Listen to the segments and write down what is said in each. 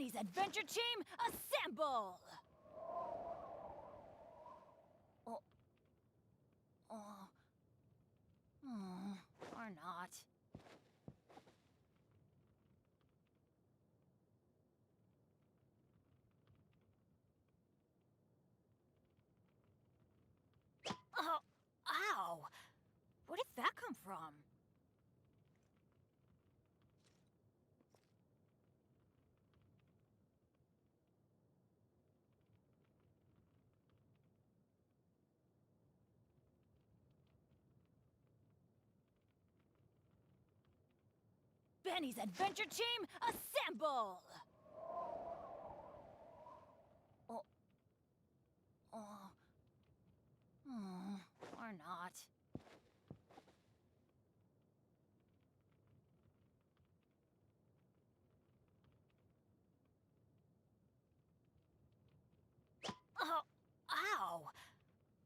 Benny's adventure team, assemble! Or not. Oh, ow! Where did that come from? Benny's adventure team, assemble! Or not. Oh, ow!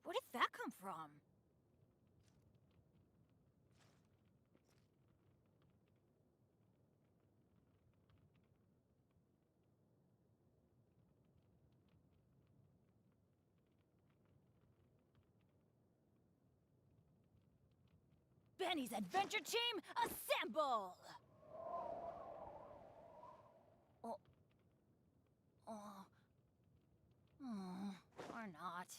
Where did that come from? Benny's adventure team, assemble! Or not.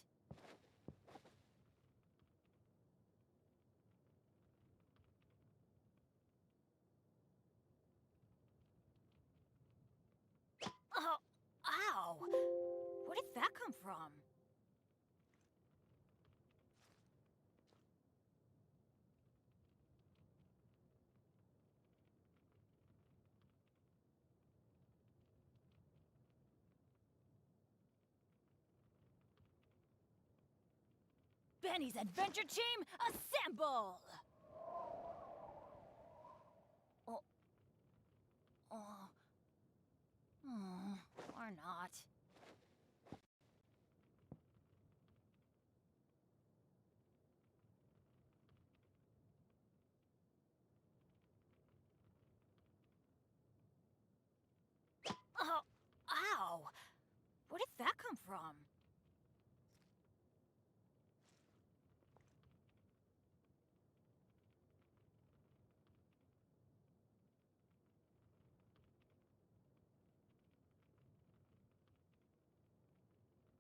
Oh, ow! Where did that come from? Benny's adventure team, assemble! Or not. Oh, ow! Where did that come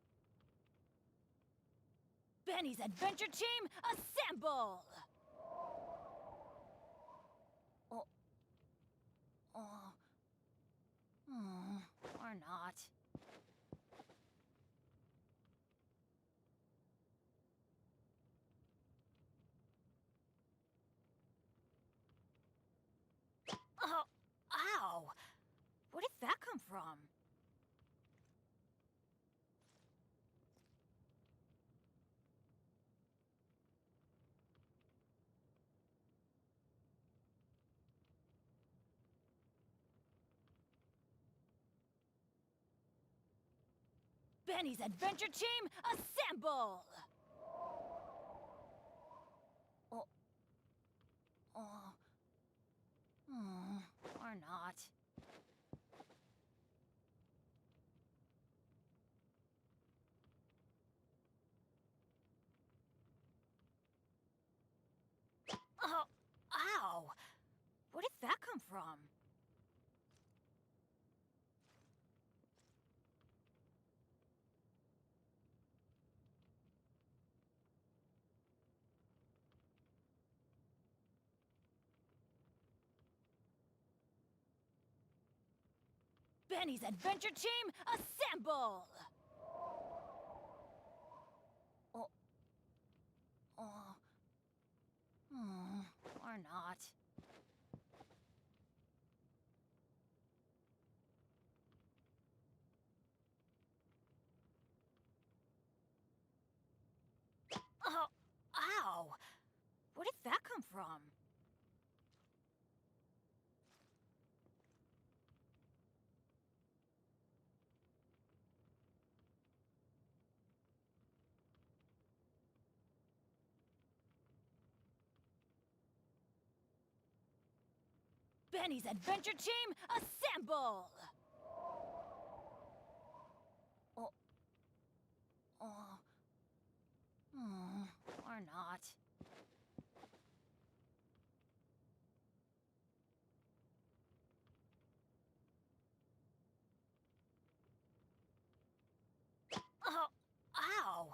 from? Benny's adventure team, assemble! Or not. Oh, ow! Where did that come from? Benny's adventure team, assemble! Or not. Oh, ow! Where did that come from? Benny's adventure team, assemble! Or not. Oh, ow! Where did that come from? Oh, ow! Where did that come from? Benny's adventure team, assemble! Benny's adventure team, assemble! Or not. Benny's adventure team, assemble! Or not. Oh, ow! Where did that come from? Benny's adventure team, assemble! Or not. Oh, ow! Where did that come from? Benny's adventure team, assemble! Or not. Oh, ow!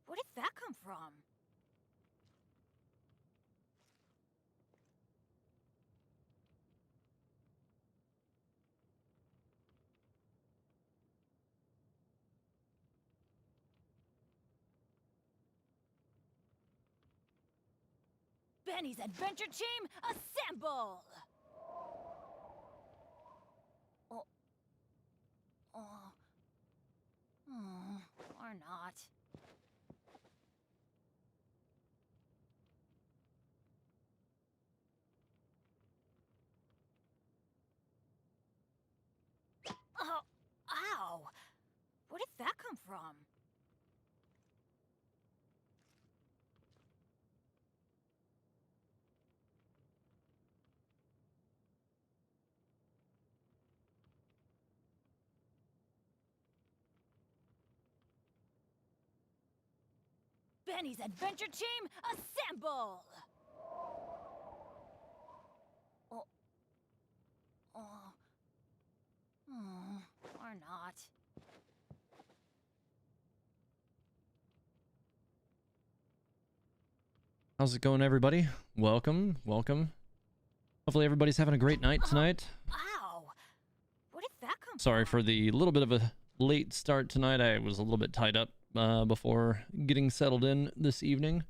Where did that come from? Benny's adventure team, assemble! Oh. Or not. Oh, ow! Where did that come from? Benny's adventure team, assemble! Or not. How's it going, everybody? Welcome. Hopefully everybody's having a great night tonight. Ow! Where did that come Sorry from? for the little bit of a late start tonight. I was a little bit tied up before getting settled in this evening.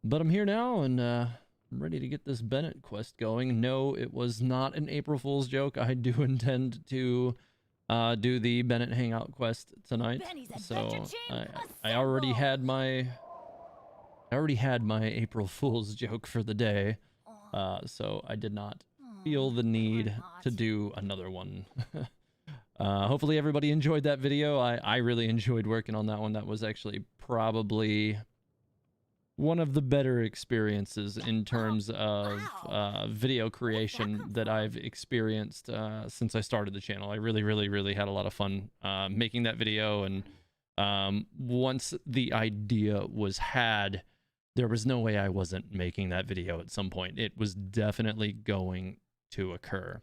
But I'm here now, and I'm ready to get this Bennett quest going. No, it was not an April Fool's joke. I do intend to do the Bennet Hangout quest tonight. So I already had my April Fool's joke for the day. So I did not feel the need to do another one. Hopefully everybody enjoyed that video. I really enjoyed working on that one. That was actually probably one of the better experiences in terms of video creation that I've experienced since I started the channel. I really had a lot of fun making that video, and once the idea was had, there was no way I wasn't making that video at some point. It was definitely going to occur.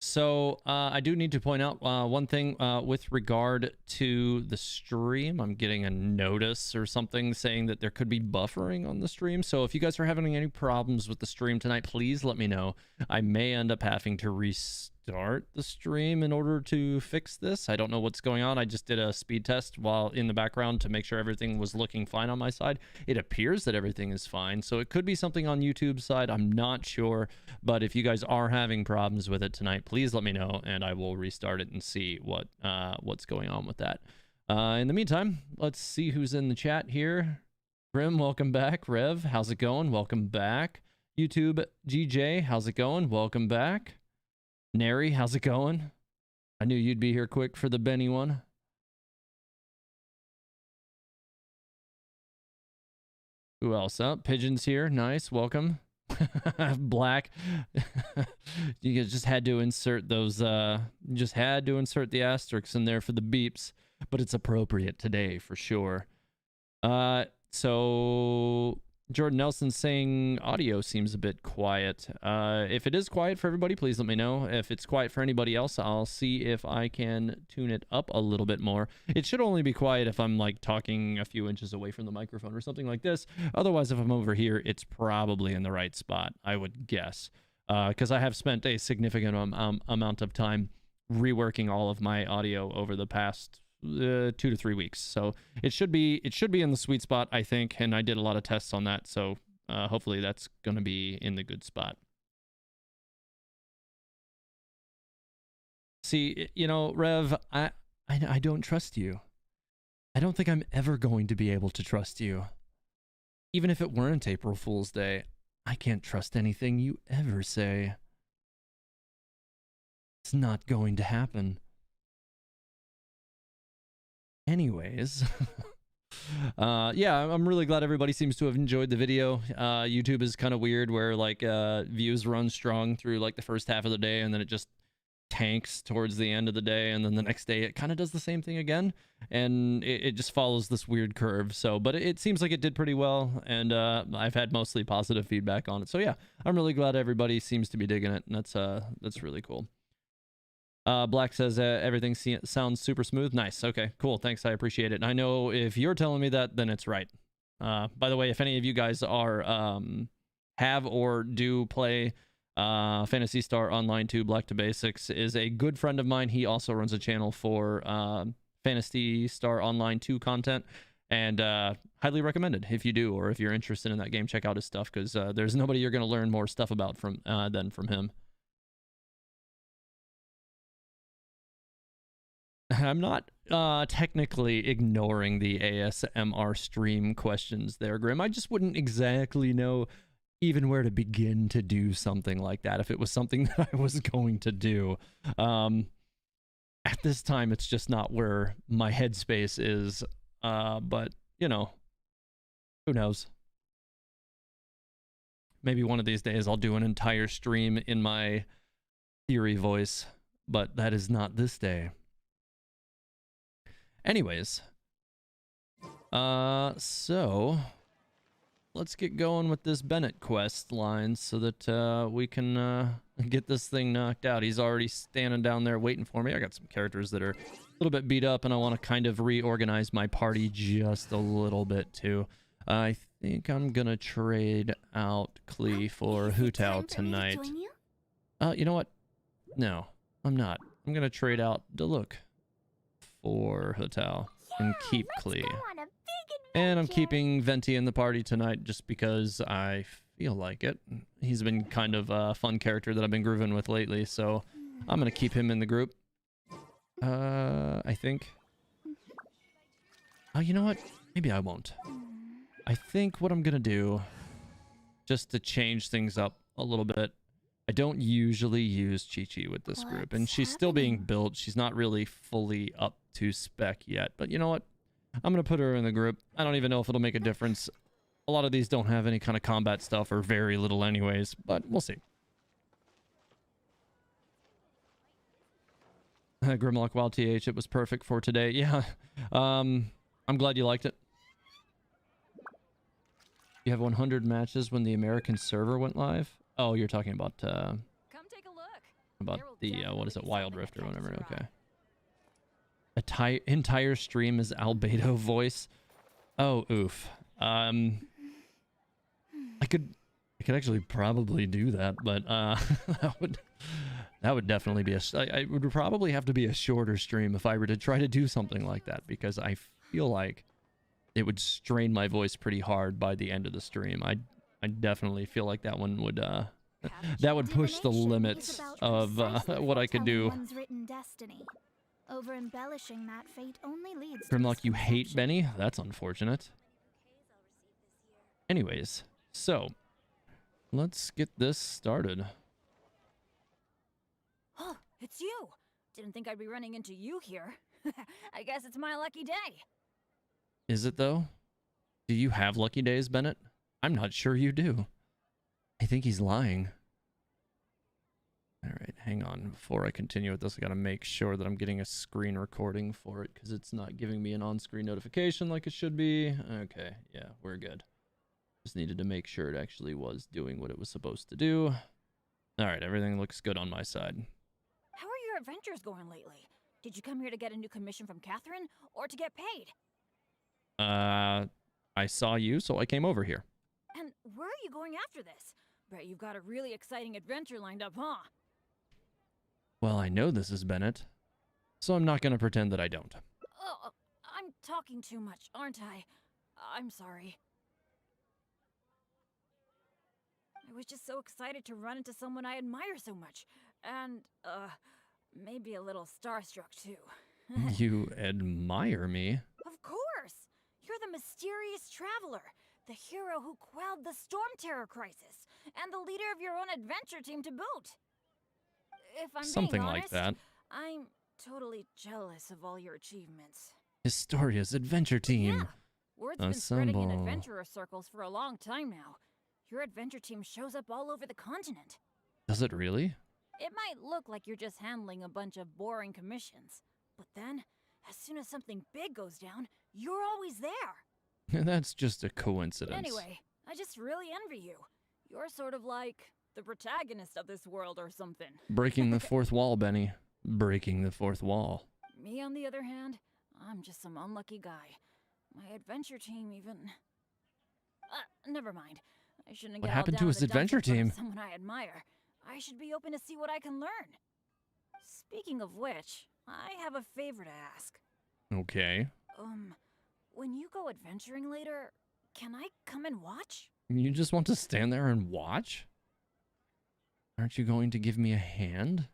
So I do need to point out one thing with regard to the stream. I'm getting a notice or something saying that there could be buffering on the stream. So if you guys are having any problems with the stream tonight, please let me know. I may end up having to restart the stream in order to fix this. I don't know what's going on. I just did a speed test while in the background to make sure everything was looking fine on my side. It appears that everything is fine. So it could be something on YouTube's side. I'm not sure. But if you guys are having problems with it tonight, please let me know, and I will restart it and see what's going on with that. In the meantime, let's see who's in the chat here. Grim, welcome back. Rev, how's it going? Welcome back. YouTube GJ, how's it going? Welcome back. Nary, how's it going? I knew you'd be here quick for the Benny one. Who else? Oh, Pigeon's here. Nice. Welcome. Black. You just had to insert those just had to insert the asterisks in there for the beeps, but it's appropriate today for sure. So Jordan Nelson saying audio seems a bit quiet. If it is quiet for everybody, please let me know. If it's quiet for anybody else, I'll see if I can tune it up a little bit more. It should only be quiet if I'm like talking a few inches away from the microphone or something like this. Otherwise, if I'm over here, it's probably in the right spot, I would guess. Because I have spent a significant amount of time reworking all of my audio over the past 2 to 3 weeks, so it should be in the sweet spot, I think, and I did a lot of tests on that, so hopefully that's gonna be in the good spot. See, you know, Rev, I don't trust you. I don't think I'm ever going to be able to trust you. Even if it weren't April Fool's Day, I can't trust anything you ever say. It's not going to happen. Anyways, yeah, I'm really glad everybody seems to have enjoyed the video. YouTube is kind of weird where like views run strong through like the first half of the day, and then it just tanks towards the end of the day, and then the next day it kind of does the same thing again, and it just follows this weird curve. So, but it seems like it did pretty well, and I've had mostly positive feedback on it. So yeah, I'm really glad everybody seems to be digging it, and that's really cool. Black says everything sounds super smooth. Nice. Okay, cool. Thanks. I appreciate it. And I know if you're telling me that, then it's right. By the way, if any of you guys are have or do play Phantasy Star Online 2, Black to Basics is a good friend of mine. He also runs a channel for Phantasy Star Online 2 content, and highly recommended if you do, or if you're interested in that game, check out his stuff, because there's nobody you're going to learn more stuff about than from him. I'm not technically ignoring the ASMR stream questions there, Grim. I just wouldn't exactly know even where to begin to do something like that if it was something that I was going to do. At this time, it's just not where my headspace is. But, you know, who knows? Maybe one of these days I'll do an entire stream in my theory voice, but that is not this day. Anyways, so let's get going with this Bennett quest line so that we can get this thing knocked out. He's already standing down there waiting for me. I got some characters that are a little bit beat up, and I want to kind of reorganize my party just a little bit too. I think I'm gonna trade out Klee for Hutao tonight. You know what? No, I'm not. I'm gonna trade out Daluk for Hutao and keep Klee. And I'm keeping Venti in the party tonight just because I feel like it. He's been kind of a fun character that I've been grooving with lately, so I'm gonna keep him in the group. I think. Oh, you know what? Maybe I won't. I think what I'm gonna do, just to change things up a little bit, I don't usually use Chi-Chi with this group, and she's still being built. She's not really fully up to spec yet, but you know what? I'm going to put her in the group. I don't even know if it'll make a difference. A lot of these don't have any kind of combat stuff, or very little anyways, but we'll see. Grimlock Wild TH, it was perfect for today. Yeah, I'm glad you liked it. You have 100 matches when the American server went live? Oh, you're talking about Come take a look. About the what is it, Wild Rift or whatever. Okay. Entire stream is Albedo voice. Oh, oof. I could actually probably do that, but that would definitely be I would probably have to be a shorter stream if I were to try to do something like that, because I feel like it would strain my voice pretty hard by the end of the stream. I definitely feel like that one would that would push the limits of what I could do. Over embellishing that fate only leads Grimlock, you hate Benny? That's unfortunate. Anyways, so let's get this started. Oh, it's you. Didn't think I'd be running into you here. I guess it's my lucky day. Is it though? Do you have lucky days, Bennett? I'm not sure you do. I think he's lying. All right, hang on. Before I continue with this, I gotta make sure that I'm getting a screen recording for it, because it's not giving me an on-screen notification like it should be. Okay, yeah, we're good. Just needed to make sure it actually was doing what it was supposed to do. All right, everything looks good on my side. How are your adventures going lately? Did you come here to get a new commission from Catherine, or to get paid? I saw you, so I came over here. And where are you going after this? Bet you've got a really exciting adventure lined up, huh? Well, I know this is Bennett, so I'm not going to pretend that I don't. Oh, I'm talking too much, aren't I? I'm sorry. I was just so excited to run into someone I admire so much. And, maybe a little starstruck, too. You admire me? Of course! You're the mysterious traveler, the hero who quelled the Storm Terror crisis, and the leader of your own adventure team to boot. If I'm something being honest, like that. I'm totally jealous of all your achievements. Historia's adventure team. Yeah, word's been spreading in adventurer circles for a long time now. Your adventure team shows up all over the continent. Does it really? It might look like you're just handling a bunch of boring commissions, but then, as soon as something big goes down, you're always there. That's just a coincidence. Anyway, I just really envy you. You're sort of like the protagonist of this world or something. Breaking the fourth wall, Benny. Breaking the fourth wall. Me, on the other hand, I'm just some unlucky guy. My adventure team even... never mind. I shouldn't What get happened all to down his in the dumps adventure in front of team? someone I admire. I should be open to see what I can learn. Speaking of which, I have a favor to ask. Okay. When you go adventuring later, can I come and watch? You just want to stand there and watch? Aren't you going to give me a hand?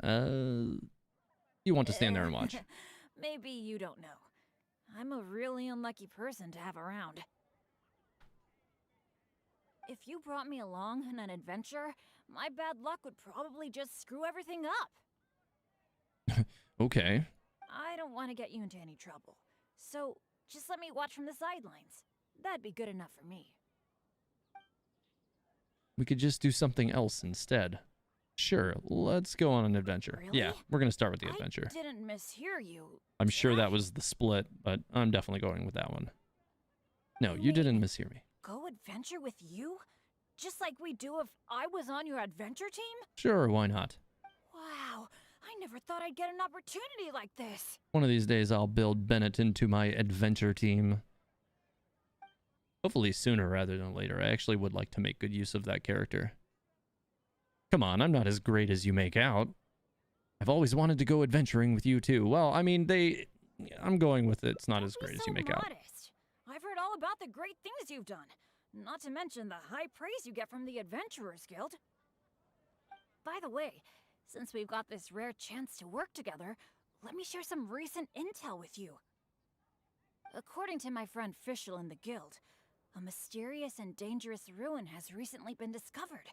You want to stand there and watch. Maybe you don't know. I'm a really unlucky person to have around. If you brought me along on an adventure, my bad luck would probably just screw everything up. Okay. I don't want to get you into any trouble, so just let me watch from the sidelines. That'd be good enough for me. We could just do something else instead. Sure, let's go on an adventure. Really? Yeah, we're going to start with the adventure. I didn't mishear you. I'm did sure I? that was the split, but I'm definitely going with that one. No, you Wait. didn't mishear me. Go adventure with you? Just like we do if I was on your adventure team? Sure, why not? Wow, I never thought I'd get an opportunity like this. One of these days I'll build Bennett into my adventure team. Hopefully sooner rather than later. I actually would like to make good use of that character. Come on, I'm not as great as you make out. I've always wanted to go adventuring with you too. Well, I mean, I'm going with it's not as great as you make out. I've heard all about the great things you've done. Not to mention the high praise you get from the Adventurers Guild. By the way, since we've got this rare chance to work together, let me share some recent intel with you. According to my friend Fischl in the guild, a mysterious and dangerous ruin has recently been discovered.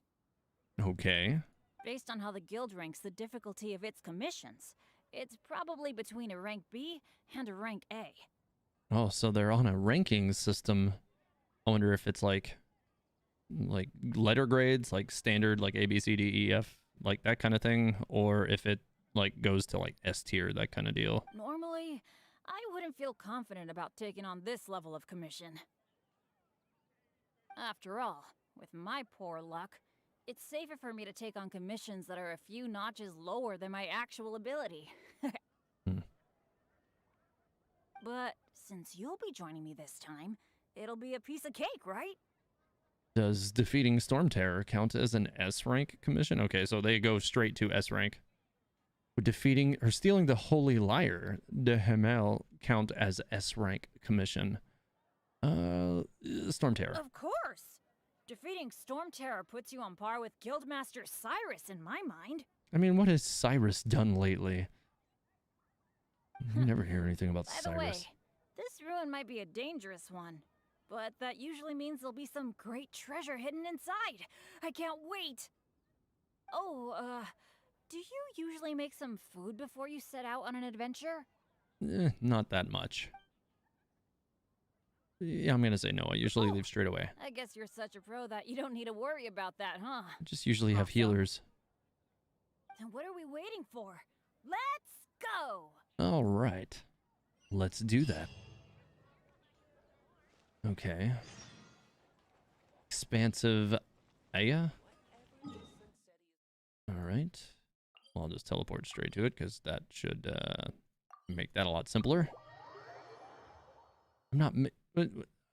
Okay. Based on how the guild ranks the difficulty of its commissions, it's probably between a rank B and a rank A. Oh, so they're on a ranking system. I wonder if it's like letter grades, like standard, like A, B, C, D, E, F, like that kind of thing, or if it like goes to like S tier, that kind of deal. Normally, I wouldn't feel confident about taking on this level of commission. After all, with my poor luck, it's safer for me to take on commissions that are a few notches lower than my actual ability. But since you'll be joining me this time, it'll be a piece of cake, right? Does defeating Storm Terror count as an S rank commission? Okay, so they go straight to S rank. Would defeating or stealing the Holy Lyre de Hemel count as S rank commission? Storm Terror. Of course! Defeating Storm Terror puts you on par with Guildmaster Cyrus in my mind. I mean, what has Cyrus done lately? You never hear anything about By Cyrus. the way, this ruin might be a dangerous one, but that usually means there'll be some great treasure hidden inside. I can't wait! Oh, do you usually make some food before you set out on an adventure? Not that much. Yeah, I'm gonna say no. I usually leave straight away. I guess you're such a pro that you don't need to worry about that, huh? I just usually have Awesome. healers. Then what are we waiting for? Let's go! All right. Let's do that. Okay. Expansive Aya. All right. Well, I'll just teleport straight to it because that should make that a lot simpler. I'm not...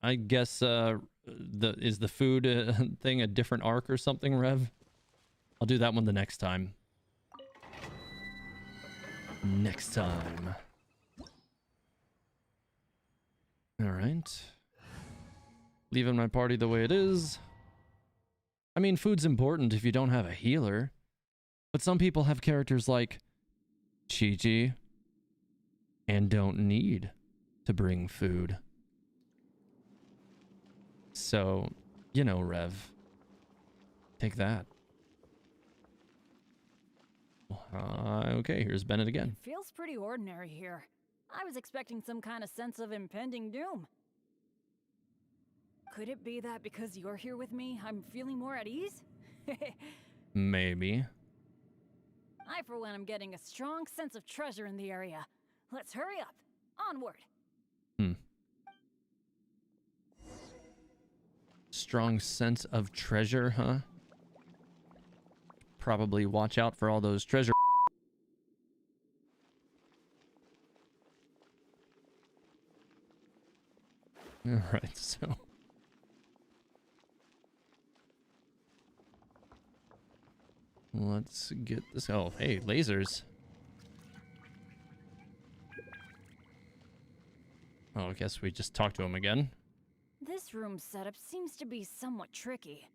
I guess is the food thing a different arc or something, Rev? I'll do that one the next time. Next time. All right. Leaving my party the way it is. I mean, food's important if you don't have a healer. But some people have characters like Chi-Chi and don't need to bring food. So, you know, Rev. Take that. Okay, here's Bennett again. It feels pretty ordinary here. I was expecting some kind of sense of impending doom. Could it be that because you're here with me, I'm feeling more at ease? Maybe. I, for one, am getting a strong sense of treasure in the area. Let's hurry up. Onward. Strong sense of treasure, huh? Probably watch out for all those treasure. All right, so let's get this. Oh, hey, lasers. Oh, I guess we just talked to him again. This room setup seems to be somewhat tricky.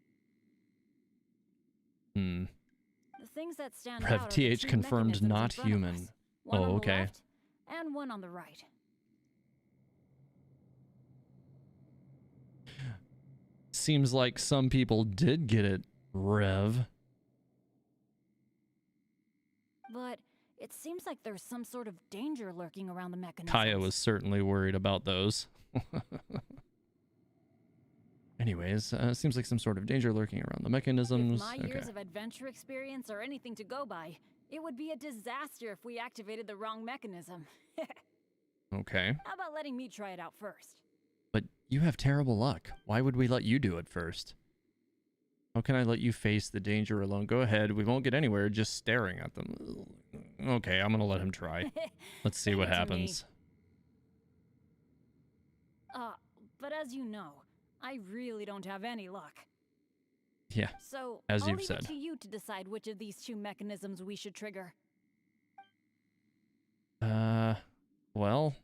Hmm. The things that stand Rev out are the TH two confirmed mechanisms in not front of human. us. One Oh, on the okay. left and one on the right. Seems like some people did get it, Rev. But it seems like there's some sort of danger lurking around the mechanisms. Kaya was certainly worried about those. Anyways, seems like some sort of danger lurking around the mechanisms. If my years of adventure experience are anything to go by, it would be a disaster if we activated the wrong mechanism. Okay. How about letting me try it out first? But you have terrible luck. Why would we let you do it first? How can I let you face the danger alone? Go ahead. We won't get anywhere just staring at them. Okay, I'm gonna let him try. Let's see what happens. But as you know, I really don't have any luck. Yeah, So as I'll you've leave said. it to you to decide which of these two mechanisms we should trigger. Well,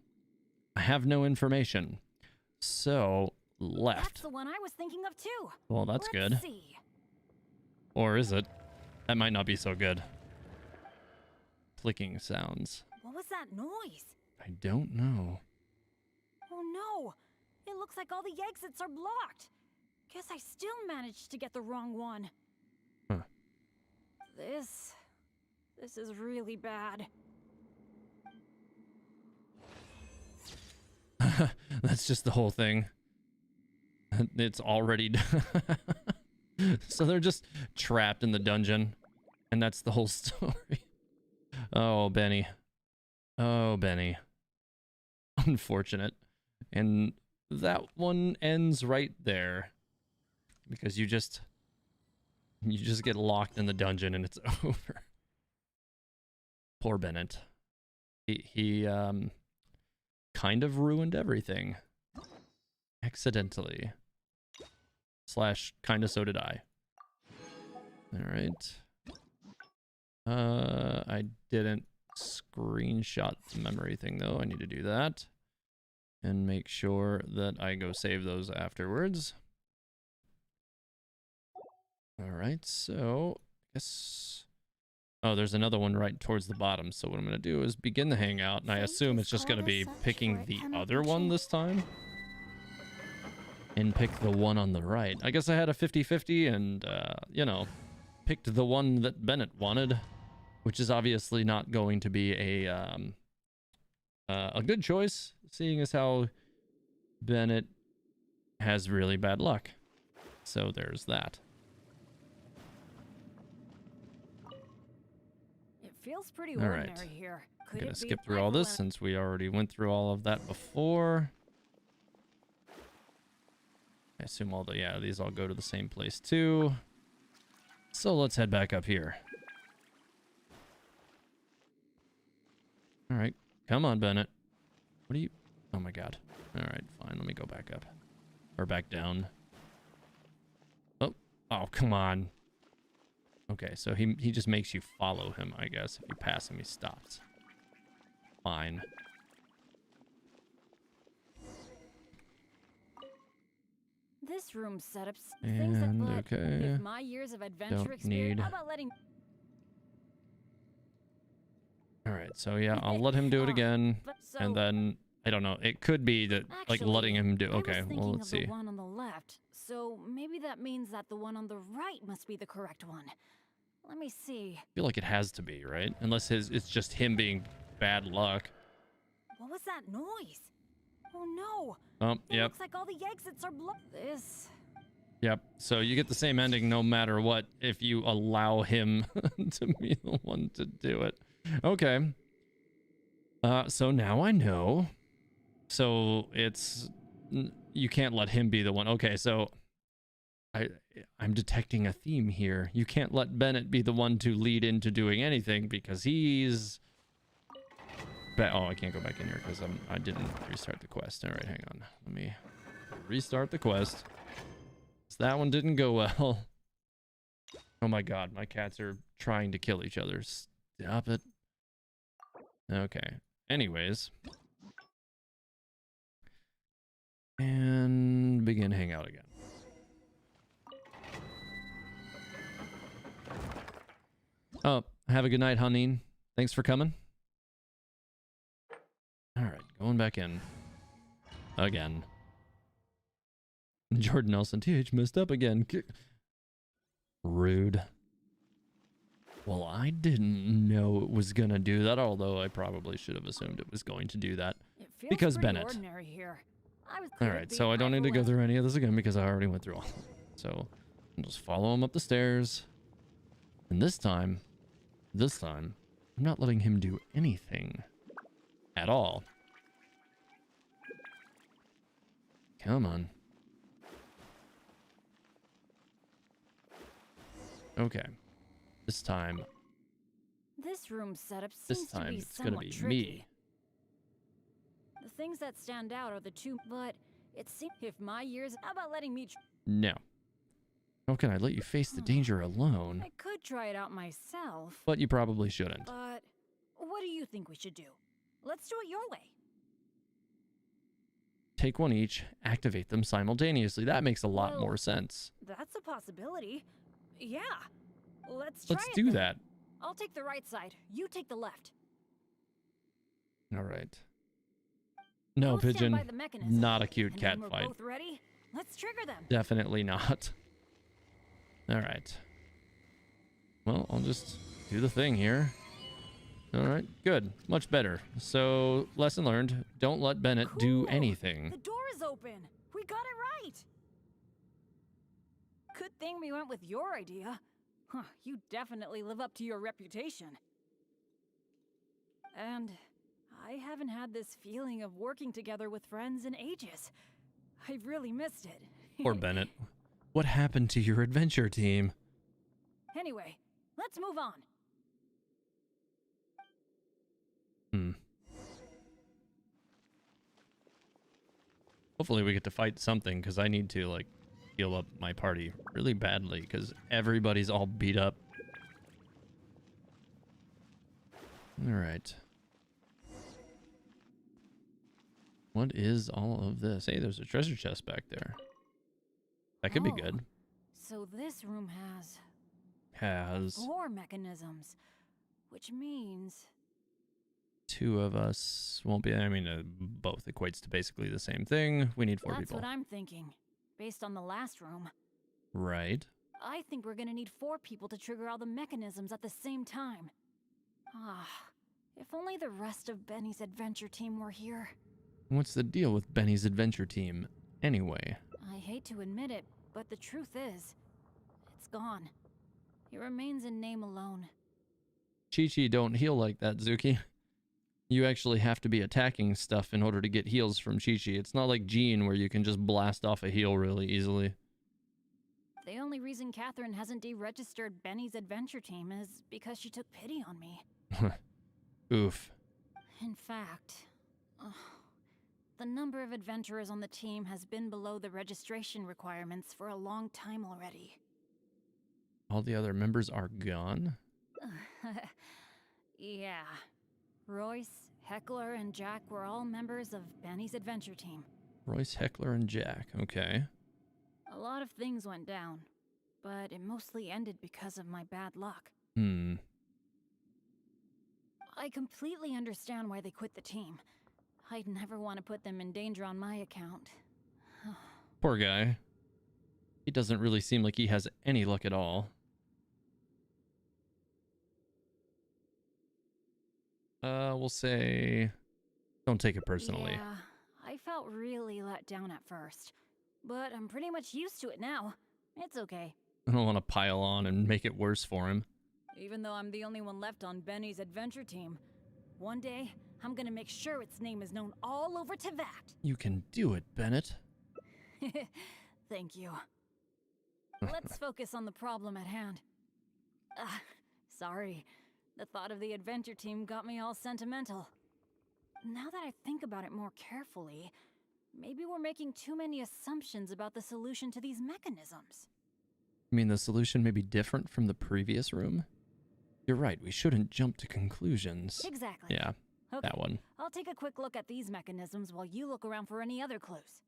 I have no information. So, That's left. the one I was thinking of too. Well, that's Let's good. see. Or is it? That might not be so good. Clicking sounds. What was that noise? I don't know. Oh no! It looks like all the exits are blocked. Guess I still managed to get the wrong one. Huh. This is really bad. That's just the whole thing. It's already done. So they're just trapped in the dungeon. And that's the whole story. Oh, Benny. Oh, Benny. Unfortunate. And that one ends right there. Because you just get locked in the dungeon and it's over. Poor Bennett. He kind of ruined everything. Accidentally. / kinda so did I. Alright. I didn't screenshot the memory thing though. I need to do that. And make sure that I go save those afterwards. Alright, so I guess... Oh, there's another one right towards the bottom. So what I'm going to do is begin the hangout, and I assume it's just going to be picking the other one this time. And pick the one on the right. I guess I had a 50-50 and, you know, picked the one that Bennett wanted, which is obviously not going to be a good choice, seeing as how Bennett has really bad luck. So there's that. It feels pretty All right. ordinary here. I'm gonna skip through all this since we already went through all of that before. I assume all the, yeah, these all go to the same place too. So let's head back up here. All right, come on, Bennett. What are you? Oh my God. All right, fine. Let me go back up or back down. Oh, come on. Okay, so he just makes you follow him, I guess. If you pass him, he stops. Fine. This room setups things that, And but okay. with my years of adventure Don't experience, need. how about letting... All right, so yeah, I'll let him do it again, so, and then I don't know. It could be that like actually, letting him do. I Okay, was well thinking let's of the see. one on the left, so maybe that means that the one on the right must be the correct one. Let me see. I feel like it has to be, right? Unless it's just him being bad luck. What was that noise? Oh no! Oh, It yep, looks like all the exits are blocked. This Yep. So you get the same ending no matter what if you allow him to be the one to do it. Okay. So now I know. So it's you can't let him be the one. Okay, so I'm detecting a theme here. You can't let Bennett be the one to lead into doing anything because he's oh, I can't go back in here because I didn't restart the quest. All right, hang on. Let me restart the quest. So that one didn't go well. Oh my god, my cats are trying to kill each other. Stop it. Okay. Anyways. And begin hangout again. Oh, have a good night, Haneen. Thanks for coming. All right, going back in. Again. Jordan Nelson, TH messed up again. Rude. Well, I didn't know it was going to do that, although I probably should have assumed it was going to do that. Because Bennett. Ordinary here. All right, so I don't need to go through any of this again because I already went through all. So I'll just follow him up the stairs. And this time, I'm not letting him do anything at all. Come on. Okay. This time. This room setup This seems time to be it's gonna be tricky. me. The things that stand out are the two, but it seems if my years, how about letting me? No. How can I let you face the danger alone? I could try it out myself. But you probably shouldn't. But what do you think we should do? Let's do it your way. Take one each, activate them simultaneously. That makes a lot more sense. That's a possibility. Yeah. Let's do that. I'll take the right side. You take the left. All right. No, Pigeon. Not a cute cat fight. Both ready? Let's trigger them. Definitely not. All right. Well, I'll just do the thing here. All right, good. Much better. So, lesson learned. Don't let Bennett do anything. The door is open. We got it right. Good thing we went with your idea. Huh, you definitely live up to your reputation. And I haven't had this feeling of working together with friends in ages. I've really missed it. Poor Bennett. What happened to your adventure team? Anyway, let's move on. Hopefully we get to fight something, because I need to, like, heal up my party really badly, because everybody's all beat up. Alright. What is all of this? Hey, there's a treasure chest back there. That could be good. So this room has 4 mechanisms, which means 2 of us won't be. I mean, both equates to basically the same thing. We need 4 people. That's what I'm thinking, based on the last room. Right. I think we're gonna need 4 people to trigger all the mechanisms at the same time. Ah, if only the rest of Benny's adventure team were here. What's the deal with Benny's adventure team, anyway? I hate to admit it, but the truth is, it's gone. It remains in name alone. Chi-Chi don't heal like that, Zuki. You actually have to be attacking stuff in order to get heals from Chi-Chi. It's not like Jean where you can just blast off a heal really easily. The only reason Catherine hasn't deregistered Benny's adventure team is because she took pity on me. Oof. In fact, the number of adventurers on the team has been below the registration requirements for a long time already. All the other members are gone? Yeah. Royce, Heckler, and Jack were all members of Benny's adventure team. Royce, Heckler, and Jack. Okay. A lot of things went down, but it mostly ended because of my bad luck. I completely understand why they quit the team. I'd never want to put them in danger on my account. Poor guy. He doesn't really seem like he has any luck at all. We'll say, don't take it personally. Yeah, I felt really let down at first, but I'm pretty much used to it now. It's okay. I don't want to pile on and make it worse for him. Even though I'm the only one left on Benny's adventure team, one day I'm gonna make sure its name is known all over Teyvat. You can do it, Bennett. Thank you. Let's focus on the problem at hand. Sorry. The thought of the adventure team got me all sentimental. Now that I think about it more carefully, maybe we're making too many assumptions about the solution to these mechanisms. You mean the solution may be different from the previous room? You're right, we shouldn't jump to conclusions. Exactly. Yeah, Okay, that one. I'll take a quick look at these mechanisms while you look around for any other clues.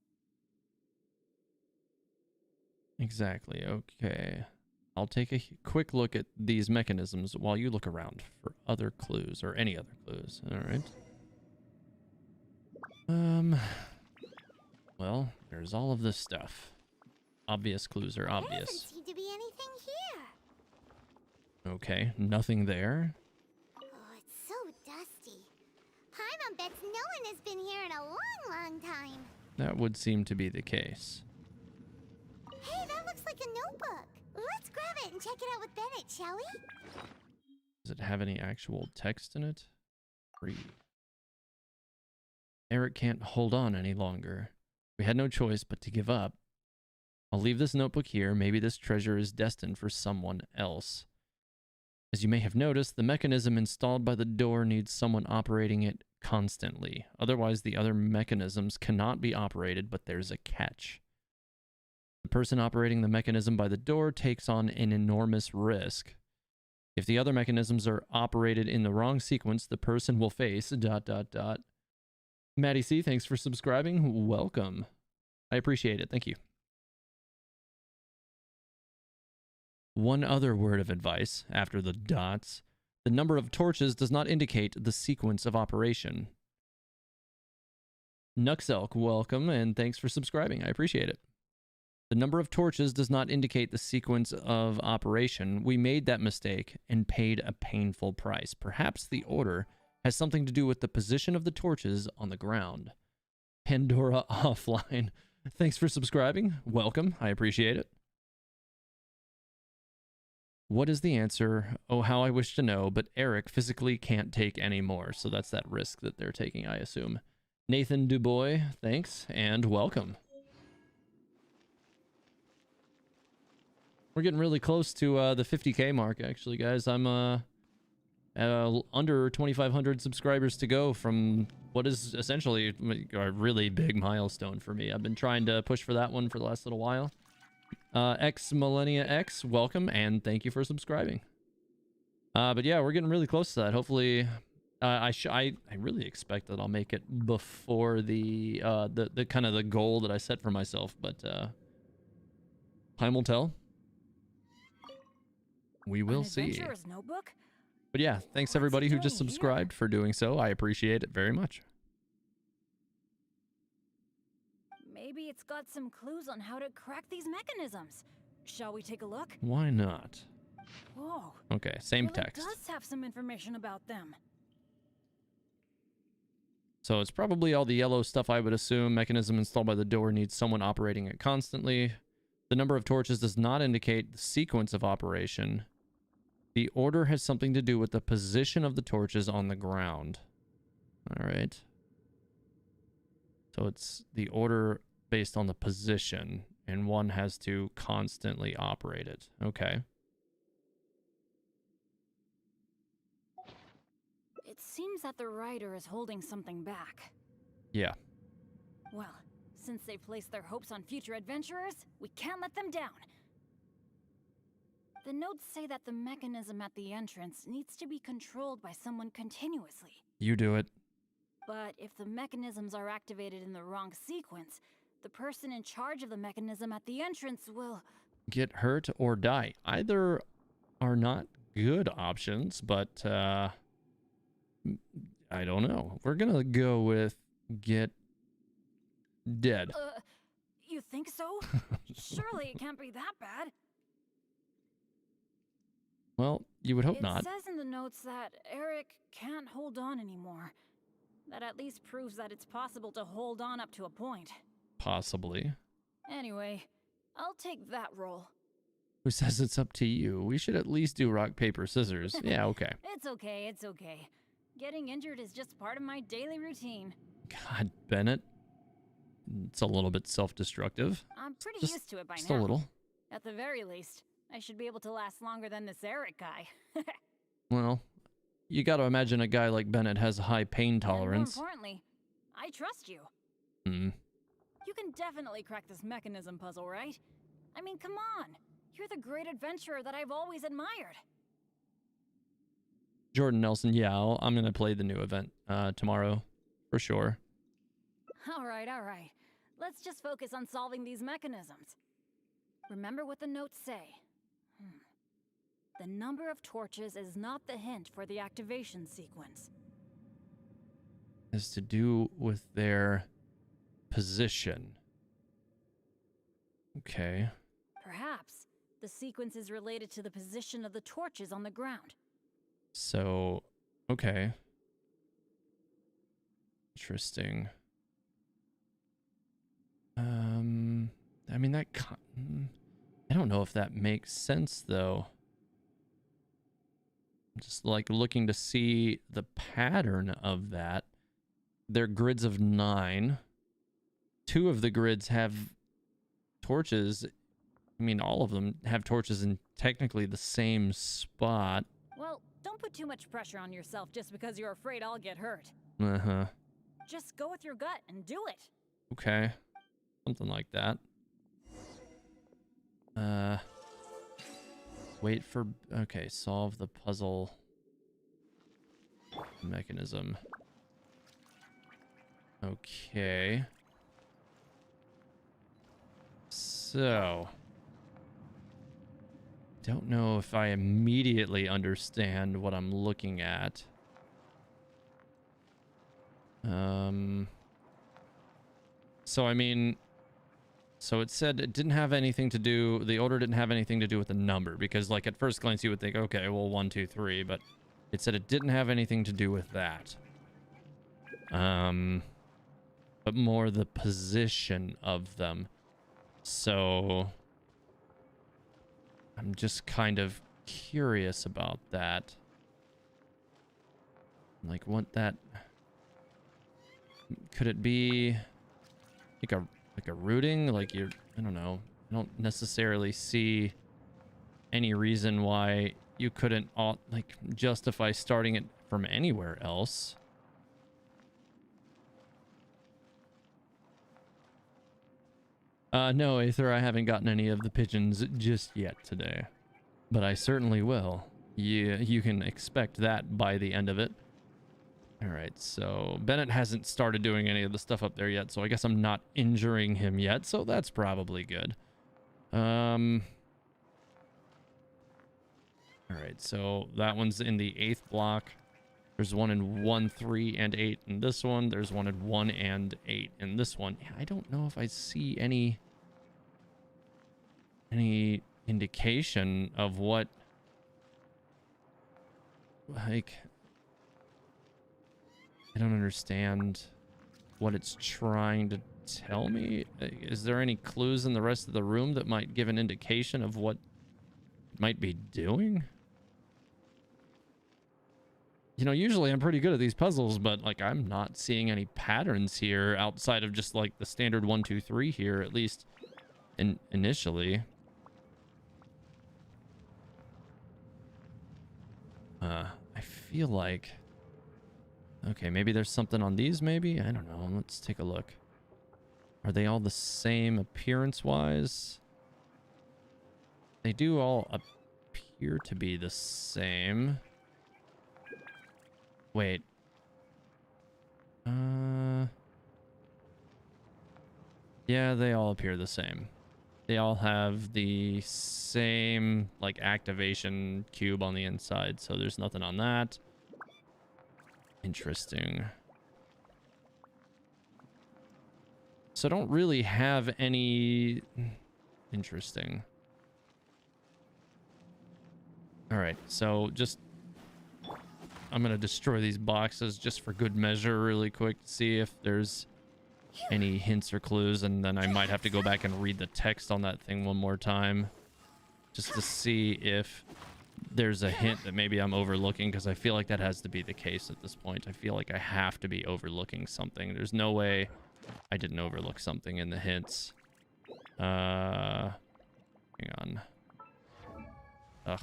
Exactly, okay. I'll take a quick look at these mechanisms while you look around for other clues, or any other clues, alright? Well, there's all of this stuff. Obvious clues are There doesn't obvious. seem to be anything here. Okay, nothing there. Oh, it's so dusty. Paimon bets no one has been here in a long time. That would seem to be the case. Hey, that looks like a notebook. Let's grab it and check it out with Bennett, shall we? Does it have any actual text in it? Read. Eric can't hold on any longer. We had no choice but to give up. I'll leave this notebook here. Maybe this treasure is destined for someone else. As you may have noticed, the mechanism installed by the door needs someone operating it constantly. Otherwise, the other mechanisms cannot be operated, but there's a catch. The person operating the mechanism by the door takes on an enormous risk. If the other mechanisms are operated in the wrong sequence, the person will face ... Maddie C, thanks for subscribing. Welcome. I appreciate it. Thank you. One other word of advice after the dots. The number of torches does not indicate the sequence of operation. Nuxelk, welcome, and thanks for subscribing. I appreciate it. The number of torches does not indicate the sequence of operation. We made that mistake and paid a painful price. Perhaps the order has something to do with the position of the torches on the ground. Pandora Offline. Thanks for subscribing. Welcome. I appreciate it. What is the answer? Oh, how I wish to know, but Eric physically can't take any more. So that's that risk that they're taking, I assume. Nathan Dubois, thanks, and welcome. We're getting really close to the 50K mark, actually, guys. I'm under 2,500 subscribers to go from what is essentially a really big milestone for me. I've been trying to push for that one for the last little while. X Millennia X, welcome, and thank you for subscribing. But yeah, we're getting really close to that. Hopefully, I really expect that I'll make it before the kind of the goal that I set for myself. But time will tell. We will see. Adventurer's notebook? But yeah, thanks everybody who just subscribed for doing so. I appreciate it very much. Maybe it's got some clues on how to crack these mechanisms. Shall we take a look? Why not? Whoa. Okay, same Really text. does have some information about them. So it's probably all the yellow stuff, I would assume. Mechanism installed by the door needs someone operating it constantly. The number of torches does not indicate the sequence of operation. The order has something to do with the position of the torches on the ground. All right. So it's the order based on the position, and one has to constantly operate it. Okay. It seems that the writer is holding something back. Yeah. Well, since they placed their hopes on future adventurers, we can't let them down. The notes say that the mechanism at the entrance needs to be controlled by someone continuously. You do it. But if the mechanisms are activated in the wrong sequence, the person in charge of the mechanism at the entrance will Get hurt or die. Either are not good options, but I don't know. We're gonna go with get dead. You think so? Surely it can't be that bad. Well, you would hope not. It says in the notes that Eric can't hold on anymore. That at least proves that it's possible to hold on up to a point. Possibly. Anyway, I'll take that role. Who says it's up to you? We should at least do rock, paper, scissors. Yeah, okay. It's okay, it's okay. Getting injured is just part of my daily routine. God, Bennett. It's a little bit self-destructive. I'm pretty Just- used to it by Just now. a little. At the very least, I should be able to last longer than this Eric guy. Well, you gotta imagine a guy like Bennett has a high pain And more tolerance. importantly, I trust you. Hmm. You can definitely crack this mechanism puzzle, right? I mean, come on. You're the great adventurer that I've always admired. Jordan Nelson, yeah, I'm gonna play the new event tomorrow, for sure. All right, all right. Let's just focus on solving these mechanisms. Remember what the notes say. The number of torches is not the hint for the activation sequence. Has to do with their position. Okay. Perhaps the sequence is related to the position of the torches on the ground. So, okay. Interesting. I mean, I don't know if that makes sense, though. I'm just, like, looking to see the pattern of that. They're grids of 9. 2 of the grids have torches. I mean, all of them have torches in technically the same spot. Well, don't put too much pressure on yourself just because you're afraid I'll get hurt. Uh-huh. Just go with your gut and do it. Okay. Something like that. Wait for... Okay, solve the puzzle mechanism. Okay. So... Don't know if I immediately understand what I'm looking at. So, I mean... So it said it didn't have anything to do, the order didn't have anything to do with the number, because like at first glance you would think, okay, well 1, 2, 3, but it said it didn't have anything to do with that. But more the position of them. So I'm just kind of curious about that. Like what that, could it be like a routing, like you're, I don't know, I don't necessarily see any reason why you couldn't like justify starting it from anywhere else. No, Aether, I haven't gotten any of the pigeons just yet today, but I certainly will. You can expect that by the end of it. All right, so Bennett hasn't started doing any of the stuff up there yet, so I guess I'm not injuring him yet, so that's probably good. All right, so that one's in the 8th block. There's one in 1, 3, and 8 in this one. There's one in 1 and 8 in this one. Yeah, I don't know if I see any indication of what, like, I don't understand what it's trying to tell me. Is there any clues in the rest of the room that might give an indication of what it might be doing? You know, usually I'm pretty good at these puzzles, but like I'm not seeing any patterns here outside of just like the standard 1, 2, 3 here, at least initially. I feel like... Okay, maybe there's something on these, maybe? I don't know. Let's take a look. Are they all the same appearance-wise? They do all appear to be the same. Wait. Yeah, they all appear the same. They all have the same, like, activation cube on the inside, so there's nothing on that. Interesting. So I don't really have any... Interesting. Alright, so just... I'm gonna destroy these boxes just for good measure really quick to see if there's any hints or clues, and then I might have to go back and read the text on that thing one more time. just to see if there's a hint that maybe I'm overlooking, because I feel like that has to be the case at this point. I feel like I have to be overlooking something. There's no way I didn't overlook something in the hints. Hang on. Ugh.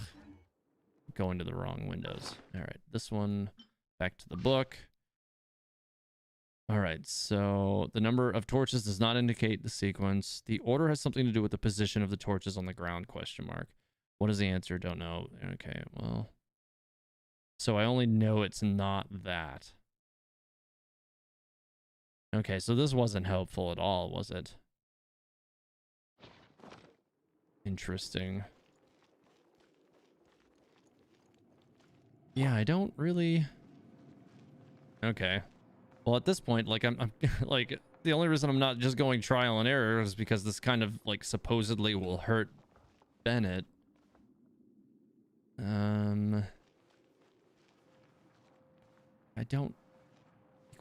Going to the wrong windows. All right, this one, back to the book. All right, so the number of torches does not indicate the sequence. The order has something to do with the position of the torches on the ground, question mark. What is the answer? Don't know. Okay, well. So I only know it's not that. Okay, so this wasn't helpful at all, was it? Interesting. Yeah, I don't really... Okay. Well, at this point, like, I'm like, the only reason I'm not just going trial and error is because this kind of, like, supposedly will hurt Bennett. I don't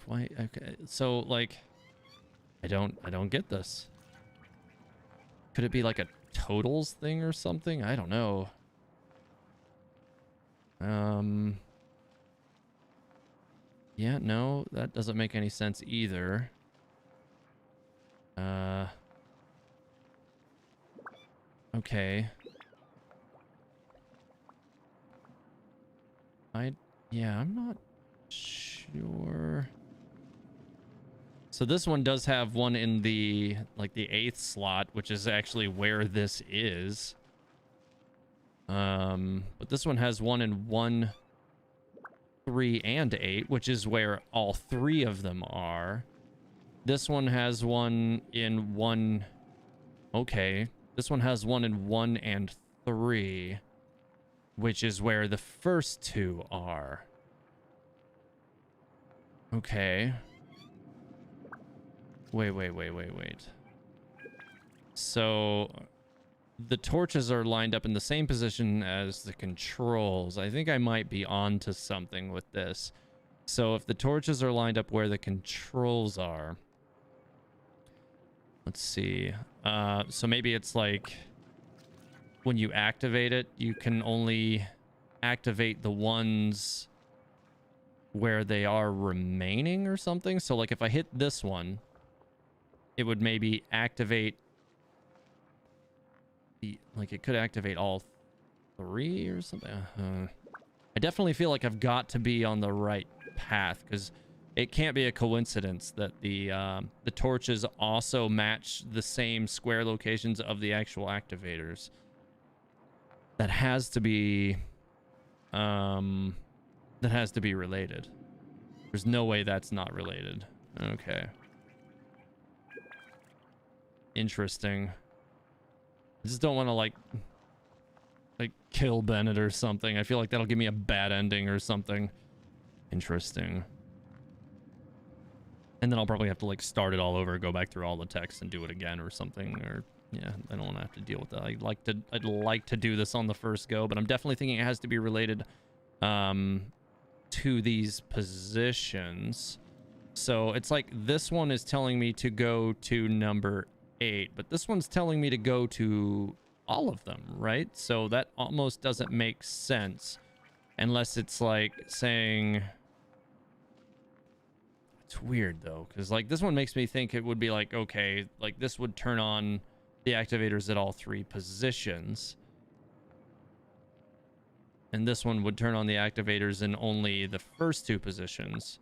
quite... Okay, so, like, I don't get this. Could it be, like, a totals thing or something? I don't know. Yeah, no, that doesn't make any sense either. Okay. Yeah, I'm not sure. So this one does have one in the, like, the 8th slot, which is actually where this is. But this one has one in 1, 3, and 8, which is where all 3 of them are. This one has one in 1. Okay. This one has one in 1 and 3, which is where the first 2 are. Okay. Wait. So the torches are lined up in the same position as the controls. I think I might be onto something with this. So if the torches are lined up where the controls are, let's see. So maybe it's like when you activate it, you can only activate the ones where they are remaining or something. So like if I hit this one, it would maybe activate the, like it could activate all 3 or something. I definitely feel like I've got to be on the right path, because it can't be a coincidence that the torches also match the same square locations of the actual activators. That has to be related. There's no way that's not related. Okay. Interesting. I just don't want to like kill Bennett or something. I feel like that'll give me a bad ending or something. Interesting. And then I'll probably have to like start it all over, go back through all the text and do it again or something. Or yeah, I don't want to have to deal with that. I'd like to do this on the first go, but I'm definitely thinking it has to be related to these positions. So it's like this one is telling me to go to number 8, but this one's telling me to go to all of them, right? So that almost doesn't make sense unless it's like saying... It's weird though, because like this one makes me think it would be like, okay, like this would turn on the activators at all 3 positions, and this one would turn on the activators in only the first 2 positions,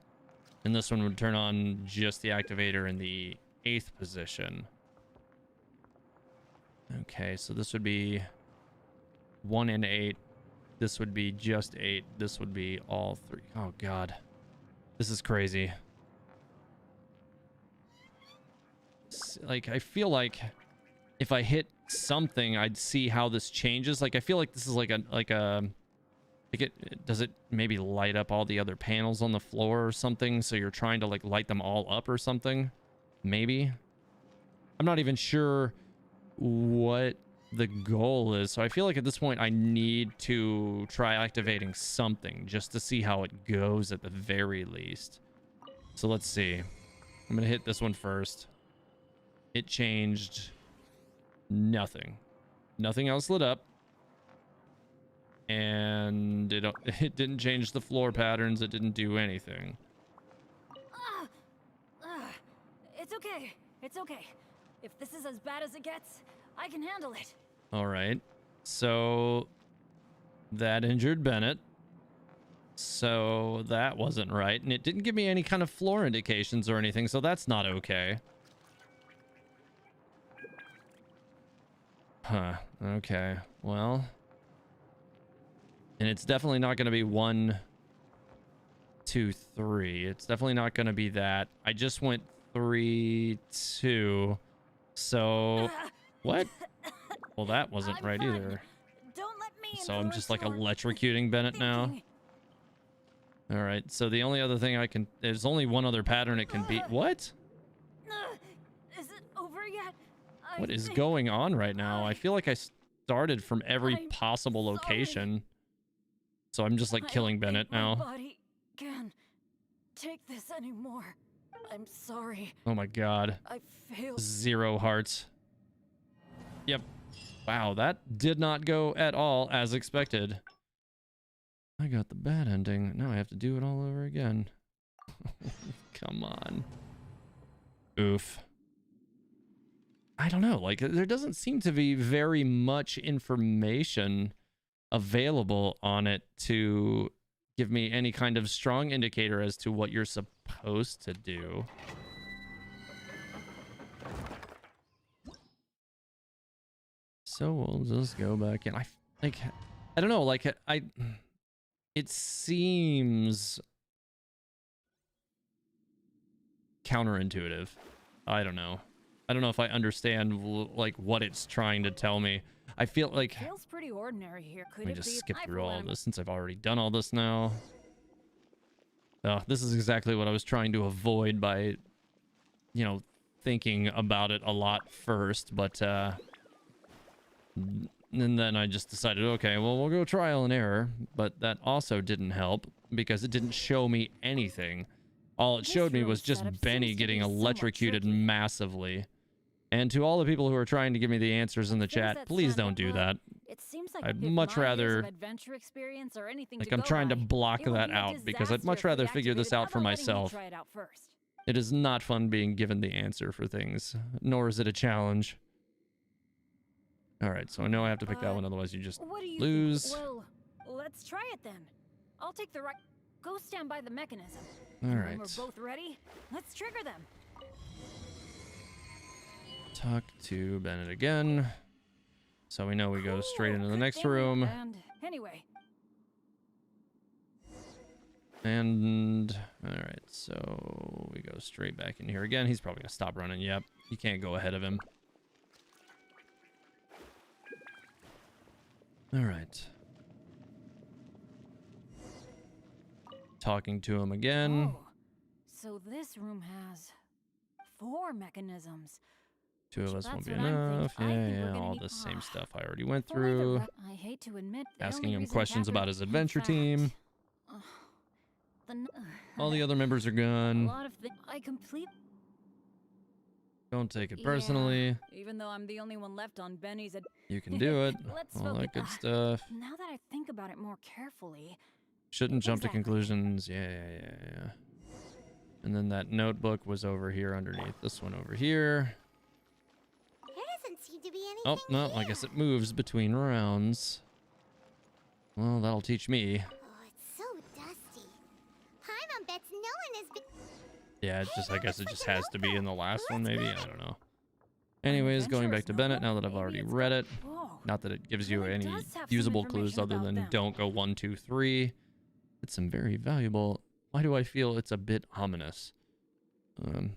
and this one would turn on just the activator in the 8th position. Okay, so this would be 1 and 8. This would be just 8. This would be all 3. Oh god, this is crazy. Like, I feel like if I hit something, I'd see how this changes. Like, I feel like this is like does it maybe light up all the other panels on the floor or something? So you're trying to like light them all up or something? Maybe. I'm not even sure what the goal is. So I feel like at this point I need to try activating something just to see how it goes at the very least. So let's see. I'm gonna hit this one first. It changed nothing. Nothing else lit up. and it didn't change the floor patterns. It didn't do anything. It's okay. It's okay. If this is as bad as it gets, I can handle it. All right. So that injured Bennett. So that wasn't right. And it didn't give me any kind of floor indications or anything. So that's not okay. Huh. Okay. Well. And it's definitely not going to be 1, 2, 3. It's definitely not going to be that. I just went 3, 2. So what? Well, that wasn't I'm right fine. either. Don't let me So I'm just like endure your electrocuting Bennett now. thinking. All right. So the only other thing there's only one other pattern it can beat. What? Is it over yet? What is think going on right now? I feel like I started from every I'm possible sorry. location. So I'm just like I killing don't Bennett think my now. body can take this anymore. I'm sorry. Oh my god. I failed. 0 hearts. Yep. Wow, that did not go at all as expected. I got the bad ending. Now I have to do it all over again. Come on. Oof. I don't know. Like, there doesn't seem to be very much information available on it to give me any kind of strong indicator as to what you're supposed to do. So we'll just go back in. I don't know, like it seems counterintuitive. I don't know. I don't know if I understand like what it's trying to tell me. I feel like Feels pretty ordinary here. Could let me it just be? skip I, through for all one, of am- this since I've already done all this now. Oh, this is exactly what I was trying to avoid by, you know, thinking about it a lot first, but and then I just decided, okay, well, we'll go trial and error, but that also didn't help because it didn't show me anything. All it This showed me room was just setup Benny seems to getting be somewhat electrocuted tricky. massively. And to all the people who are trying to give me the answers in the Things chat, that please stand don't out, do but that. It seems like I'd if much my years rather- of adventure experience or anything Like, to I'm go trying to by, block it would that be a out because I'd much disaster if we rather figure this activated- out for How about letting me myself. try it out first? It is not fun being given the answer for things, nor is it a challenge. All right, so I know I have to pick that one, otherwise you just What do you lose. think? Well, let's try it then. I'll take the right. Go stand by the mechanism. All And right. when we're both ready, let's trigger them. Talk to Bennett again. So we know we go straight into the Good next thing. room. And anyway, And all right, so we go straight back in here again. He's probably gonna stop running. Yep, you can't go ahead of him. All right. Talking to him again. oh, so this room has 4 mechanisms. 2 of us That's won't be what I'm thinking. enough. I think we're Yeah, gonna all need- the same stuff I already went If only the through. I hate to admit, the Asking only him reason questions Catherine- about his in adventure fact, team. All the other members are a gone. lot of things. I complete. Don't take it Yeah, personally. even though I'm the only one left on Benny's. You can do it. Let's All that good focus. stuff. Now that I think about it more carefully, Shouldn't jump to Exactly. conclusions. Yeah. And then that notebook was over here underneath this one over here. There doesn't seem to be anything Oh, no, I here. guess it moves between rounds. Well, that'll teach me. Oh, it's so dusty. Paimon bets no one has been. Yeah, I guess it just has to be in the last one, maybe. I don't know. An Anyways, going back adventurer's to Bennett now notebook? that I've Maybe already it's read got- it. Whoa. Not that it gives you Well, it any does have some usable clues information other about than them. don't go 1, 2, 3. It's some very valuable. Why do I feel it's a bit ominous?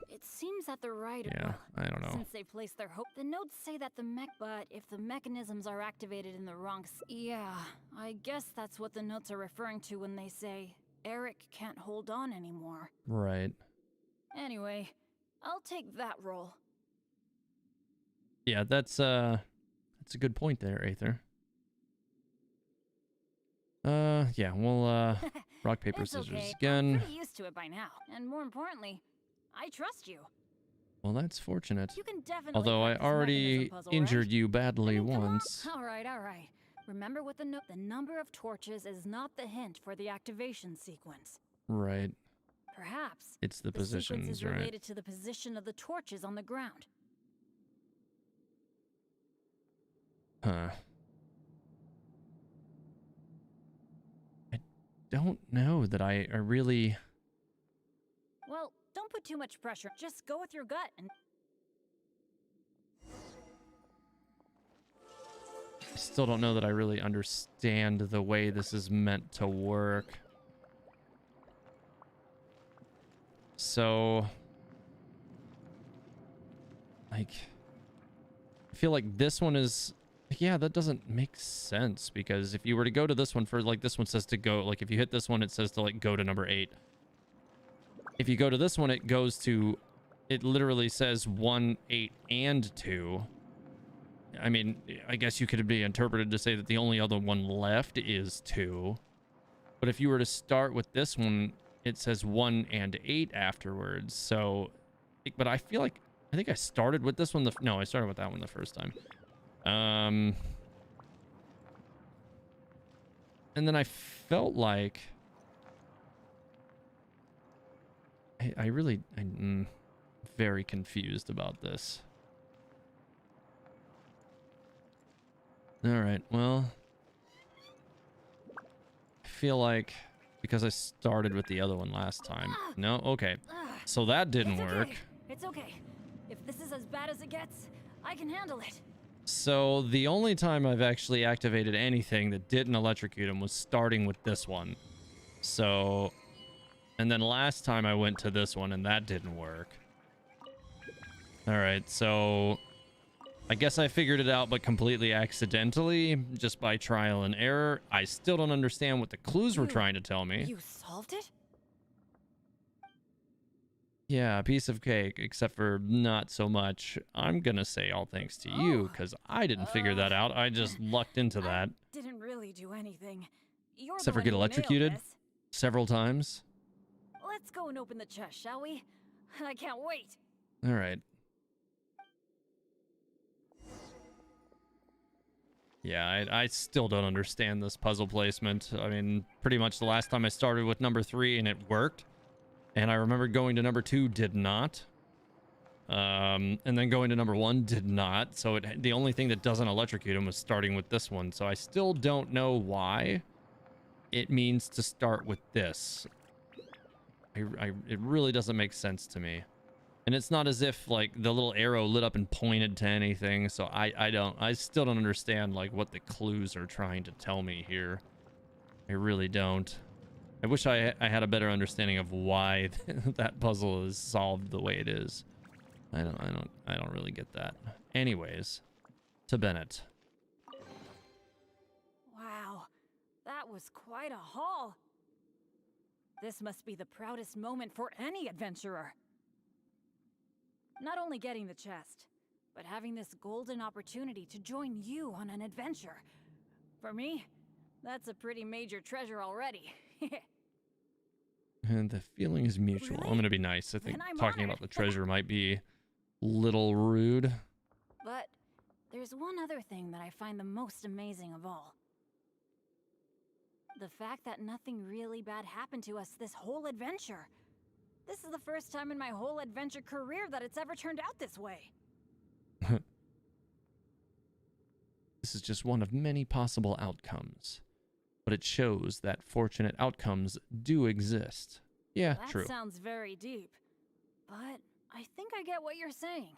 It seems that the writer. Yeah, I don't know. Since they placed their hope, the notes say that but if the mechanisms are activated in the wrong. Yeah, I guess that's what the notes are referring to when they say Eric can't hold on anymore. Right. Anyway, I'll take that role. Yeah, that's a good point there, Aether. Yeah, we'll rock, paper, It's scissors okay. I'm again. pretty used to it by now, and more importantly, I trust you. Well, that's fortunate. You can definitely. Although I crack this already mechanism puzzle, injured right? you badly I mean, come on. once. All right. Remember what the number of torches is not the hint for the activation sequence. Right. Perhaps It's the sequence positions, is right? related to the position of the torches on the ground. Huh. I don't know that I really... Well, don't put too much pressure. Just go with your gut and... I still don't know that I really understand the way this is meant to work. So, like, I feel like this one is, yeah, that doesn't make sense, because if you were to go to this one for, like, this one says to go, like, if you hit this one, it says to, like, go to number 8. If you go to this one, it goes to, it literally says 1, 8, and 2. I mean, I guess you could be interpreted to say that the only other one left is 2. But if you were to start with this one, it says 1 and 8 afterwards. So, but I feel like, I think I started with this one. No, I started with that one the first time. And then I felt like, I'm very confused about this. All right, well, I feel like because I started with the other one last time. No, okay. So that didn't work. It's okay. If this is as bad as it gets, I can handle it. So the only time I've actually activated anything that didn't electrocute him was starting with this one. So, and then last time I went to this one and that didn't work. All right, so I guess I figured it out, but completely accidentally, just by trial and error. I still don't understand what the clues were trying to tell me. You solved it? Yeah, a piece of cake, except for not so much. I'm gonna say all thanks to you, because I didn't figure that out. I just lucked into that. Didn't really do anything. You're Except the for get one who nailed electrocuted this. several times. Let's go and open the chest, shall we? I can't wait. All right. Yeah, I still don't understand this puzzle placement. I mean, pretty much the last time I started with number 3 and it worked. And I remember going to number 2 did not. And then going to number 1 did not. So the only thing that doesn't electrocute him was starting with this one. So I still don't know why it means to start with this. It really doesn't make sense to me. And it's not as if like the little arrow lit up and pointed to anything. So I still don't understand like what the clues are trying to tell me here. I really don't. I wish I had a better understanding of why that puzzle is solved the way it is. I don't really get that. Anyways, to Bennett. Wow, that was quite a haul. This must be the proudest moment for any adventurer. Not only getting the chest, but having this golden opportunity to join you on an adventure. For me, that's a pretty major treasure already. And the feeling is mutual. Really? I'm gonna be nice. I think Then I'm talking honored. about the treasure might be a little rude. But there's one other thing that I find the most amazing of all. The fact that nothing really bad happened to us this whole adventure. This is the first time in my whole adventure career that it's ever turned out this way. This is just one of many possible outcomes, but it shows that fortunate outcomes do exist. Yeah, That true. sounds very deep, but I think I get what you're saying.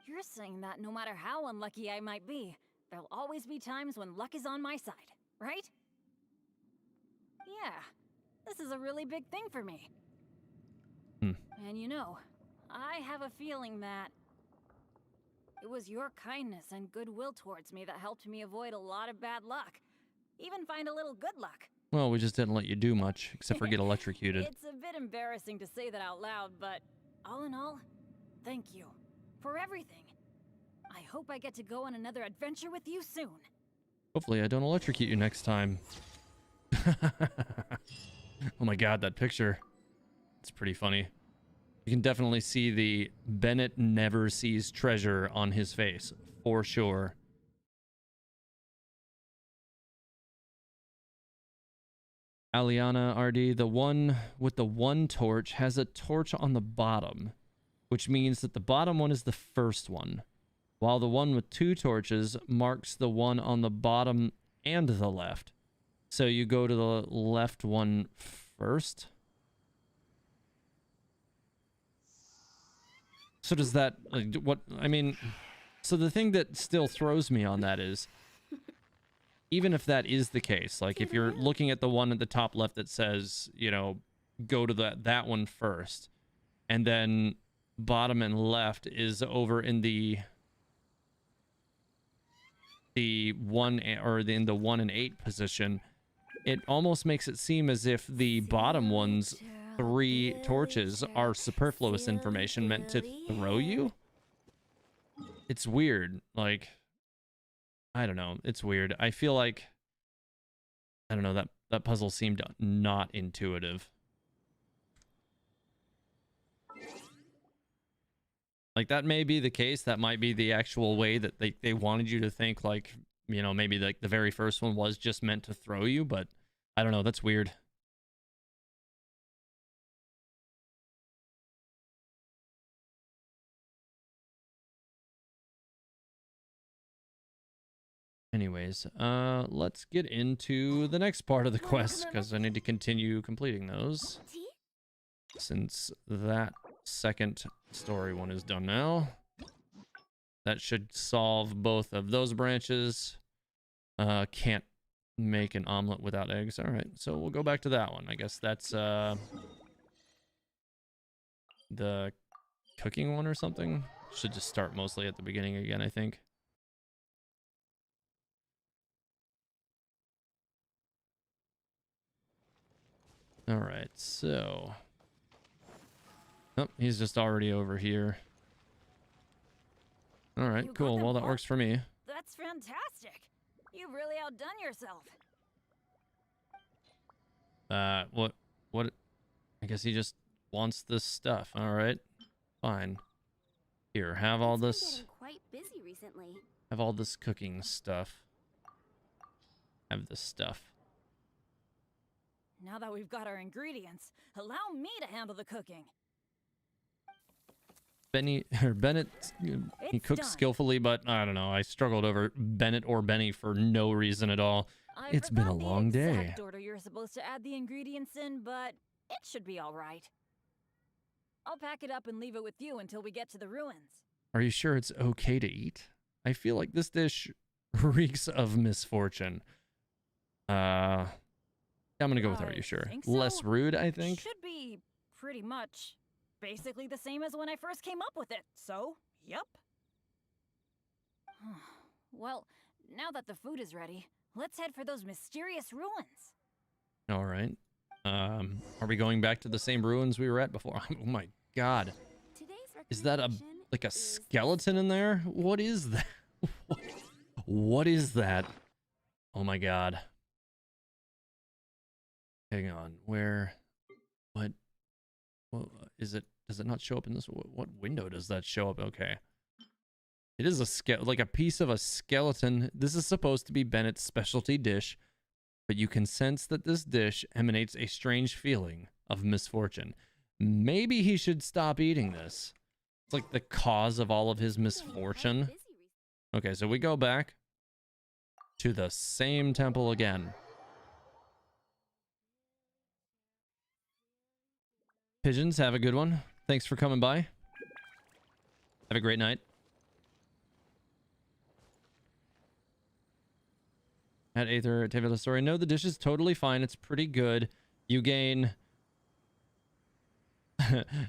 You're saying that no matter how unlucky I might be, there'll always be times when luck is on my side, right? Yeah, this is a really big thing for me. And you know, I have a feeling that it was your kindness and goodwill towards me that helped me avoid a lot of bad luck. Even find a little good luck. Well, we just didn't let you do much, except for get electrocuted. It's a bit embarrassing to say that out loud, but all in all, thank you for everything. I hope I get to go on another adventure with you soon. Hopefully I don't electrocute you next time. Oh my god, that picture. It's pretty funny. You can definitely see the Bennett never sees treasure on his face, for sure. Aliana RD, the one with the one torch has a torch on the bottom, which means that the bottom one is the first one, while the one with two torches marks the one on the bottom and the left. So you go to the left one first. So does that, like, what, I mean, so the thing that still throws me on that is, even if that is the case, like if you're looking at the one at the top left that says, you know, go to that one first, and then bottom and left is over in the one, or in the 1 and 8 position, it almost makes it seem as if the bottom one's 3 torches are superfluous information meant to throw you. It's weird. Like, I don't know. It's weird. I feel like, I don't know, that puzzle seemed not intuitive. Like, that may be the case. That might be the actual way that they wanted you to think, like, you know, maybe like the very first one was just meant to throw you, but I don't know. That's weird. Anyways, let's get into the next part of the quest, because I need to continue completing those, since that second story one is done now. That should solve both of those branches. Can't make an omelet without eggs. All right, so we'll go back to that one. I guess that's the cooking one or something. Should just start mostly at the beginning again, I think. All right, so, oh, he's just already over here. All right, cool. Well, that works for me. That's fantastic. You've really outdone yourself. What? I guess he just wants this stuff. All right, fine. Here, have all this. Quite busy recently. Have all this cooking stuff. Have this stuff. Now that we've got our ingredients, allow me to handle the cooking. Bennett, he cooks skillfully, but I don't know. I struggled over Bennett or Benny for no reason at all. It's been a long day. The exact order you're supposed to add the ingredients in, but it should be all right. I'll pack it up and leave it with you until we get to the ruins. Are you sure it's okay to eat? I feel like this dish reeks of misfortune. I'm gonna go with, are you sure? So. Less rude, I think. Should be pretty much basically the same as when I first came up with it, so, yep. Well, now that the food is ready, let's head for those mysterious ruins. All right. Are we going back to the same ruins we were at before? Oh my god. Is that like a skeleton in there? What is that? What is that? Oh my god. Hang on. Where? What is it? Does it not show up in this? What window does that show up? Okay. It is like a piece of a skeleton. This is supposed to be Bennett's specialty dish, but you can sense that this dish emanates a strange feeling of misfortune. Maybe he should stop eating this. It's like the cause of all of his misfortune. Okay, so we go back to the same temple again. Pigeons, have a good one. Thanks for coming by. Have a great night. At Aether, Tavilla Story. No, the dish is totally fine. It's pretty good. You gain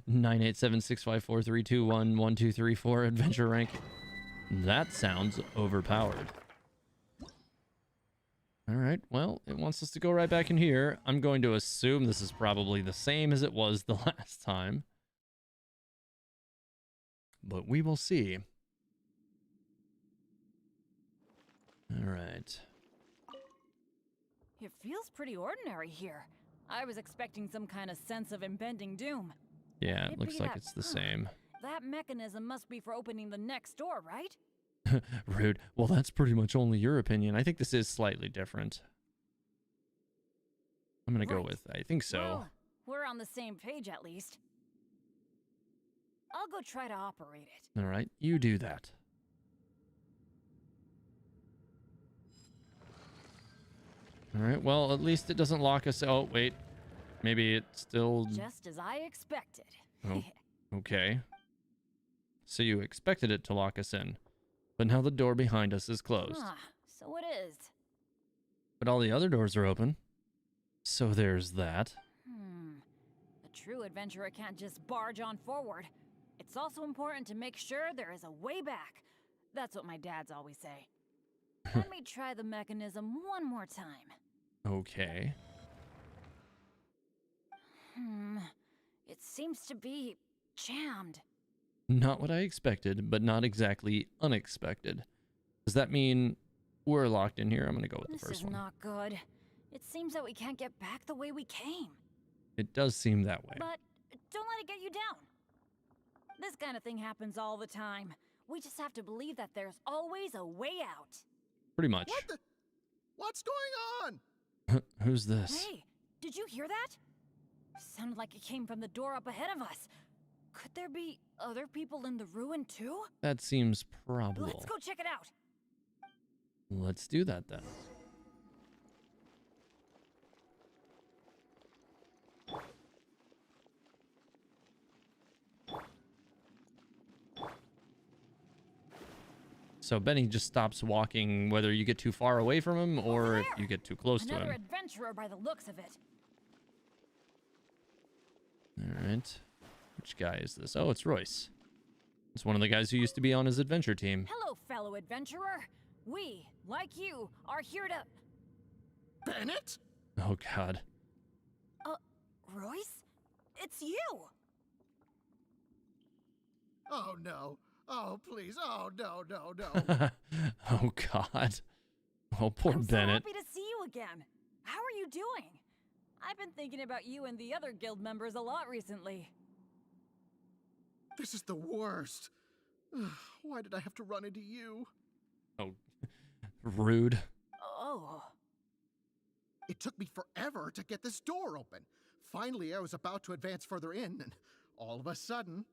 9876543211234 adventure rank. That sounds overpowered. All right, well, it wants us to go right back in here. I'm going to assume this is probably the same as it was the last time. But we will see. All right. It feels pretty ordinary here. I was expecting some kind of sense of impending doom. Yeah, Could it it looks be like that- it's the same. That mechanism must be for opening the next door, right? Rude. Well, that's pretty much only your opinion. I think this is slightly different. I'm gonna go Right. with, I think so. Well, we're on the same page at least. I'll go try to operate it. All right, you do that. All right, well, at least it doesn't lock us. Oh, wait. Maybe it still... Just as I expected. Oh, okay. So you expected it to lock us in, but now the door behind us is closed. Ah, so it is. But all the other doors are open. So there's that. A true adventurer can't just barge on forward. It's also important to make sure there is a way back. That's what my dads always say. Let me try the mechanism one more time. Okay. It seems to be jammed. Not what I expected, but not exactly unexpected. Does that mean we're locked in here? I'm gonna go with the This first is one. not good. It seems that we can't get back the way we came. It does seem that way. But don't let it get you down. This kind of thing happens all the time. We just have to believe that there's always a way out. Pretty much. What's going on? Who's this? Hey, did you hear that? Sounded like it came from the door up ahead of us. Could there be other people in the ruin too? That seems probable. Let's go check it out. Let's do that then. So Benny just stops walking whether you get too far away from him or Over if there. you get too close to Another him. adventurer by the looks of it. All right. Which guy is this? Oh, it's Royce. It's one of the guys who used to be on his adventure team. Hello, fellow adventurer. We, like you, are here to... Bennett? Oh, God. Royce? It's you! Oh, no. Oh, please. Oh, no, no, no. Oh, God. Oh, poor I'm Bennett. so happy to see you again. How are you doing? I've been thinking about you and the other guild members a lot recently. This is the worst. Why did I have to run into you? Oh, rude. Oh. It took me forever to get this door open. Finally, I was about to advance further in, and all of a sudden,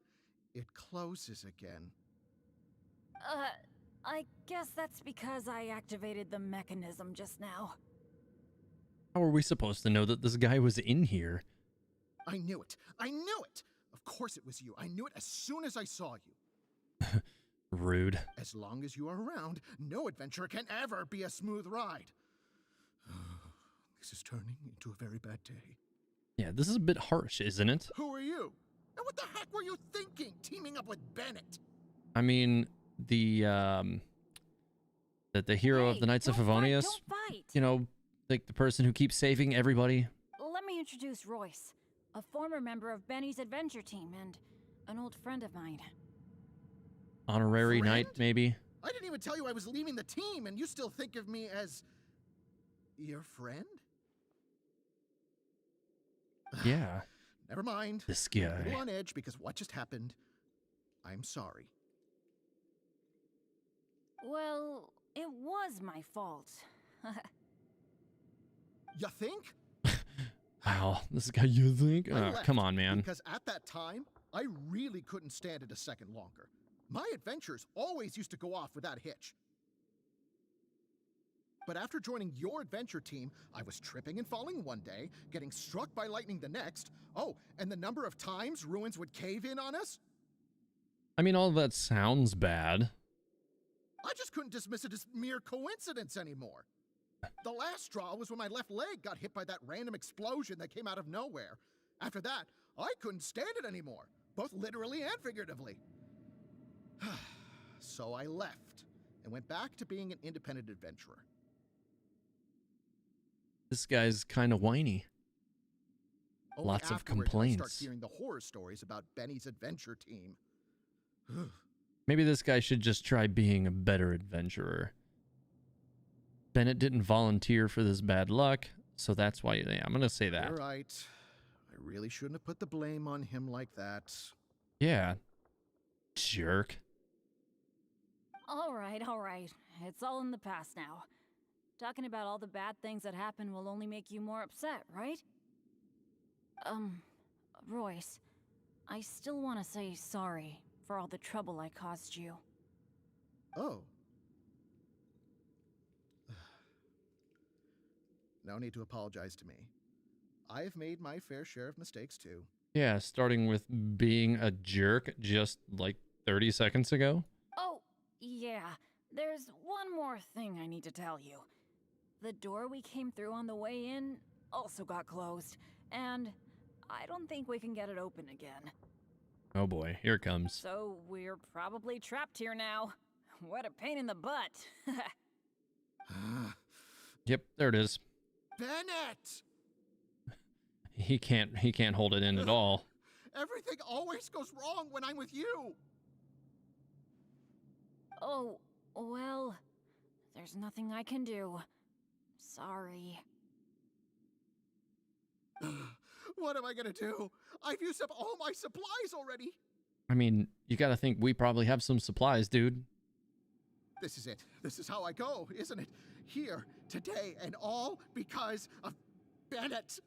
it closes again. I guess that's because I activated the mechanism just now. How are we supposed to know that this guy was in here? I knew it. I knew it. Of course it was you. I knew it as soon as I saw you. Rude. As long as you are around, no adventure can ever be a smooth ride. This is turning into a very bad day. Yeah, this is a bit harsh, isn't it? Who are you? And what the heck were you thinking, teaming up with Bennett? I mean, the hero of the Knights of Don't fight, Favonius, don't fight. you know, like the person who keeps saving everybody. Let me introduce Royce, a former member of Benny's adventure team and an old friend of mine. Honorary Friend? knight, maybe? I didn't even tell you I was leaving the team, and you still think of me as... your friend? Yeah, Never mind. this I'm a little guy. on edge because what just happened. I'm sorry. Well, it was my fault. You think? Wow, this guy you think? I Oh, left come on, man. Because at that time, I really couldn't stand it a second longer. My adventures always used to go off without a hitch. But after joining your adventure team, I was tripping and falling one day, getting struck by lightning the next. Oh, and the number of times ruins would cave in on us? I mean, all of that sounds bad. I just couldn't dismiss it as mere coincidence anymore. The last straw was when my left leg got hit by that random explosion that came out of nowhere. After that, I couldn't stand it anymore, both literally and figuratively. So I left and went back to being an independent adventurer. This guy's kind of whiny. Only Lots of afterwards did I complaints. start hearing the horror stories about Benny's adventure team. Maybe this guy should just try being a better adventurer. Bennett didn't volunteer for this bad luck, So that's why, yeah, I'm going to say that. You're right. I really shouldn't have put the blame on him like that. Yeah. Jerk. All right, all right. It's all in the past now. Talking about all the bad things that happened will only make you more upset, right? Royce, I still want to say sorry for all the trouble I caused you. Oh. No need to apologize to me. I've made my fair share of mistakes too. Yeah, starting with being a jerk just like 30 seconds ago. Oh, yeah. There's one more thing I need to tell you. The door we came through on the way in also got closed, and I don't think we can get it open again. Oh boy, here it comes. So we're probably trapped here now. What a pain in the butt. Yep, there it is. Bennett! He can't hold it in at all. Everything always goes wrong when I'm with you. Oh, well, there's nothing I can do. Sorry. What am I gonna do? I've used up all my supplies already. I mean, you got to think we probably have some supplies, dude. This is it. This is how I go, isn't it? Here, today, and all because of Bennett.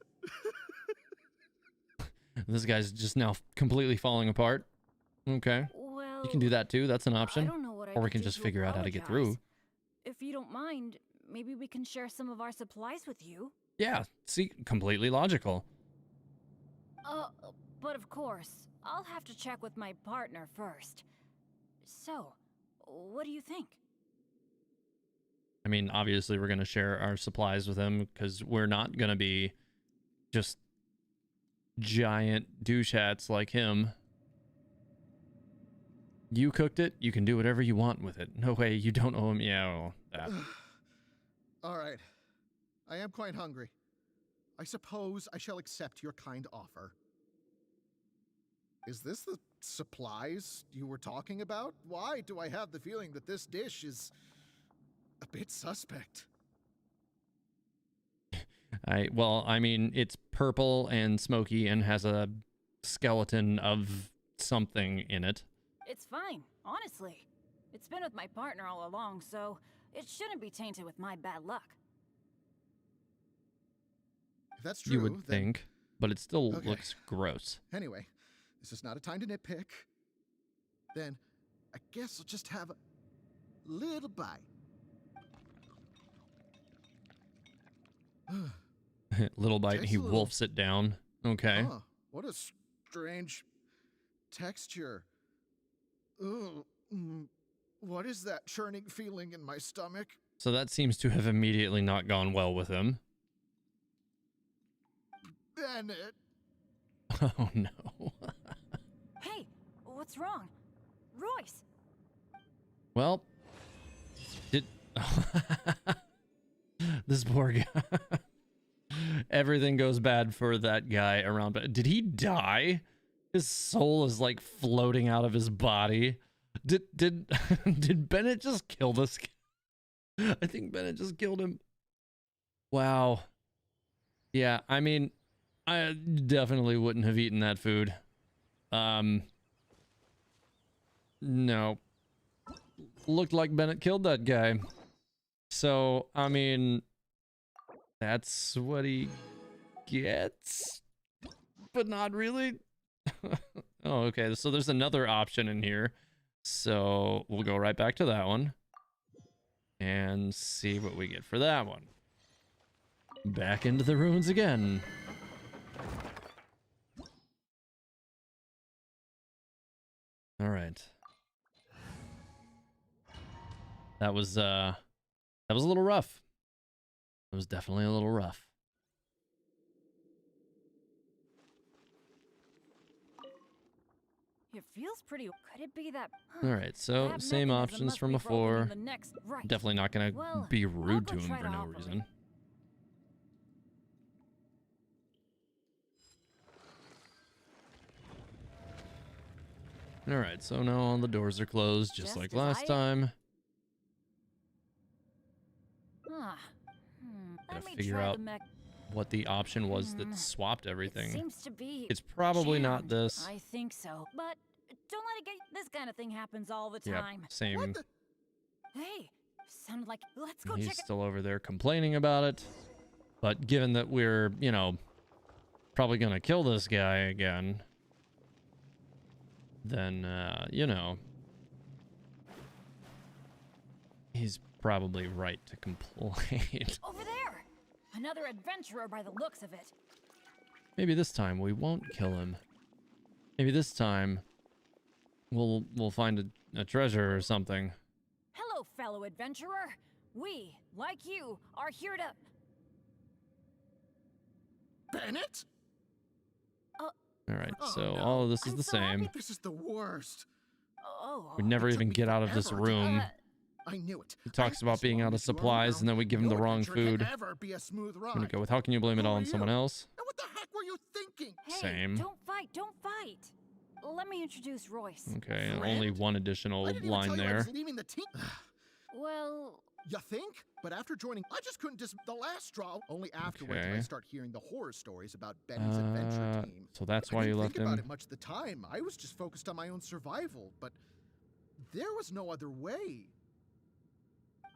This guy's just now completely falling apart. Okay. Well, You can do that too. That's an option. I don't know what I Or we could can do just to figure out how to get apologize. through. If you don't mind, maybe we can share some of our supplies with you. Yeah, see, completely logical. But of course, I'll have to check with my partner first. So, what do you think? I mean, obviously we're going to share our supplies with him because we're not going to be just giant douche hats like him. You cooked it. You can do whatever you want with it. No way, you don't owe him. Yeah, well, that. All right. I am quite hungry. I suppose I shall accept your kind offer. Is this the supplies you were talking about? Why do I have the feeling that this dish is a bit suspect? Well, I mean, it's purple and smoky and has a skeleton of something in it. It's fine, honestly. It's been with my partner all along, so it shouldn't be tainted with my bad luck. If that's true, You would then... think, but it still Okay. looks gross. Anyway, this is not a time to nitpick. Then, I guess I'll just have a little bite. Little bite, Tastes he a little- wolfs it down. Okay. Huh, what a strange texture. Ugh, what is that churning feeling in my stomach? So that seems to have immediately not gone well with him. Bennett. Oh no. Hey, what's wrong? Royce! Well, did this poor guy. Everything goes bad for that guy around. But did he die? His soul is like floating out of his body. Did did Bennett just kill this guy? I think Bennett just killed him. Wow. Yeah, I mean, I definitely wouldn't have eaten that food. No. Looked like Bennett killed that guy. So, I mean, that's what he gets, but not really. Oh, okay. So there's another option in here. So we'll go right back to that one and see what we get for that one. Back into the ruins again. All right. That was a little rough. It was definitely a little rough. It feels pretty. Could it be that? All right, so That same mechanism options must from be broken before. in the next... Right. Definitely not gonna Well, be I'll rude go to him try for to no operate. reason. All right, so now all the doors are closed, just Just like as last I- time. Ah. Gotta Let me figure try out the mech. what the option was that Hmm. swapped It everything. seems to be. It's probably not jammed. this. I think so. But don't let it get. This kind of thing happens all the Yep, time. same. What the? Hey, sounded like. Let's go He's check it. still over there complaining about it. But given that we're, you know, probably gonna kill this guy again, then, you know, he's probably right to complain. Over there. Another adventurer by the looks of it. Maybe this time we won't kill him. Maybe this time we'll find a treasure or something. Hello, fellow adventurer. We, like you, are here to. Bennett? All right, Oh, so no. all of this is I'm the so happy same. This is the worst. Oh. We never It even took me get out of this forever to- room. I knew it. He talks As about being long out of as you are supplies, around, and then we give him the no wrong adventure can food. ever be a smooth I'm gonna ride. go with, how can you blame it Who all are on someone you? else? And what the heck were you thinking? Hey, Same. Don't fight. Don't fight. Let me introduce Royce. Okay, Friend? only one additional I didn't even line tell you I there. was leaving the team. Well, You think? But after joining, I just couldn't the last straw. Only afterwards did I Okay. start hearing the horror stories about Bennett's adventure team. So that's I why you didn't left think about him. it much at the time. I was just focused on my own survival, but there was no other way.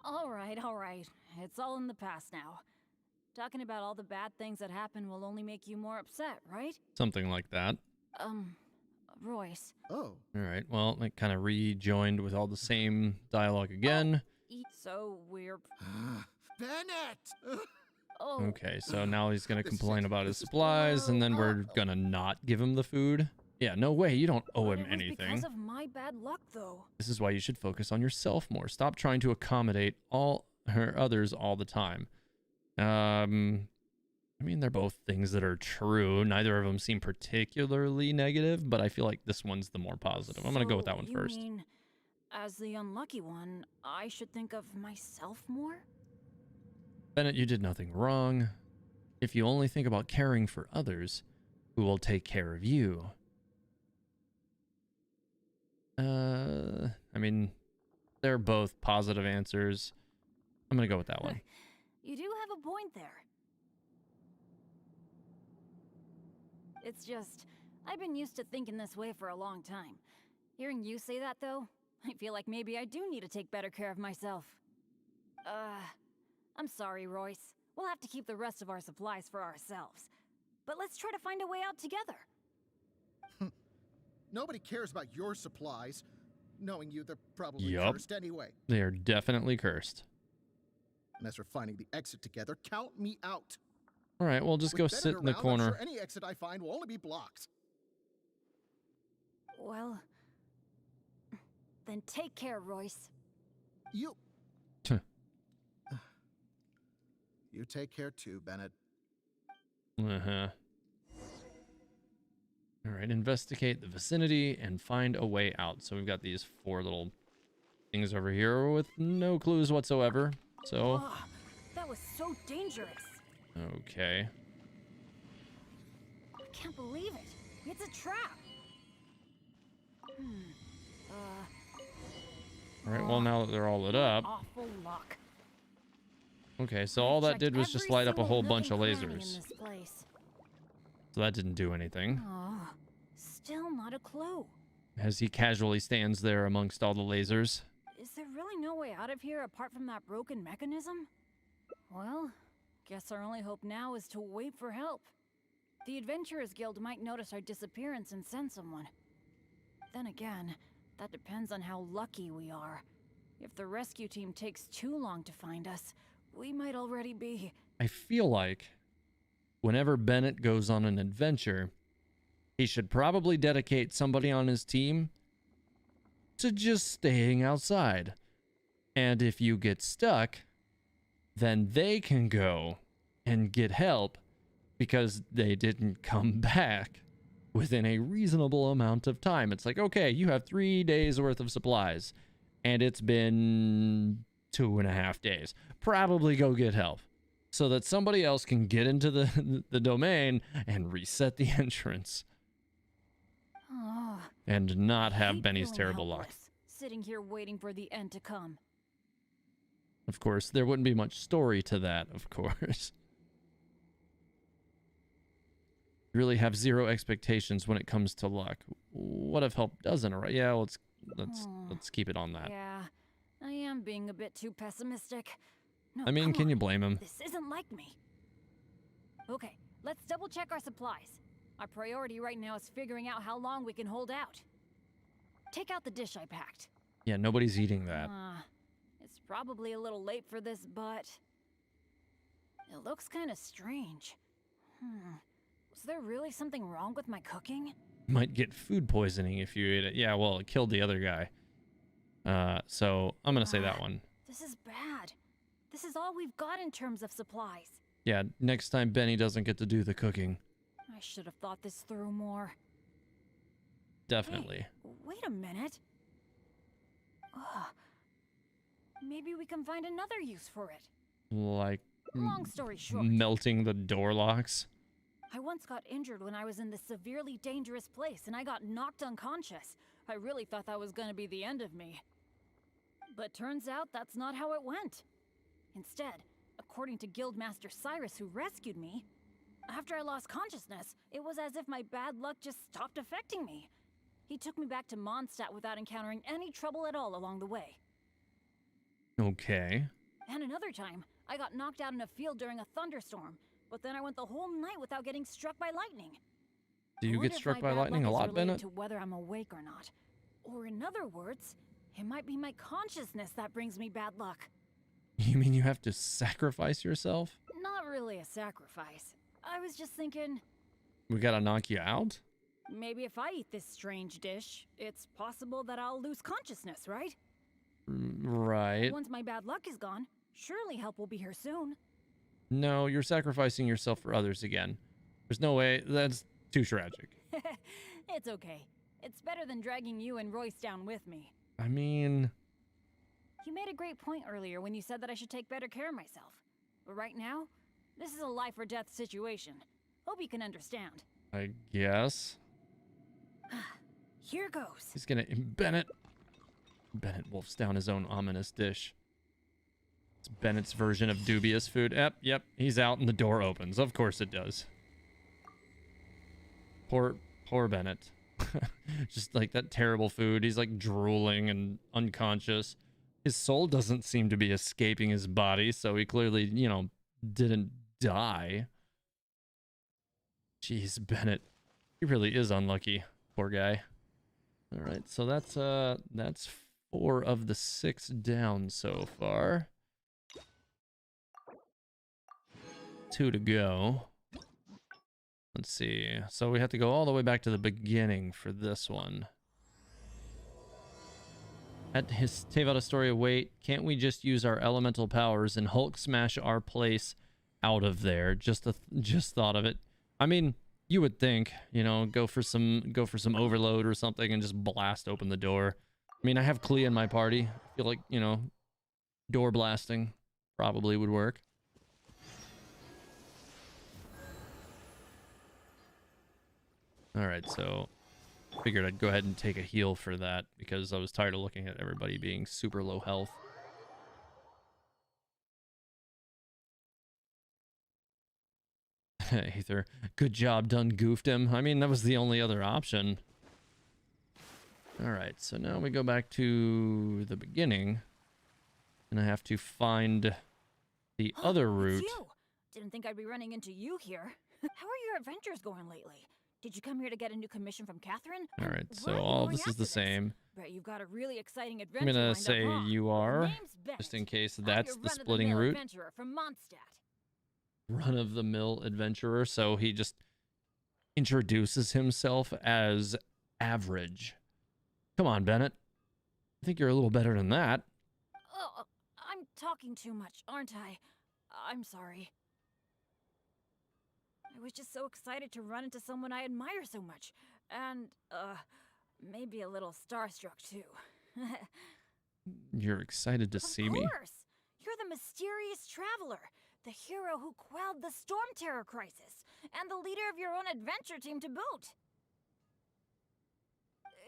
all right. It's all in the past now. Talking about all the bad things that happened will only make you more upset, right? Something like that. Royce. Oh, All right, well, it kind of rejoined with all the same dialogue again. So we're. Bennett! Oh. Okay, so now he's gonna This is complain it. about his This is- supplies, and then we're Oh. gonna not give him the food. Yeah, no way, you don't owe But him it was anything. because of my bad luck, though. This is why you should focus on yourself more. Stop trying to accommodate all her others all the time. I mean, they're both things that are true. Neither of them seem particularly negative, but I feel like this one's the more positive. I'm gonna go with that one So, first. You mean, as the unlucky one, I should think of myself more? Bennett, you did nothing wrong. If you only think about caring for others, who will take care of you? I mean, they're both positive answers. I'm gonna go with that one. You do have a point there. It's just, I've been used to thinking this way for a long time. Hearing you say that, though, I feel like maybe I do need to take better care of myself. I'm sorry, Royce. We'll have to keep the rest of our supplies for ourselves. But let's try to find a way out together. Nobody cares about your supplies. Knowing you, they're probably Yup. cursed anyway. They are definitely cursed. And as for finding the exit together, count me out. All right, well, just With go Bennett sit in the around, I'm corner. sure any exit I find will only be blocked. Well, then take care, Royce. You... You take care too, Bennett. Uh-huh. All right, investigate the vicinity and find a way out. So we've got these 4 little things over here with no clues whatsoever. So, Ah, that was so dangerous. okay. I can't believe it. It's a trap. All right, well, now that they're all lit up. Awful luck. Okay, so all that Checked did was just every light up a single whole nook bunch of and cranny in lasers. this place. So that didn't do anything. Oh, still not a clue. As he casually stands there amongst all the lasers. Is there really no way out of here apart from that broken mechanism? Well, guess our only hope now is to wait for help. The Adventurers Guild might notice our disappearance and send someone. Then again, that depends on how lucky we are. If the rescue team takes too long to find us, we might already be... I feel like whenever Bennett goes on an adventure, he should probably dedicate somebody on his team to just staying outside. And if you get stuck, then they can go and get help because they didn't come back within a reasonable amount of time. It's like, okay, you have 3 days worth of supplies and it's been 2.5 days. Probably go get help so that somebody else can get into the domain and reset the entrance Oh, and not I have hate Benny's feeling terrible luck. helpless, sitting here waiting for the end to come. Of course, there wouldn't be much story to that, of course. really have zero expectations when it comes to luck. What if help doesn't arrive? Yeah, let's keep it on that. Yeah, I am being a bit too pessimistic. No, I mean, come can on. you blame him? This isn't like me. Okay, let's double check our supplies. Our priority right now is figuring out how long we can hold out. Take out the dish I packed. Yeah, nobody's eating that. It's probably a little late for this, but it looks kind of strange. Was there really something wrong with my cooking? Might get food poisoning if you eat it. Yeah, well, it killed the other guy. So I'm gonna say that one. This is bad. This is all we've got in terms of supplies. Yeah, next time Benny doesn't get to do the cooking. I should have thought this through more. Definitely. Hey, wait a minute. Maybe we can find another use for it. Like Long story short, melting the door locks. I once got injured when I was in this severely dangerous place and I got knocked unconscious. I really thought that was gonna be the end of me. But turns out that's not how it went. Instead, according to Guildmaster Cyrus who rescued me, after I lost consciousness, it was as if my bad luck just stopped affecting me. He took me back to Mondstadt without encountering any trouble at all along the way. Okay. And another time, I got knocked out in a field during a thunderstorm, but then I went the whole night without getting struck by lightning. Do you get struck by lightning a lot, Bennett? To whether I'm awake or not. Or in other words, it might be my consciousness that brings me bad luck. You mean you have to sacrifice yourself? Not really a sacrifice. I was just thinking, We gotta knock you out? maybe if I eat this strange dish, it's possible that I'll lose consciousness, right? Right. Once my bad luck is gone, surely help will be here soon. No, you're sacrificing yourself for others again. There's no way. That's too tragic. It's okay. It's better than dragging you and Royce down with me. I mean, You made a great point earlier when you said that I should take better care of myself. But right now, this is a life or death situation. Hope you can understand. I guess. Here goes. He's gonna. Bennett wolfs down his own ominous dish. It's Bennett's version of dubious food. Yep, he's out and the door opens. Of course it does. Poor Bennett. Just like that terrible food. He's like drooling and unconscious. His soul doesn't seem to be escaping his body, so he clearly, didn't die. Jeez, Bennett. He really is unlucky. Poor guy. All right, so that's 4 of the 6 down so far. 2 to go. Let's see. So we have to go all the way back to the beginning for this one. At his Teyvat Astoria, wait, can't we just use our elemental powers and Hulk smash our place out of there? Just thought of it. I mean, you would think, go for some overload or something and just blast open the door. I mean, I have Clea in my party. I feel like, door blasting probably would work. All right, so figured I'd go ahead and take a heal for that because I was tired of looking at everybody being super low health. Aether, good job done, goofed him. I mean, that was the only other option. All right, so now we go back to the beginning, and I have to find the other route. It's you. Didn't think I'd be running into you here. How are your adventures going lately? Did you come here to get a new commission from Catherine? All right, so Where are you all going this is after the this? same. Bet you've got a really exciting I'm adventure gonna lined say up, huh? you Your are, name's Bennett. just in case I'm that's your the splitting run-of-the-mill route. Adventurer from Mondstadt. Run-of-the-mill adventurer, so he just introduces himself as average. Come on, Bennett. I think you're a little better than that. Oh, I'm talking too much, aren't I? I'm sorry. I was just so excited to run into someone I admire so much. And, maybe a little starstruck too. You're excited to see me? Of course! You're the mysterious traveler, the hero who quelled the Storm Terror crisis, and the leader of your own adventure team to boot.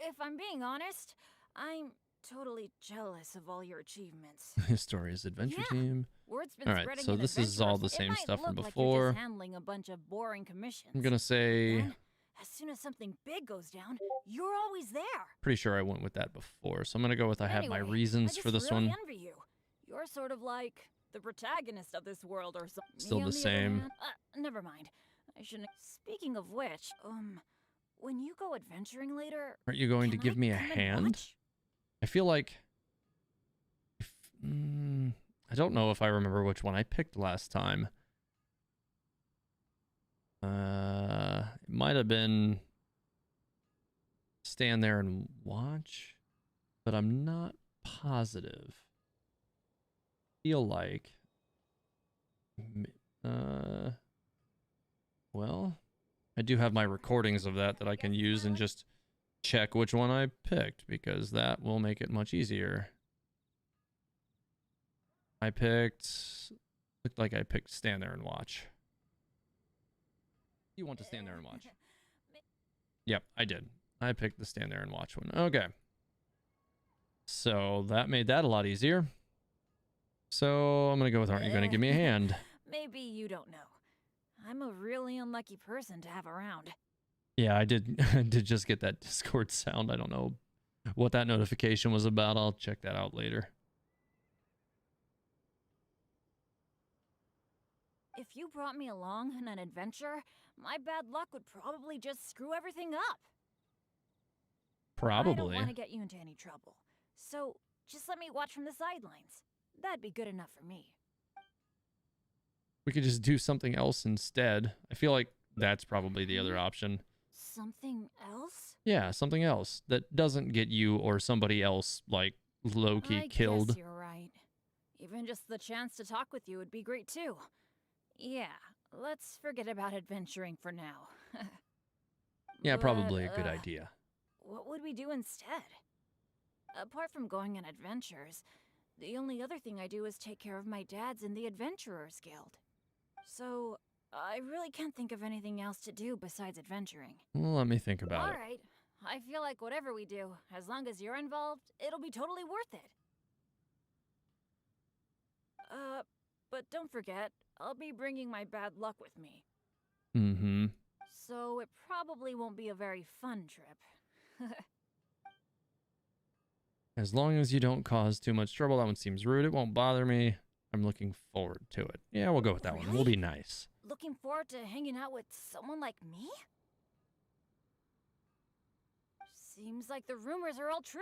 If I'm being honest, I'm totally jealous of all your achievements. Historia's adventure Yeah. team. Word's been All right, spreading so in this is all the adventurers. It same might stuff from look like you're before. just handling a bunch of boring commissions. I'm gonna say, Then, as soon as something big goes down, you're always there. pretty sure I went with that before. So I'm gonna go with I have my Anyway, reasons I just for this really one. envy you. You're sort of like the protagonist of this world or something. Still Me, the on other same. hand- never mind. I shouldn't. Speaking of which, when you go adventuring later, Aren't you going to can give I me a come and hand? watch? I feel like, I don't know if I remember which one I picked last time. It might have been stand there and watch, but I'm not positive. Feel like, well, I do have my recordings of that I can use and just check which one I picked, because that will make it much easier. Looked like I picked stand there and watch. You want to stand there and watch? Yep, I did. I picked the stand there and watch one. Okay. So that made that a lot easier. So I'm going to go with aren't you going to give me a hand? Maybe you don't know. I'm a really unlucky person to have around. Yeah, I did did just get that Discord sound. I don't know what that notification was about. I'll check that out later. If you brought me along on an adventure, my bad luck would probably just screw everything up. I don't Probably. want to get you into any trouble. So, just let me watch from the sidelines. That'd be good enough for me. We could just do something else instead. I feel like that's probably the other option. Something else? Yeah, something else that doesn't get you or somebody else, like, low-key I killed. guess you're right. Even just the chance to talk with you would be great too. Yeah, let's forget about adventuring for now. Yeah, But, probably a good idea. What would we do instead? Apart from going on adventures, the only other thing I do is take care of my dad's in the Adventurers Guild. So, I really can't think of anything else to do besides adventuring. Well, let me think about it. Alright, I feel like whatever we do, as long as you're involved, it'll be totally worth it. But don't forget, I'll be bringing my bad luck with me. Mm-hmm. So it probably won't be a very fun trip. As long as you don't cause too much trouble, that one seems rude. It won't bother me. I'm looking forward to it. Yeah, we'll go with that one. We'll Really? be nice. Looking forward to hanging out with someone like me? Seems like the rumors are all true.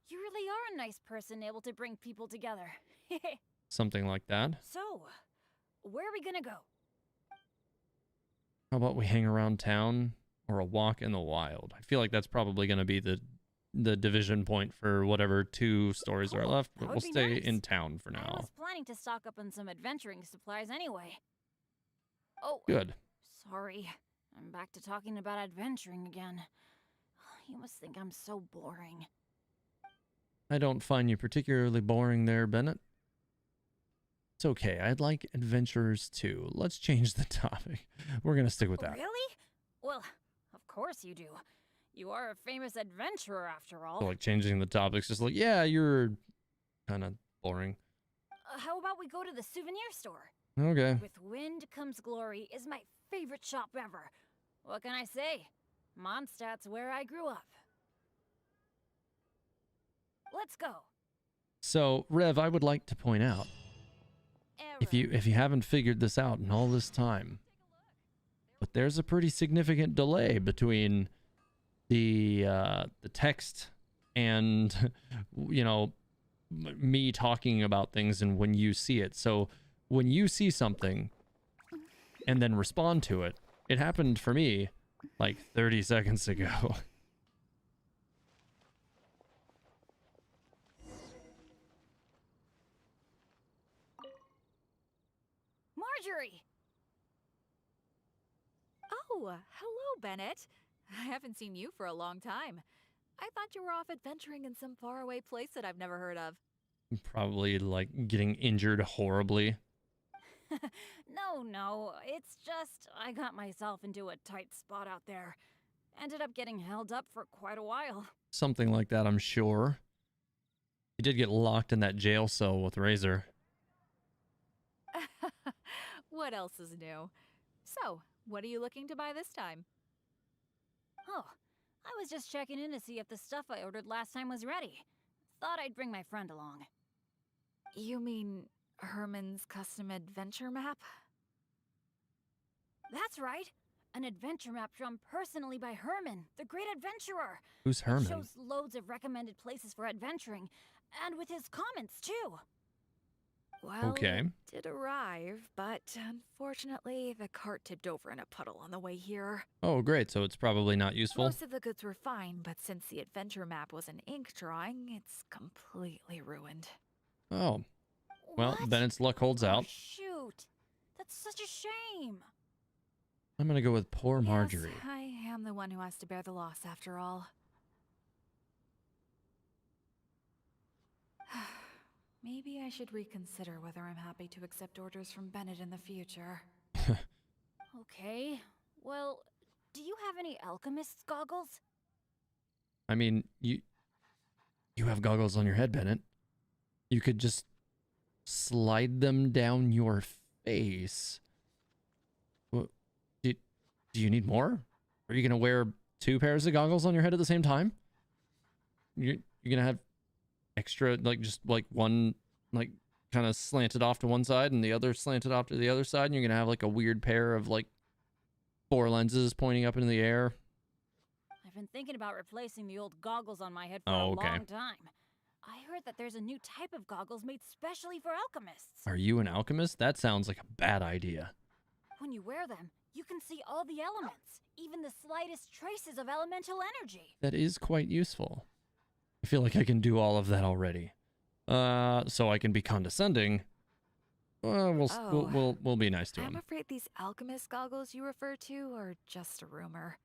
You really are a nice person able to bring people together. Something like that. So, where are we gonna go? How about we hang around town or a walk in the wild? I feel like that's probably going to be the division point for whatever 2 stories are Cool, left, that but would we'll be stay nice. in town for I now. was planning to stock up on some adventuring supplies anyway. Oh, Good. sorry. I'm back to talking about adventuring again. You must think I'm so boring. I don't find you particularly boring there, Bennett. It's okay. I'd like adventurers too. Let's change the topic. We're going to stick with that. Really? Well, of course you do. You are a famous adventurer after all. So, like, changing the topics, just like, yeah, you're kind of boring. How about we go to the souvenir store? Okay. With Wind Comes Glory is my favorite shop ever. What can I say? Mondstadt's where I grew up. Let's go. So, Rev, I would like to point out, if you haven't figured this out in all this time, but there's a pretty significant delay between the text and you know, me talking about things and when you see it. So when you see something and then respond to it, it happened for me like 30 seconds ago. Marjorie! Oh, hello, Bennett. I haven't seen you for a long time. I thought you were off adventuring in some faraway place that I've never heard of. Probably like getting injured horribly. No, it's just I got myself into a tight spot out there. Ended up getting held up for quite a while. Something like that, I'm sure. He did get locked in that jail cell with Razor. What else is new? So, what are you looking to buy this time? Oh, I was just checking in to see if the stuff I ordered last time was ready. Thought I'd bring my friend along. You mean Herman's custom adventure map? That's right. An adventure map drawn personally by Herman, the great adventurer. Who's It Herman? shows loads of recommended places for adventuring, and with his comments too. Well, Okay. it did arrive, but unfortunately, the cart tipped over in a puddle on the way here. Oh, great. So it's probably not useful. Most of the goods were fine, but since the adventure map was an ink drawing, it's completely ruined. Oh, well, What? Bennett's luck holds Oh, out. shoot. That's such a shame. I'm gonna go with poor Marjorie. Yes, I am the one who has to bear the loss after all. Maybe I should reconsider whether I'm happy to accept orders from Bennett in the future. Okay. Well, do you have any alchemist's goggles? I mean, you have goggles on your head, Bennett. You could just slide them down your face. What, do you need more? Are you gonna wear 2 pairs of goggles on your head at the same time? You're gonna have extra, like, just like one, like, kind of slanted off to one side and the other slanted off to the other side, and you're gonna have like a weird pair of like 4 lenses pointing up into the air. I've been thinking about replacing the old goggles on my head for Oh, a okay. long time. I heard that there's a new type of goggles made specially for alchemists. Are you an alchemist? That sounds like a bad idea. When you wear them, you can see all the elements, even the slightest traces of elemental energy. That is quite useful. I feel like I can do all of that already. So I can be condescending. We'll be nice to I'm him. afraid these alchemist goggles you refer to are just a rumor.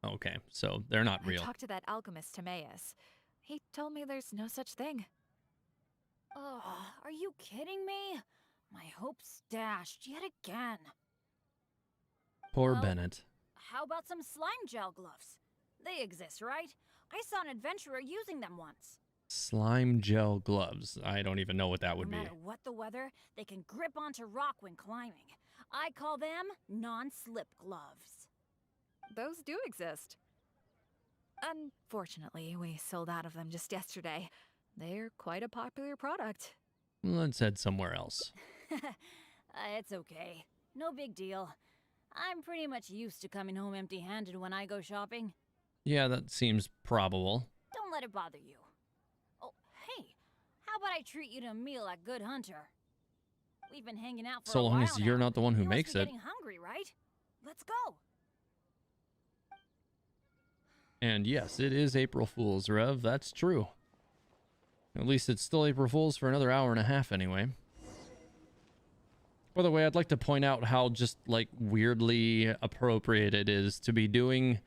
Okay, so they're not I real. talked to that alchemist, Timaeus. He told me there's no such thing. Oh, are you kidding me? My hopes dashed yet again. Poor Well- Bennett. How about some slime gel gloves? They exist, right? I saw an adventurer using them once. Slime gel gloves. I don't even know what that would No be. matter what the weather, they can grip onto rock when climbing. I call them non-slip gloves. Those do exist. Unfortunately, we sold out of them just yesterday. They're quite a popular product. Let's head somewhere else. It's okay. No big deal. I'm pretty much used to coming home empty-handed when I go shopping. Yeah, that seems probable. Don't let it bother you. Oh, hey, how about I treat you to a meal at Good Hunter? We've been hanging out for So a long while as you're now. not the one who You must makes be it. getting hungry, right? Let's go. And yes, it is April Fool's, Rev. That's true. At least it's still April Fool's for another hour and a half anyway. By the way, I'd like to point out how just, like, weirdly appropriate it is to be doing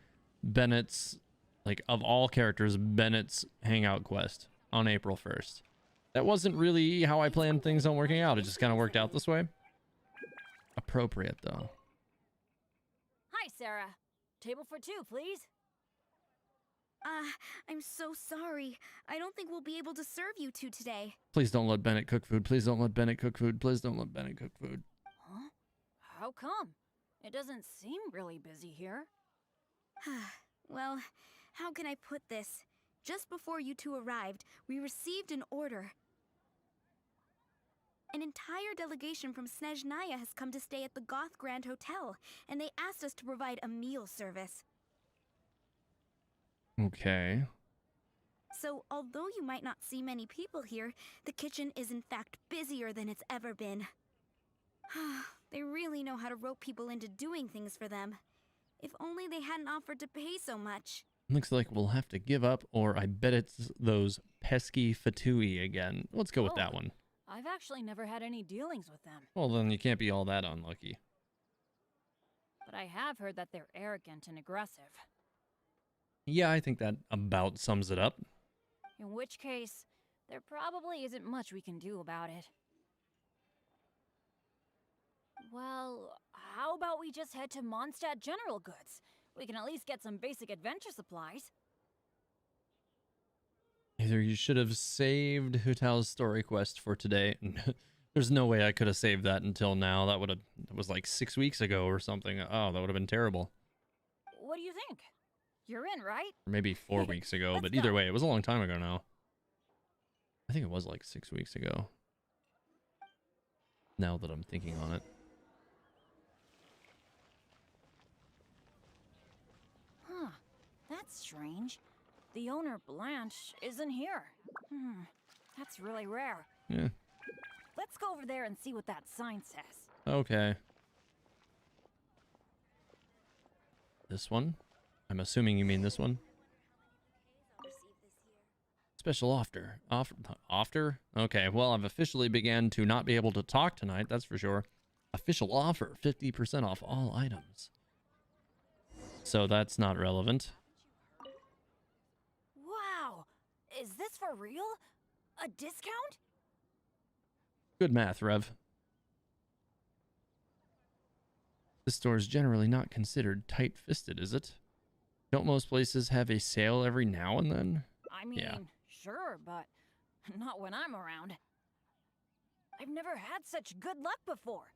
Bennett's, like, of all characters, Bennett's Hangout quest on April 1st. That wasn't really how I planned things on working out. It just kind of worked out this way. Appropriate, though. Hi, Sarah. Table for 2, please. I'm so sorry. I don't think we'll be able to serve you two today. Please don't let Bennett cook food. Please don't let Bennett cook food. Please don't let Bennett cook food. Huh? How come? It doesn't seem really busy here. Well, how can I put this? Just before you two arrived, we received an order. An entire delegation from Snezhnaya has come to stay at the Goth Grand Hotel, and they asked us to provide a meal service. Okay. So, although you might not see many people here, the kitchen is in fact busier than it's ever been. They really know how to rope people into doing things for them. If only they hadn't offered to pay so much. Looks like we'll have to give up, or I bet it's those pesky Fatui again. Let's go with that one. I've actually never had any dealings with them, Well, then you can't be all that unlucky. but I have heard that they're arrogant and aggressive. Yeah, I think that about sums it up. In which case, there probably isn't much we can do about it. Well, how about we just head to Mondstadt General Goods? We can at least get some basic adventure supplies. Either you should have saved Hutao's story quest for today. There's no way I could have saved that until now. That was like 6 weeks ago or something. Oh, that would have been terrible. What do you think? You're in, right? Or maybe 4 weeks ago, Let's but either go. way, it was a long time ago now. I think it was like 6 weeks ago. Now that I'm thinking on it. Huh. That's strange. The owner, Blanche, isn't here. That's really rare. Yeah. Let's go over there and see what that sign says. Okay. This one? I'm assuming you mean this one. Special offer. Offer? Okay, well, I've officially began to not be able to talk tonight, that's for sure. Official offer, 50% off all items. So that's not relevant. Wow! Is this for real? A discount? Good math, Rev. This store is generally not considered tight-fisted, is it? Don't most places have a sale every now and then? I mean, Yeah. sure, but not when I'm around. I've never had such good luck before.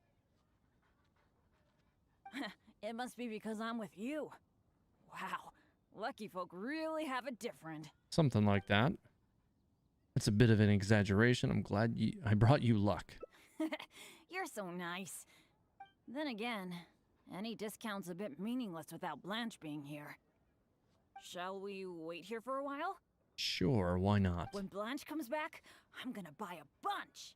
It must be because I'm with you. Wow, lucky folk really have it different. Something like that. It's a bit of an exaggeration. I'm glad I brought you luck. You're so nice. Then again, any discount's a bit meaningless without Blanche being here. Shall we wait here for a while? Sure, why not? When Blanche comes back, I'm gonna buy a bunch.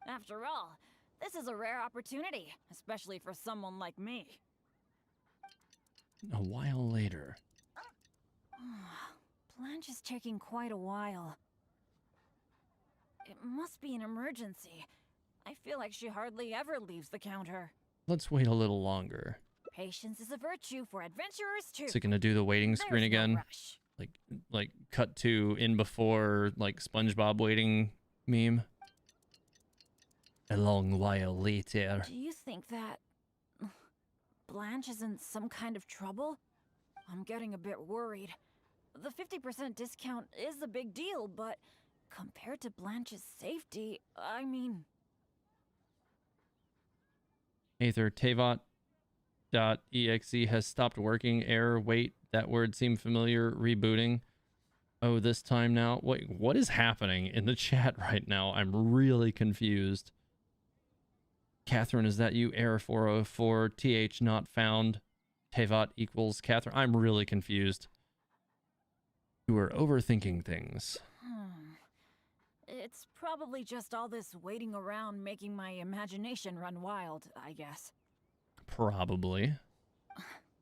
After all, this is a rare opportunity, especially for someone like me. A while later. Blanche is taking quite a while. It must be an emergency. I feel like she hardly ever leaves the counter. Let's wait a little longer. Patience is a virtue for adventurers too. Is it gonna do the waiting screen There's no again? rush. Like cut to in before like SpongeBob waiting meme. A long while later. Do you think that Blanche is in some kind of trouble? I'm getting a bit worried. The 50% discount is a big deal, but compared to Blanche's safety, I mean... Aether Tavot.exe has stopped working. Error. Wait, that word seemed familiar. Rebooting. Oh, this time now. Wait, what is happening in the chat right now? I'm really confused. Catherine, is that you? Error 404. TH not found. Tavot equals Catherine. I'm really confused. You are overthinking things. It's probably just all this waiting around making my imagination run wild, I guess. Probably.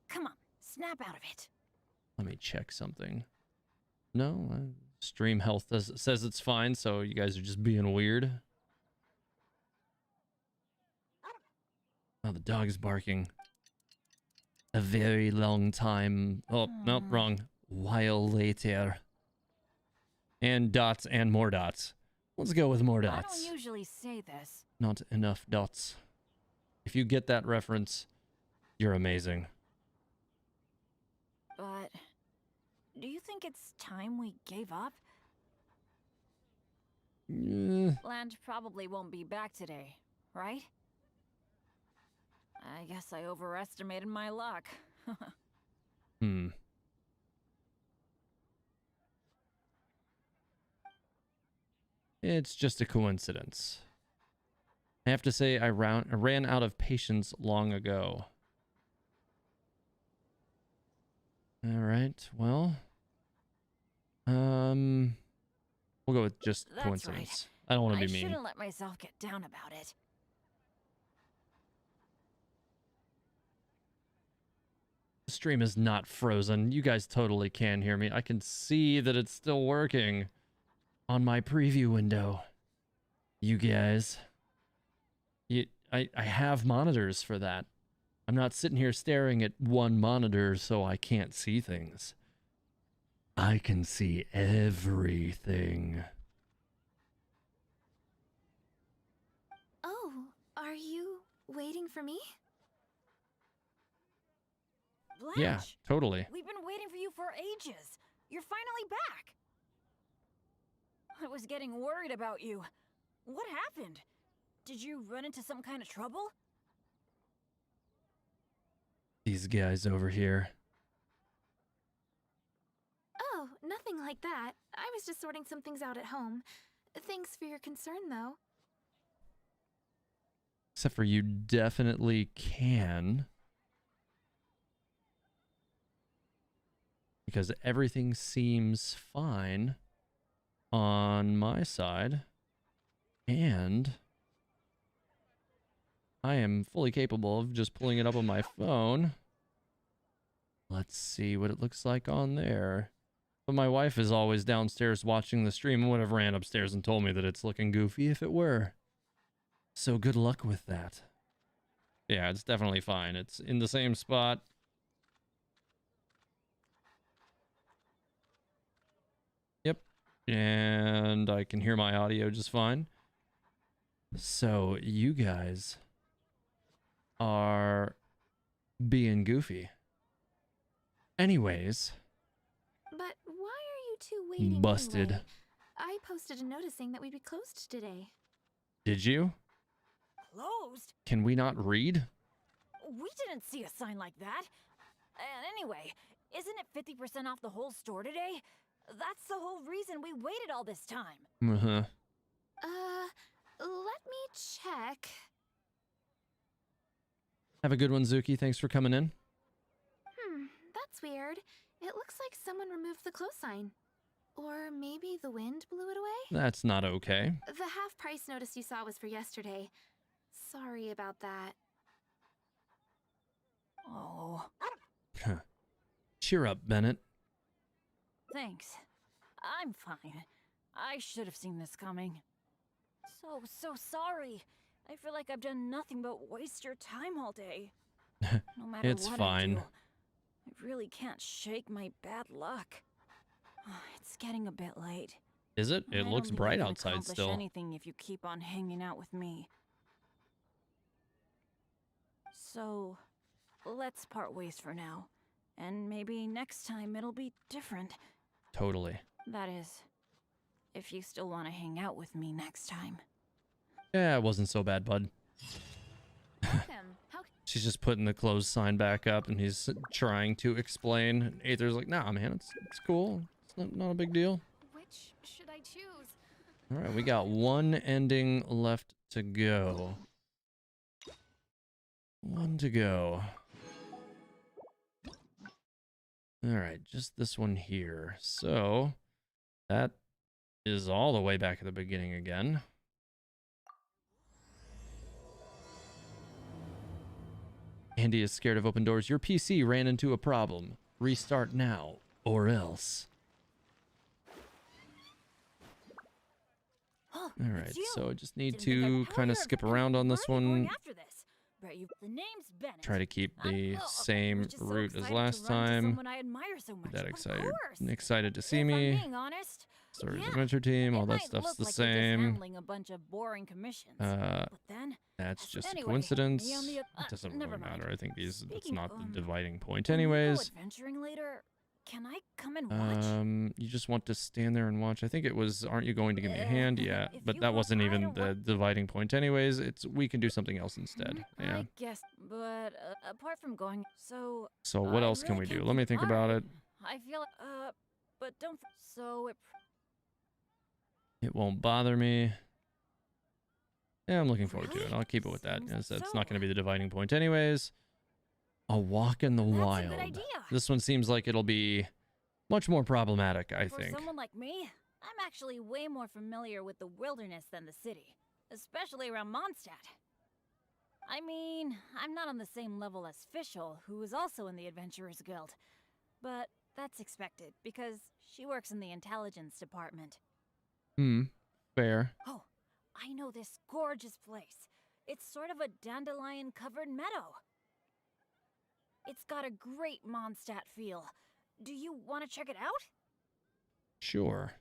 Come on, snap out of it. Let me check something. No, stream health says it's fine, so you guys are just being weird. Oh, the dog's barking. A very long time. Oh, nope, wrong. While later. And dots and more dots. Let's go with more I dots. don't usually say this. Not enough dots. If you get that reference, you're amazing. But do you think it's time we gave up? Blanche probably won't be back today, right? I guess I overestimated my luck. It's just a coincidence. I have to say I ran out of patience long ago. All right, well, we'll go with just That's coincidence. right. I don't want to I be mean. shouldn't let myself get down about it. The stream is not frozen. You guys totally can hear me. I can see that it's still working on my preview window. You guys. I have monitors for that. I'm not sitting here staring at one monitor so I can't see things. I can see everything. Oh, are you waiting for me? Blanche, Yeah, totally. we've been waiting for you for ages. You're finally back. I was getting worried about you. What happened? Did you run into some kind of trouble? These guys over here. Oh, nothing like that. I was just sorting some things out at home. Thanks for your concern, though. Except for you definitely can. Because everything seems fine on my side. And I am fully capable of just pulling it up on my phone. Let's see what it looks like on there. But my wife is always downstairs watching the stream and would have ran upstairs and told me that it's looking goofy if it were. So good luck with that. Yeah, it's definitely fine. It's in the same spot. Yep. And I can hear my audio just fine. So you guys are being goofy. Anyways. But why are you two waiting Busted. anyway? I posted a notice saying that we'd be closed today. Did you? Closed? Can we not read? We didn't see a sign like that. And anyway, isn't it 50% off the whole store today? That's the whole reason we waited all this time. Uh-huh. Let me check. Have a good one, Zuki. Thanks for coming in. That's weird. It looks like someone removed the close sign. Or maybe the wind blew it away? That's not okay. The half-price notice you saw was for yesterday. Sorry about that. Oh, Cheer up, Bennett. thanks. I'm fine. I should have seen this coming. So sorry. I feel like I've done nothing but waste your time all day. No matter It's what fine. I do, I really can't shake my bad luck. It's getting a bit late. Is it? I It don't looks think bright I can outside accomplish still. anything if you keep on hanging out with me. So, let's part ways for now. And maybe next time it'll be different. Totally. That is, if you still want to hang out with me next time. Yeah, it wasn't so bad, bud. She's just putting the closed sign back up, and he's trying to explain. And Aether's like, nah, man, it's cool. It's not a big deal. Which should I choose? All right, we got one ending left to go. One to go. All right, just this one here. So that is all the way back at the beginning again. Andy is scared of open doors. Your PC ran into a problem. Restart now, or else. Oh, All right, it's you. so I just need Didn't think I'd to ever kind of heard skip of around on this anyone worthy one. going after this. Bet you the name's Bennett. Try to keep I'm- the okay, same was just so route as excited to last run into time. someone I admire so much. That Of excited course. excited to see If me. I'm being honest, Stories yeah, Adventure Team, all it that might stuff's look the like you're just same. handling a bunch of boring commissions. But then, That's just a anyway, coincidence. me on the It doesn't never really mind. matter. I think that's Speaking not the of, dividing point when we go anyways. adventuring later, can I come and watch? You just want to stand there and watch. I think it was, aren't you going to give me a hand? Yeah, if but you that want, wasn't I even don't the want- dividing point anyways. We can do something else instead. Yeah. I guess, but apart from going, so So what I else can really we do? can't Let me think about it. I feel but don't. So it. It won't bother me. Yeah, I'm looking forward to it. Really? I'll keep it with that. Seems Yes, that's so. not going to be the dividing point anyways. A walk in the That's a wild. good idea. This one seems like it'll be much more problematic, I For think. someone like me, I'm actually way more familiar with the wilderness than the city, especially around Mondstadt. I mean, I'm not on the same level as Fischl, who is also in the Adventurers Guild, but that's expected because she works in the intelligence department. Fair. Oh, I know this gorgeous place. It's sort of a dandelion-covered meadow. It's got a great Mondstadt feel. Do you want to check it out? Sure.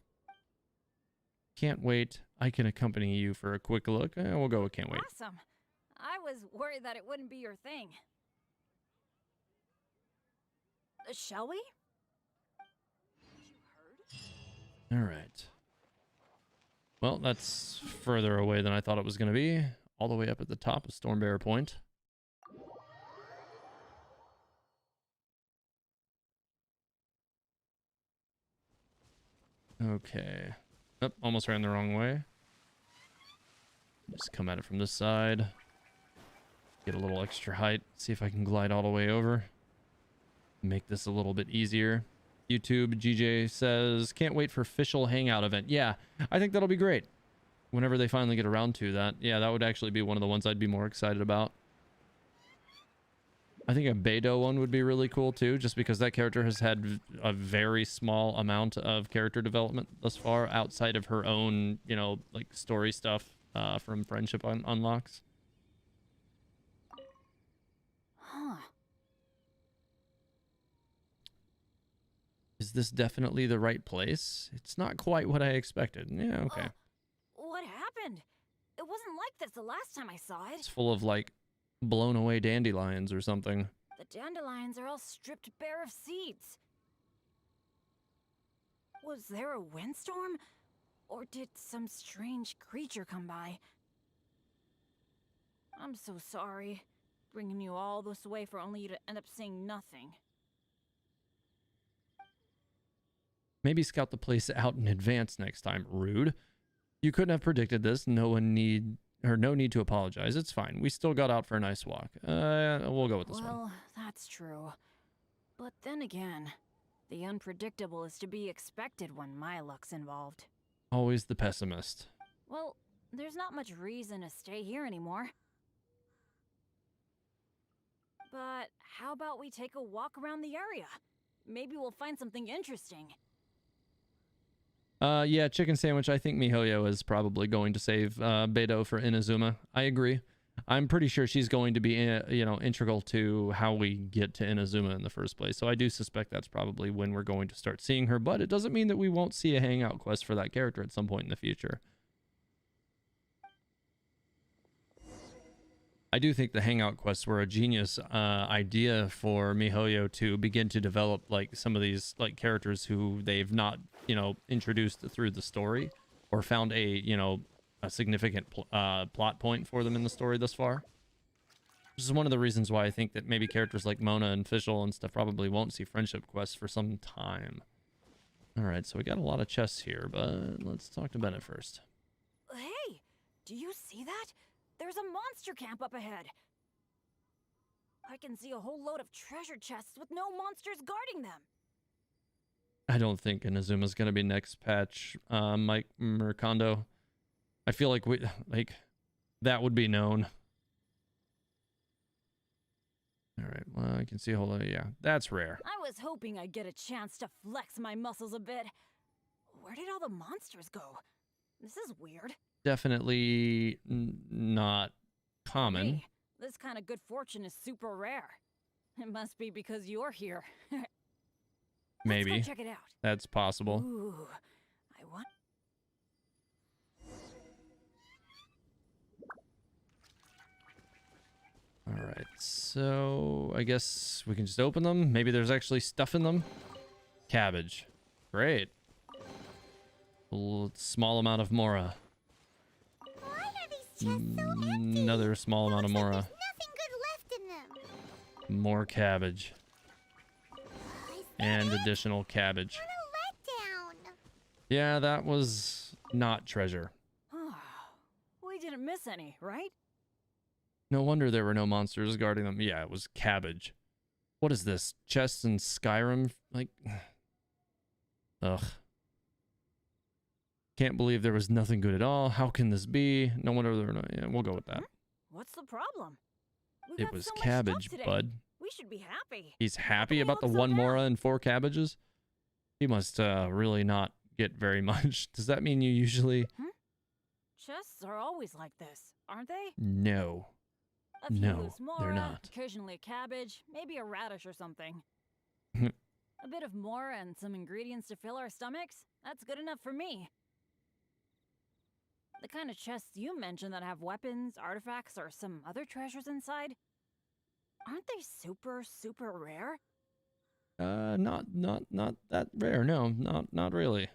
Can't wait. I can accompany you for a quick look. We'll go with can't wait. Awesome. I was worried that it wouldn't be your thing. Shall we? All right. Well, that's further away than I thought it was going to be. All the way up at the top of Stormbearer Point. Okay. Oh, almost ran the wrong way. Just come at it from this side. Get a little extra height. See if I can glide all the way over. Make this a little bit easier. YouTube GJ says, can't wait for official hangout event. Yeah, I think that'll be great. Whenever they finally get around to that. Yeah, that would actually be one of the ones I'd be more excited about. I think a Beidou one would be really cool too, just because that character has had a very small amount of character development thus far outside of her own, you know, like story stuff from Friendship Unlocks. Huh. Is this definitely the right place? It's not quite what I expected. Yeah, okay. What happened? It wasn't like this the last time I saw it. It's full of like blown away dandelions or something. The dandelions are all stripped bare of seeds. Was there a windstorm? Or did some strange creature come by? I'm so sorry. Bringing you all this way for only you to end up seeing nothing. Maybe scout the place out in advance next time. Rude. You couldn't have predicted this. No need to apologize. It's fine. We still got out for a nice walk. We'll go with this one. Well, that's true. But then again, the unpredictable is to be expected when my luck's involved. Always the pessimist. Well, there's not much reason to stay here anymore. But how about we take a walk around the area? Maybe we'll find something interesting. Yeah, chicken sandwich. I think MiHoYo is probably going to save Beidou for Inazuma. I agree. I'm pretty sure she's going to be, you know, integral to how we get to Inazuma in the first place. So I do suspect that's probably when we're going to start seeing her. But it doesn't mean that we won't see a hangout quest for that character at some point in the future. I do think the hangout quests were a genius idea for MiHoYo to begin to develop like some of these like characters who they've not, you know, introduced through the story or found a, you know, a significant plot point for them in the story thus far. This is one of the reasons why I think that maybe characters like Mona and Fischl and stuff probably won't see friendship quests for some time. All right, so we got a lot of chests here, but let's talk to Bennett first. Hey, do you see that? There's a monster camp up ahead. I can see a whole load of treasure chests with no monsters guarding them. I don't think Inazuma's going to be next patch, Mike Mercando. I feel like that would be known. All right, well, I can see a whole lot. Yeah, that's rare. I was hoping I'd get a chance to flex my muscles a bit. Where did all the monsters go? This is weird. Definitely not common. Hey, this kind of good fortune is super rare. It must be because you're here. Maybe. Let's go check it out. That's possible. Ooh, I want. All right, so I guess we can just open them. Maybe there's actually stuff in them. Cabbage. Great. Small amount of Mora. Why are these chests so empty? Another small amount of Looks like Mora. there's nothing good left in them. More cabbage. And additional cabbage. What a letdown. Yeah, that was not treasure. We didn't miss any, right? No wonder there were no monsters guarding them. Yeah, it was cabbage. What is this? Chests in Skyrim? Like... Ugh. Can't believe there was nothing good at all. How can this be? No wonder there were no... Yeah, we'll go with that. What's the problem? We It got was so much cabbage, stuff today. bud. We should be happy. He's happy Why about the look so one Mora down? and 4 cabbages? He must really not get very much. Does that mean you usually... Chests are always like this, aren't they? No. A few No, loose they're Mora, not. occasionally a cabbage, maybe a radish or something. A bit of Mora and some ingredients to fill our stomachs? That's good enough for me. The kind of chests you mentioned that have weapons, artifacts, or some other treasures inside, aren't they super, super rare? Not that rare. No, not really.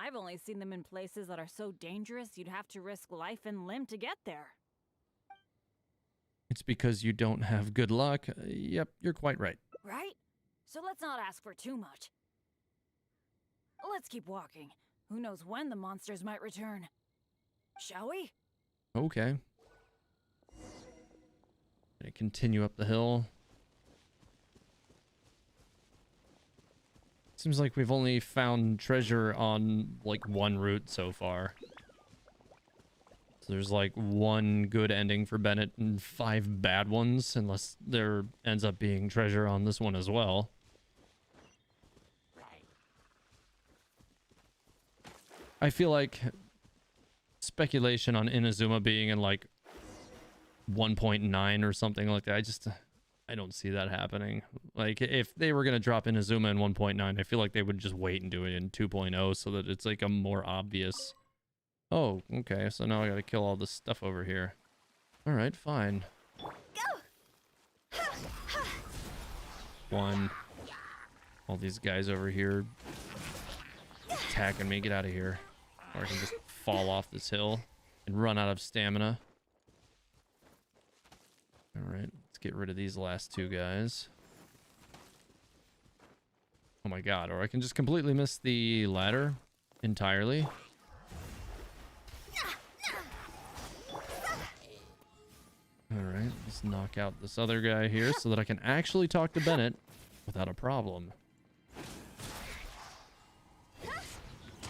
I've only seen them in places that are so dangerous you'd have to risk life and limb to get there. It's because you don't have good luck. Yep, you're quite right. Right? So let's not ask for too much. Let's keep walking. Who knows when the monsters might return. Shall we? Okay. Gonna continue up the hill. Seems like we've only found treasure on like one route so far. So there's like one good ending for Bennett and 5 bad ones, unless there ends up being treasure on this one as well. I feel like speculation on Inazuma being in like 1.9 or something like that, I don't see that happening. Like, if they were going to drop Inazuma in 1.9, I feel like they would just wait and do it in 2.0 so that it's like a more obvious... Oh, okay, so now I gotta kill all this stuff over here. Alright, fine. One. All these guys over here attacking me. Get out of here. Or I can just fall off this hill and run out of stamina. Alright, let's get rid of these last 2 guys. Oh my god, or I can just completely miss the ladder entirely. Alright, let's knock out this other guy here so that I can actually talk to Bennett without a problem.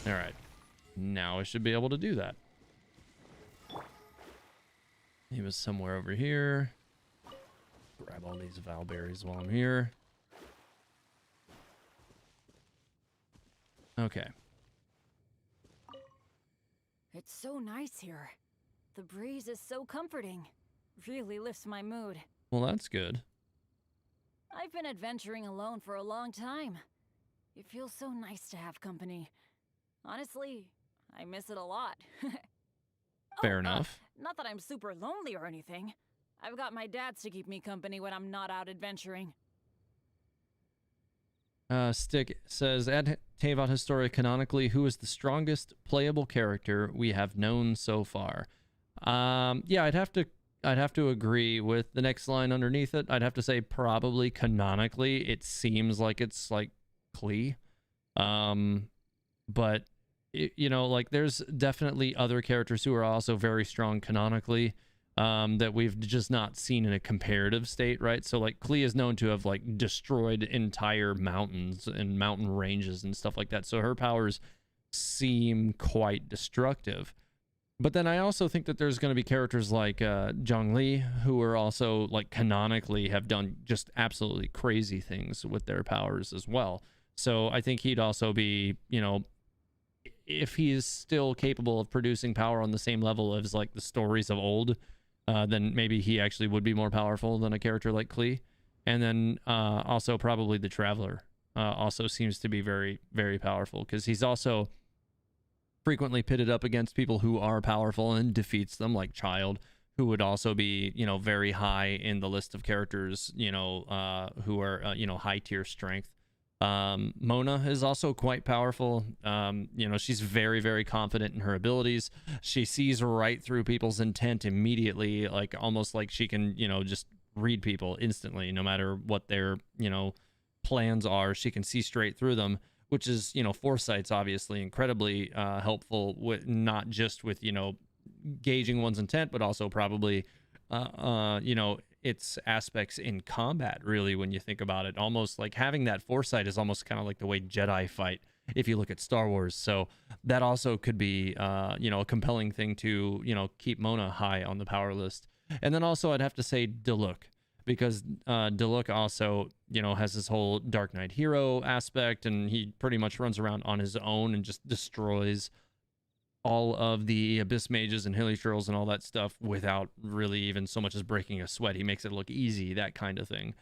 Alright, now I should be able to do that. He was somewhere over here. Grab all these Valberries while I'm here. Okay. It's so nice here. The breeze is so comforting. Really lifts my mood. Well, that's good. I've been adventuring alone for a long time. It feels so nice to have company. Honestly, I miss it a lot. Fair enough. Not that I'm super lonely or anything. I've got my dads to keep me company when I'm not out adventuring. Stick says, at Teyvat Historia canonically, who is the strongest playable character we have known so far? Yeah, I'd have to agree with the next line underneath it. I'd have to say probably canonically, it seems like it's like Klee. But you know, like there's definitely other characters who are also very strong canonically, that we've just not seen in a comparative state, right? So like Klee is known to have like destroyed entire mountains and mountain ranges and stuff like that. So her powers seem quite destructive. But then I also think that there's going to be characters like Zhongli, who are also like canonically have done just absolutely crazy things with their powers as well. So I think he'd also be, you know, if he is still capable of producing power on the same level as like the stories of old, then maybe he actually would be more powerful than a character like Klee. And then also probably the Traveler also seems to be very, very powerful, because he's also frequently pitted up against people who are powerful and defeats them, like Child, who would also be, you know, very high in the list of characters, you know, who are, you know, high tier strength. Mona is also quite powerful. You know, she's very, very confident in her abilities. She sees right through people's intent immediately, like almost like she can, you know, just read people instantly, no matter what their, you know, plans are. She can see straight through them, which is, you know, foresight's obviously incredibly helpful, with not just with, you know, gauging one's intent, but also probably, you know, its aspects in combat, really, when you think about it. Almost like having that foresight is almost kind of like the way Jedi fight, if you look at Star Wars. So that also could be, you know, a compelling thing to, you know, keep Mona high on the power list. And then also I'd have to say Diluc, because Diluc also, you know, has this whole Dark Knight hero aspect, and he pretty much runs around on his own and just destroys all of the Abyss Mages and Hilichurls and all that stuff without really even so much as breaking a sweat. He makes it look easy, that kind of thing.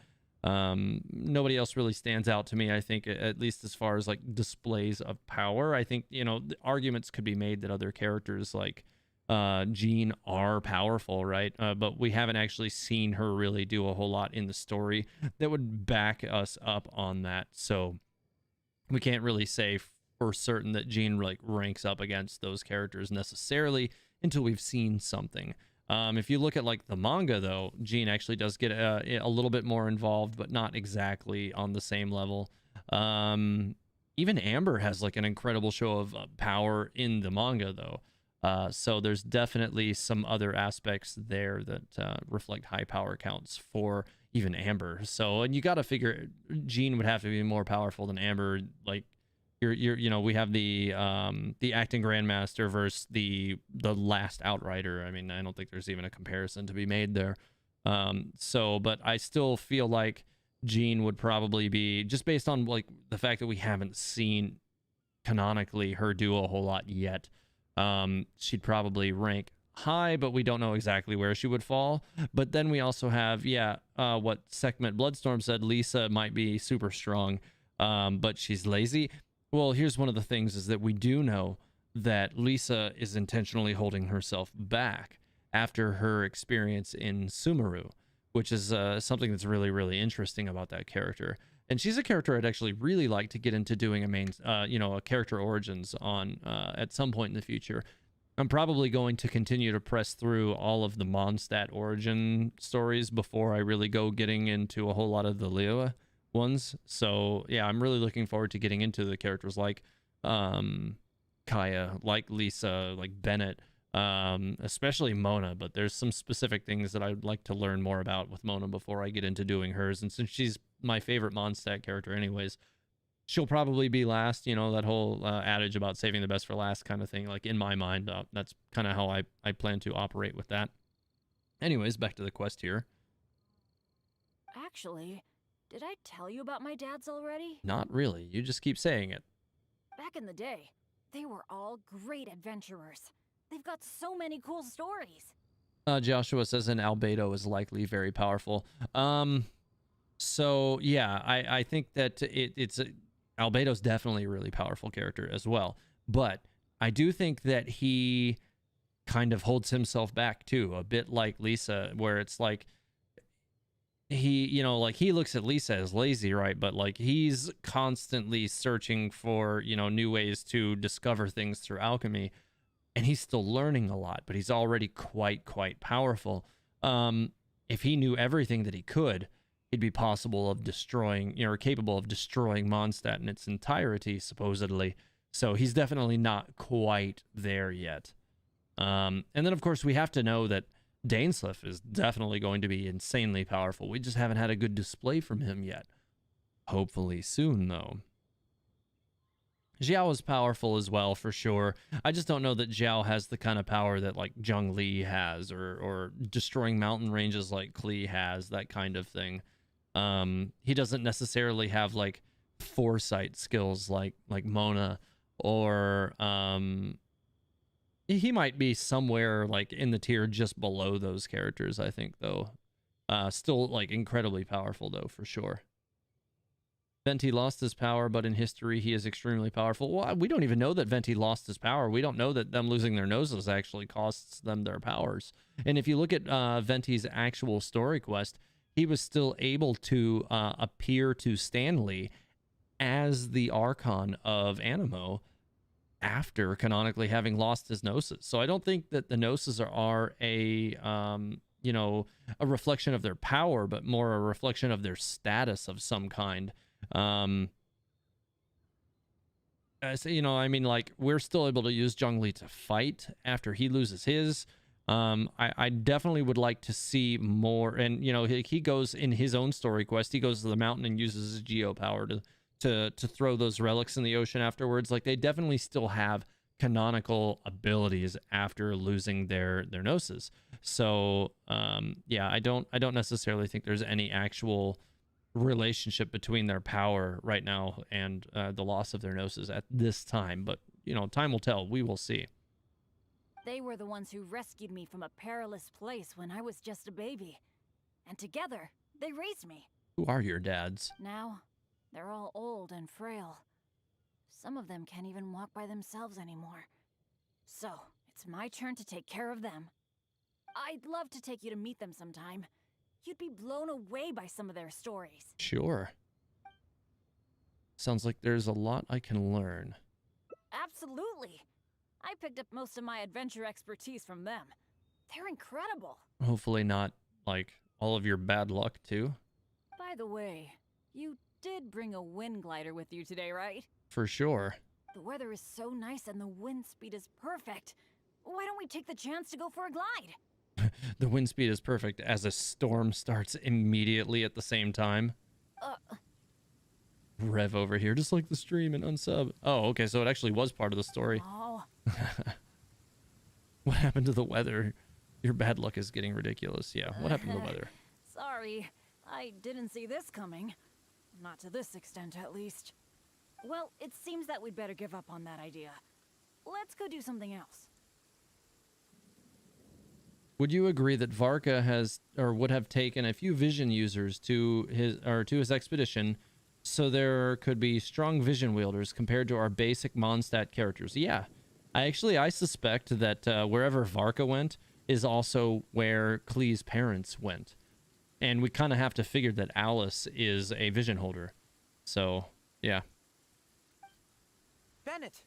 Nobody else really stands out to me, I think, at least as far as like displays of power. I think, you know, the arguments could be made that other characters like Jean are powerful, right? But we haven't actually seen her really do a whole lot in the story that would back us up on that. So we can't really say for certain that Jean like ranks up against those characters necessarily until we've seen something. If you look at like the manga though, Jean actually does get a little bit more involved, but not exactly on the same level. Even Amber has like an incredible show of power in the manga though. So there's definitely some other aspects there that reflect high power counts for even Amber. So, and you got to figure Jean would have to be more powerful than Amber. Like you know, we have the acting grandmaster versus the last outrider. I mean, I don't think there's even a comparison to be made there. So, but I still feel like Jean would probably be, just based on like the fact that we haven't seen canonically her do a whole lot yet. She'd probably rank high, but we don't know exactly where she would fall. But then we also have, what Sekhmet Bloodstorm said, Lisa might be super strong, but she's lazy. Well, here's one of the things is that we do know that Lisa is intentionally holding herself back after her experience in Sumeru, which is something that's really, really interesting about that character. And she's a character I'd actually really like to get into doing a main, a character origins on at some point in the future. I'm probably going to continue to press through all of the Mondstadt origin stories before I really go getting into a whole lot of the Liyue ones. So yeah, I'm really looking forward to getting into the characters like Kaya, like Lisa, like Bennett, especially Mona. But there's some specific things that I'd like to learn more about with Mona before I get into doing hers. And since she's my favorite Mondstadt character anyways, she'll probably be last. You know, that whole adage about saving the best for last kind of thing, like in my mind, that's kind of how I plan to operate with that. Anyways, back to the quest here. Actually, did I tell you about my dads already? Not really. You just keep saying it. Back in the day, they were all great adventurers. They've got so many cool stories. Joshua says an Albedo is likely very powerful. So yeah, I think that Albedo's definitely a really powerful character as well. But I do think that he kind of holds himself back too, a bit like Lisa, where it's like he looks at Lisa as lazy, right? But like he's constantly searching for, new ways to discover things through alchemy. And he's still learning a lot, but he's already quite powerful. If he knew everything that he could, he'd be capable of destroying Mondstadt in its entirety, supposedly. So he's definitely not quite there yet. And then, of course, we have to know that Dainsleif is definitely going to be insanely powerful. We just haven't had a good display from him yet. Hopefully soon, though. Xiao is powerful as well, for sure. I just don't know that Xiao has the kind of power that, like, Zhongli has, or destroying mountain ranges like Klee has, that kind of thing. He doesn't necessarily have, like, foresight skills like Mona, or he might be somewhere, like, in the tier just below those characters, I think, though. Still, like, incredibly powerful, though, for sure. Venti lost his power, but in history he is extremely powerful. Well, we don't even know that Venti lost his power. We don't know that them losing their noses actually costs them their powers. And if you look at Venti's actual story quest, he was still able to appear to Stanley as the Archon of Anemo after canonically having lost his noses. So I don't think that the noses are a reflection of their power, but more a reflection of their status of some kind. Like, we're still able to use Zhongli to fight after he loses his. I definitely would like to see more. And, he goes in his own story quest, he goes to the mountain and uses his geo power to throw those relics in the ocean afterwards. Like, they definitely still have canonical abilities after losing their noses. So, I don't necessarily think there's any actual relationship between their power right now and the loss of their noses at this time. But, time will tell. We will see. They were the ones who rescued me from a perilous place when I was just a baby. And together, they raised me. Who are your dads? Now, they're all old and frail. Some of them can't even walk by themselves anymore. So, it's my turn to take care of them. I'd love to take you to meet them sometime. You'd be blown away by some of their stories. Sure. Sounds like there's a lot I can learn. picked up most of my adventure expertise from them. They're incredible. Hopefully not, like, all of your bad luck, too. By the way, you did bring a wind glider with you today, right? For sure. The weather is so nice and the wind speed is perfect. Why don't we take the chance to go for a glide? The wind speed is perfect as a storm starts immediately at the same time. Rev over here, just like the stream and unsub. Oh, okay, so it actually was part of the story. Oh, What happened to the weather? Your bad luck is getting ridiculous. Yeah, what happened to the weather? sorry. I didn't see this coming. Not to this extent, at least. Well, it seems that we'd better give up on that idea. Let's go do something else. Would you agree that Varka has or would have taken a few vision users to his expedition so there could be strong vision wielders compared to our basic Mondstadt characters? Yeah. I suspect that wherever Varka went is also where Klee's parents went. And we kind of have to figure that Alice is a vision holder. So, yeah. Bennett.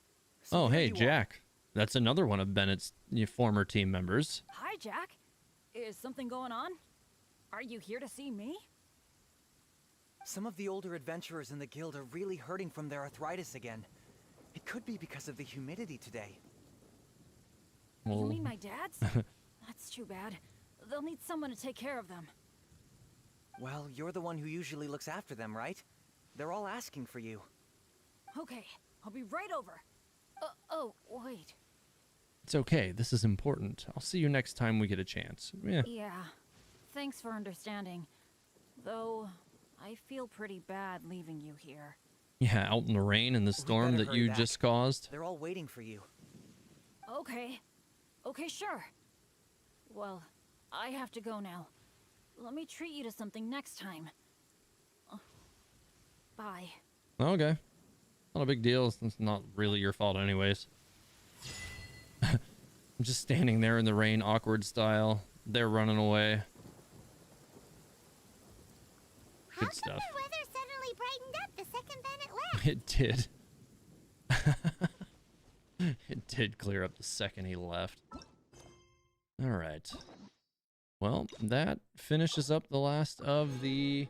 Oh, there hey, you are. Jack. That's another one of Bennett's former team members. Hi, Jack. Is something going on? Are you here to see me? Some of the older adventurers in the guild are really hurting from their arthritis again. It could be because of the humidity today. You Well, mean my dad's? That's too bad. They'll need someone to take care of them. Well, you're the one who usually looks after them, right? They're all asking for you. Okay, I'll be right over. Oh, wait. it's okay. This is important. I'll see you next time we get a chance. Yeah. Yeah, thanks for understanding. Though, I feel pretty bad leaving you here. Yeah, out in the rain and the storm better that hurry you back. just caused. They're all waiting for you. Okay. Okay, sure. Well, I have to go now. Let me treat you to something next time. Bye. Okay. Not a big deal. It's not really your fault anyways. I'm just standing there in the rain, awkward style. They're running away. How Good come stuff. the weather suddenly brightened up the second Bennett left? It did. It did clear up the second he left. All right. Well, that finishes up the last of the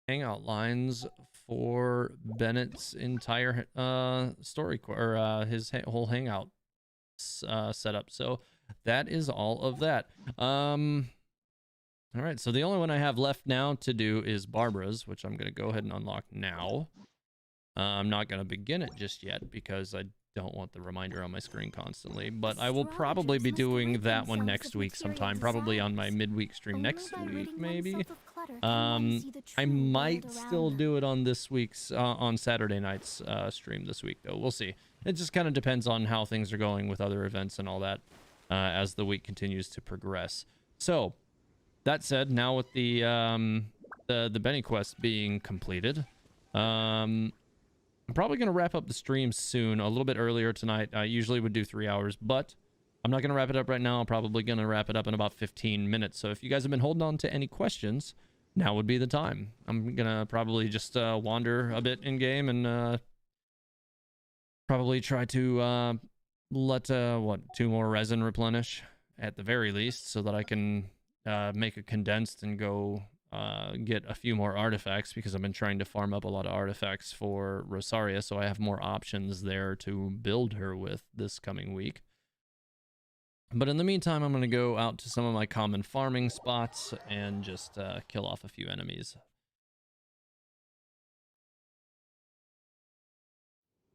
hangout lines for Bennett's entire story or his whole hangout setup. So that is all of that. All right, so the only one I have left now to do is Barbara's, which I'm going to go ahead and unlock now. I'm not going to begin it just yet because I don't want the reminder on my screen constantly, but I will probably be doing that one next week sometime, probably on my midweek stream next week, maybe. I might still do it on this week's, on Saturday night's stream this week, though. We'll see. It just kind of depends on how things are going with other events and all that as the week continues to progress. So, that said, now with the Benny quest being completed, I'm probably going to wrap up the stream soon, a little bit earlier tonight. I usually would do 3 hours, but I'm not going to wrap it up right now. I'm probably going to wrap it up in about 15 minutes. So if you guys have been holding on to any questions, now would be the time. I'm going to probably just wander a bit in game and probably try to let, 2 more resin replenish at the very least so that I can make a condensed and go get a few more artifacts because I've been trying to farm up a lot of artifacts for Rosaria, so I have more options there to build her with this coming week. But in the meantime, I'm going to go out to some of my common farming spots and just kill off a few enemies.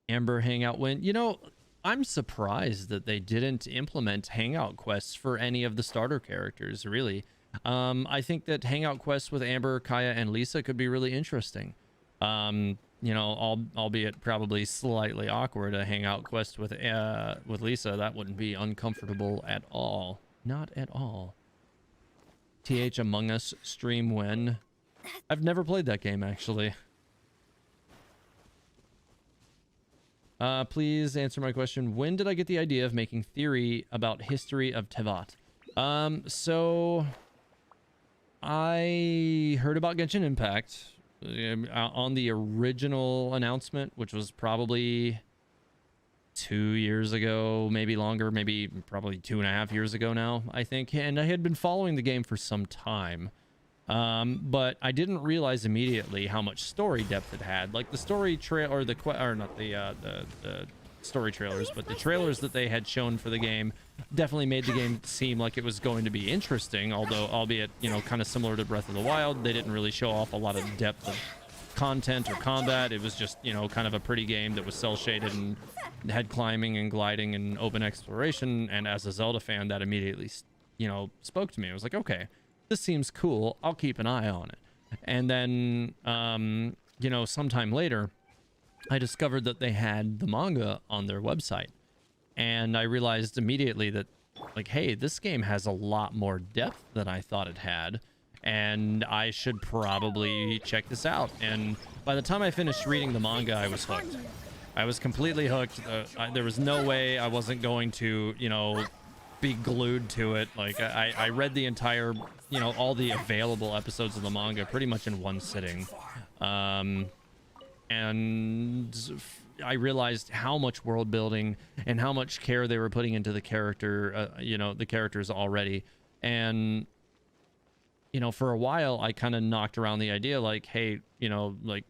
Amber Hangout win. You know, I'm surprised that they didn't implement Hangout quests for any of the starter characters, really. I think that Hangout quests with Amber, Kaya, and Lisa could be really interesting. You know, albeit probably slightly awkward, a Hangout quest with Lisa, that wouldn't be uncomfortable at all. Not at all. TH Among Us stream when? I've never played that game, actually. Please answer my question. When did I get the idea of making theory about history of Tevat? So I heard about Genshin Impact on the original announcement, which was probably 2 years ago, maybe longer, maybe probably 2.5 years ago now, I think. And I had been following the game for some time. But I didn't realize immediately how much story depth it had. Like the story trail, or not the story trailers, but the trailers that they had shown for the game definitely made the game seem like it was going to be interesting. Although, albeit, you know, kind of similar to Breath of the Wild, they didn't really show off a lot of depth of content or combat. It was just, you know, kind of a pretty game that was cel shaded and had climbing and gliding and open exploration. And as a Zelda fan, that immediately, you know, spoke to me. I was like, okay, this seems cool. I'll keep an eye on it. And then, you know, sometime later, I discovered that they had the manga on their website. And I realized immediately that, like, hey, this game has a lot more depth than I thought it had. And I should probably check this out. And by the time I finished reading the manga, I was hooked. I was completely hooked. There was no way I wasn't going to, you know, be glued to it. Like, I read the entire, you know, all the available episodes of the manga pretty much in one sitting. And I realized how much world building and how much care they were putting into the character, you know, the characters already. And, you know, for a while, I kind of knocked around the idea like, hey, you know, like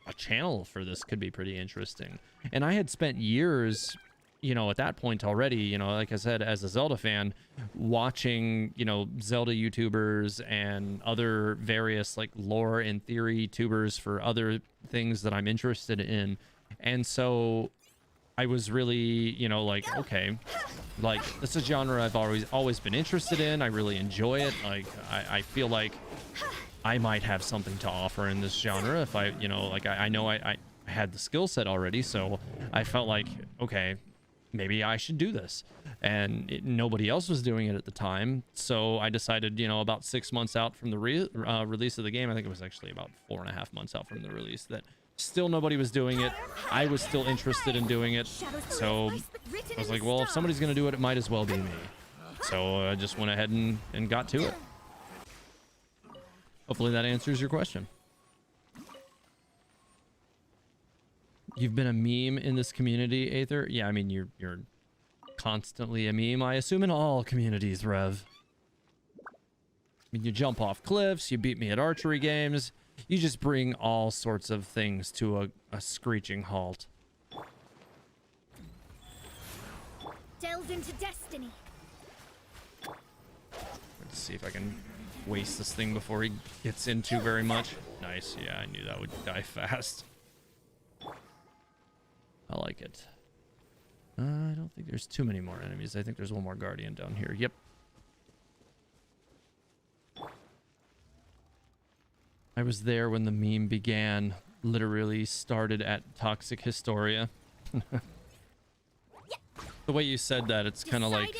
a channel for this could be pretty interesting. And I had spent years, you know, at that point already, you know, like I said, as a Zelda fan, watching, you know, Zelda YouTubers and other various like lore and theory tubers for other things that I'm interested in. And so I was really, you know, like, okay, like this is a genre I've always been interested in. I really enjoy it. Like, I feel like I might have something to offer in this genre if I, you know, like I know I had the skill set already. So I felt like, okay, maybe I should do this. And nobody else was doing it at the time. So I decided, you know, about 6 months out from the release of the game, I think it was actually about 4.5 months out from the release, that still nobody was doing it. I was still interested in doing it. So I was like, well, if somebody's going to do it, it might as well be me. So I just went ahead and got to it. Hopefully that answers your question. You've been a meme in this community, Aether? Yeah, I mean, you're constantly a meme, I assume, in all communities, Rev. I mean, you jump off cliffs, you beat me at archery games, you just bring all sorts of things to a screeching halt. Delved into destiny. Let's see if I can waste this thing before he gets into very much. Nice, yeah, I knew that would die fast. I like it. I don't think there's too many more enemies. I think there's one more guardian down here. Yep. I was there when the meme began. Literally started at Toxic Historia. The way you said that, it's kind of like,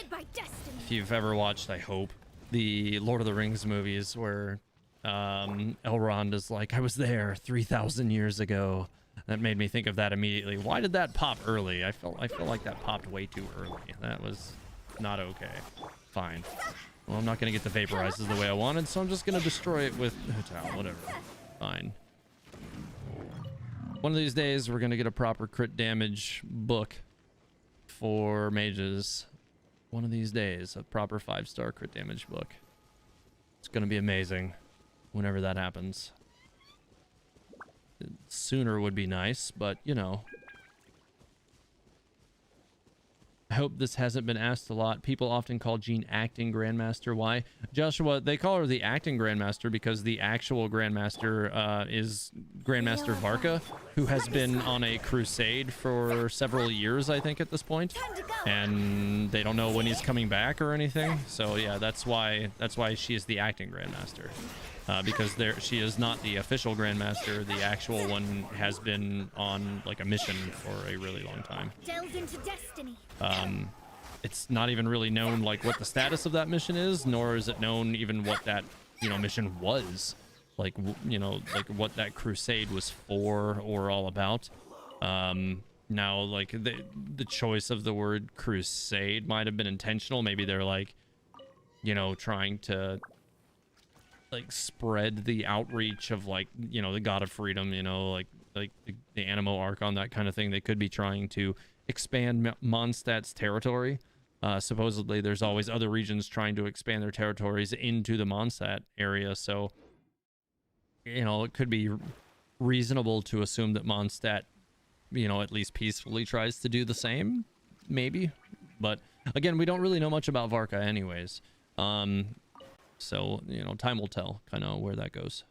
if you've ever watched, I hope, the Lord of the Rings movies where Elrond is like, I was there 3,000 years ago. That made me think of that immediately. Why did that pop early? I feel like that popped way too early. That was not okay. Fine. Well, I'm not going to get the vaporizes the way I wanted, so I'm just going to destroy it with whatever. Fine. One of these days, we're going to get a proper crit damage book for mages. One of these days, a proper 5-star crit damage book. It's going to be amazing whenever that happens. Sooner would be nice, but you know. I hope this hasn't been asked a lot. People often call Jean acting Grandmaster. Why? Joshua, they call her the acting Grandmaster because the actual Grandmaster is Grandmaster Varka, who has been on a crusade for several years, I think, at this point. And they don't know when he's coming back or anything. So yeah, that's why she is the acting Grandmaster. Because she is not the official Grandmaster. The actual one has been on like a mission for a really long time. Delved into destiny. It's not even really known like what the status of that mission is, nor is it known even what that, you know, mission was. Like, you know, like what that crusade was for or all about. Now, like the choice of the word crusade might have been intentional. Maybe they're like, you know, trying to like spread the outreach of like, you know, the God of Freedom, you know, like the Animo Archon, that kind of thing. They could be trying to expand Mondstadt's territory. Supposedly there's always other regions trying to expand their territories into the Mondstadt area, so you know, it could be reasonable to assume that Mondstadt, you know, at least peacefully tries to do the same, maybe. But again, we don't really know much about Varka anyways. So, you know, time will tell kind of where that goes.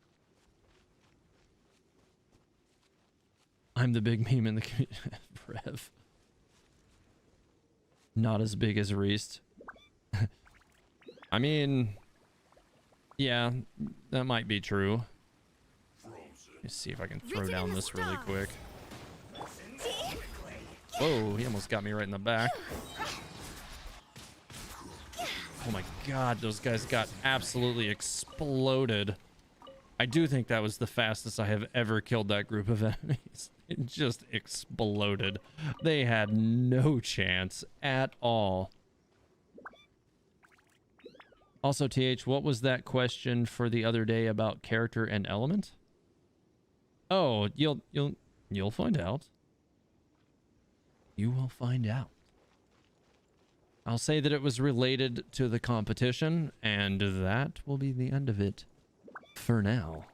I'm the big meme in the community. Rev. Not as big as Reist. I mean, yeah, that might be true. Let's see if I can throw down this really quick. Whoa, he almost got me right in the back. Oh my god, those guys got absolutely exploded. I do think that was the fastest I have ever killed that group of enemies. It just exploded. They had no chance at all. Also, TH, what was that question for the other day about character and element? Oh, you'll find out. You will find out. I'll say that it was related to the competition, and that will be the end of it for now.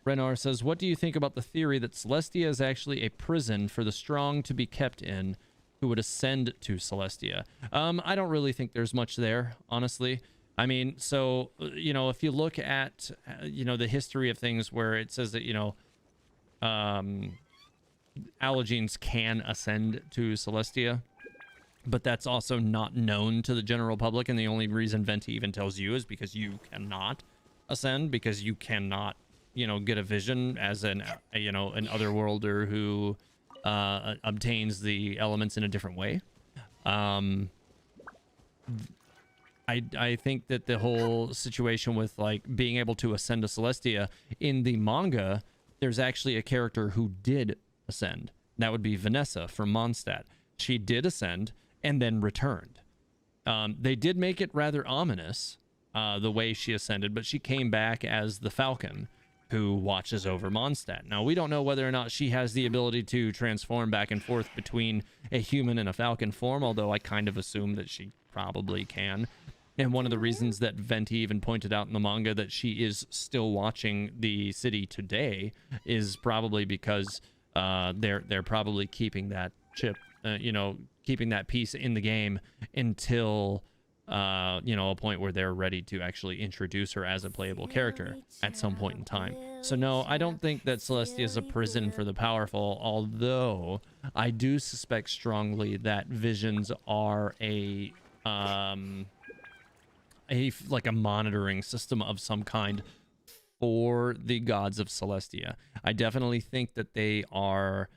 Renar says, what do you think about the theory that Celestia is actually a prison for the strong to be kept in who would ascend to Celestia? I don't really think there's much there, honestly. I mean, so, you know, if you look at, you know, the history of things where it says that, you know, Allegenes can ascend to Celestia, but that's also not known to the general public, and the only reason Venti even tells you is because you cannot ascend, because you cannot, you know, get a vision as an, you know, an otherworlder who obtains the elements in a different way. I think that the whole situation with like being able to ascend to Celestia in the manga, there's actually a character who did ascend. That would be Vanessa from Mondstadt. She did ascend and then returned. They did make it rather ominous, the way she ascended, but she came back as the Falcon who watches over Mondstadt. Now, we don't know whether or not she has the ability to transform back and forth between a human and a Falcon form, although I kind of assume that she probably can. And one of the reasons that Venti even pointed out in the manga that she is still watching the city today is probably because they're probably keeping that chip, you know, keeping that piece in the game until you know, a point where they're ready to actually introduce her as a playable character at some point in time. So no, I don't think that Celestia is a prison for the powerful, although I do suspect strongly that visions are like a monitoring system of some kind for the gods of Celestia. I definitely think that they are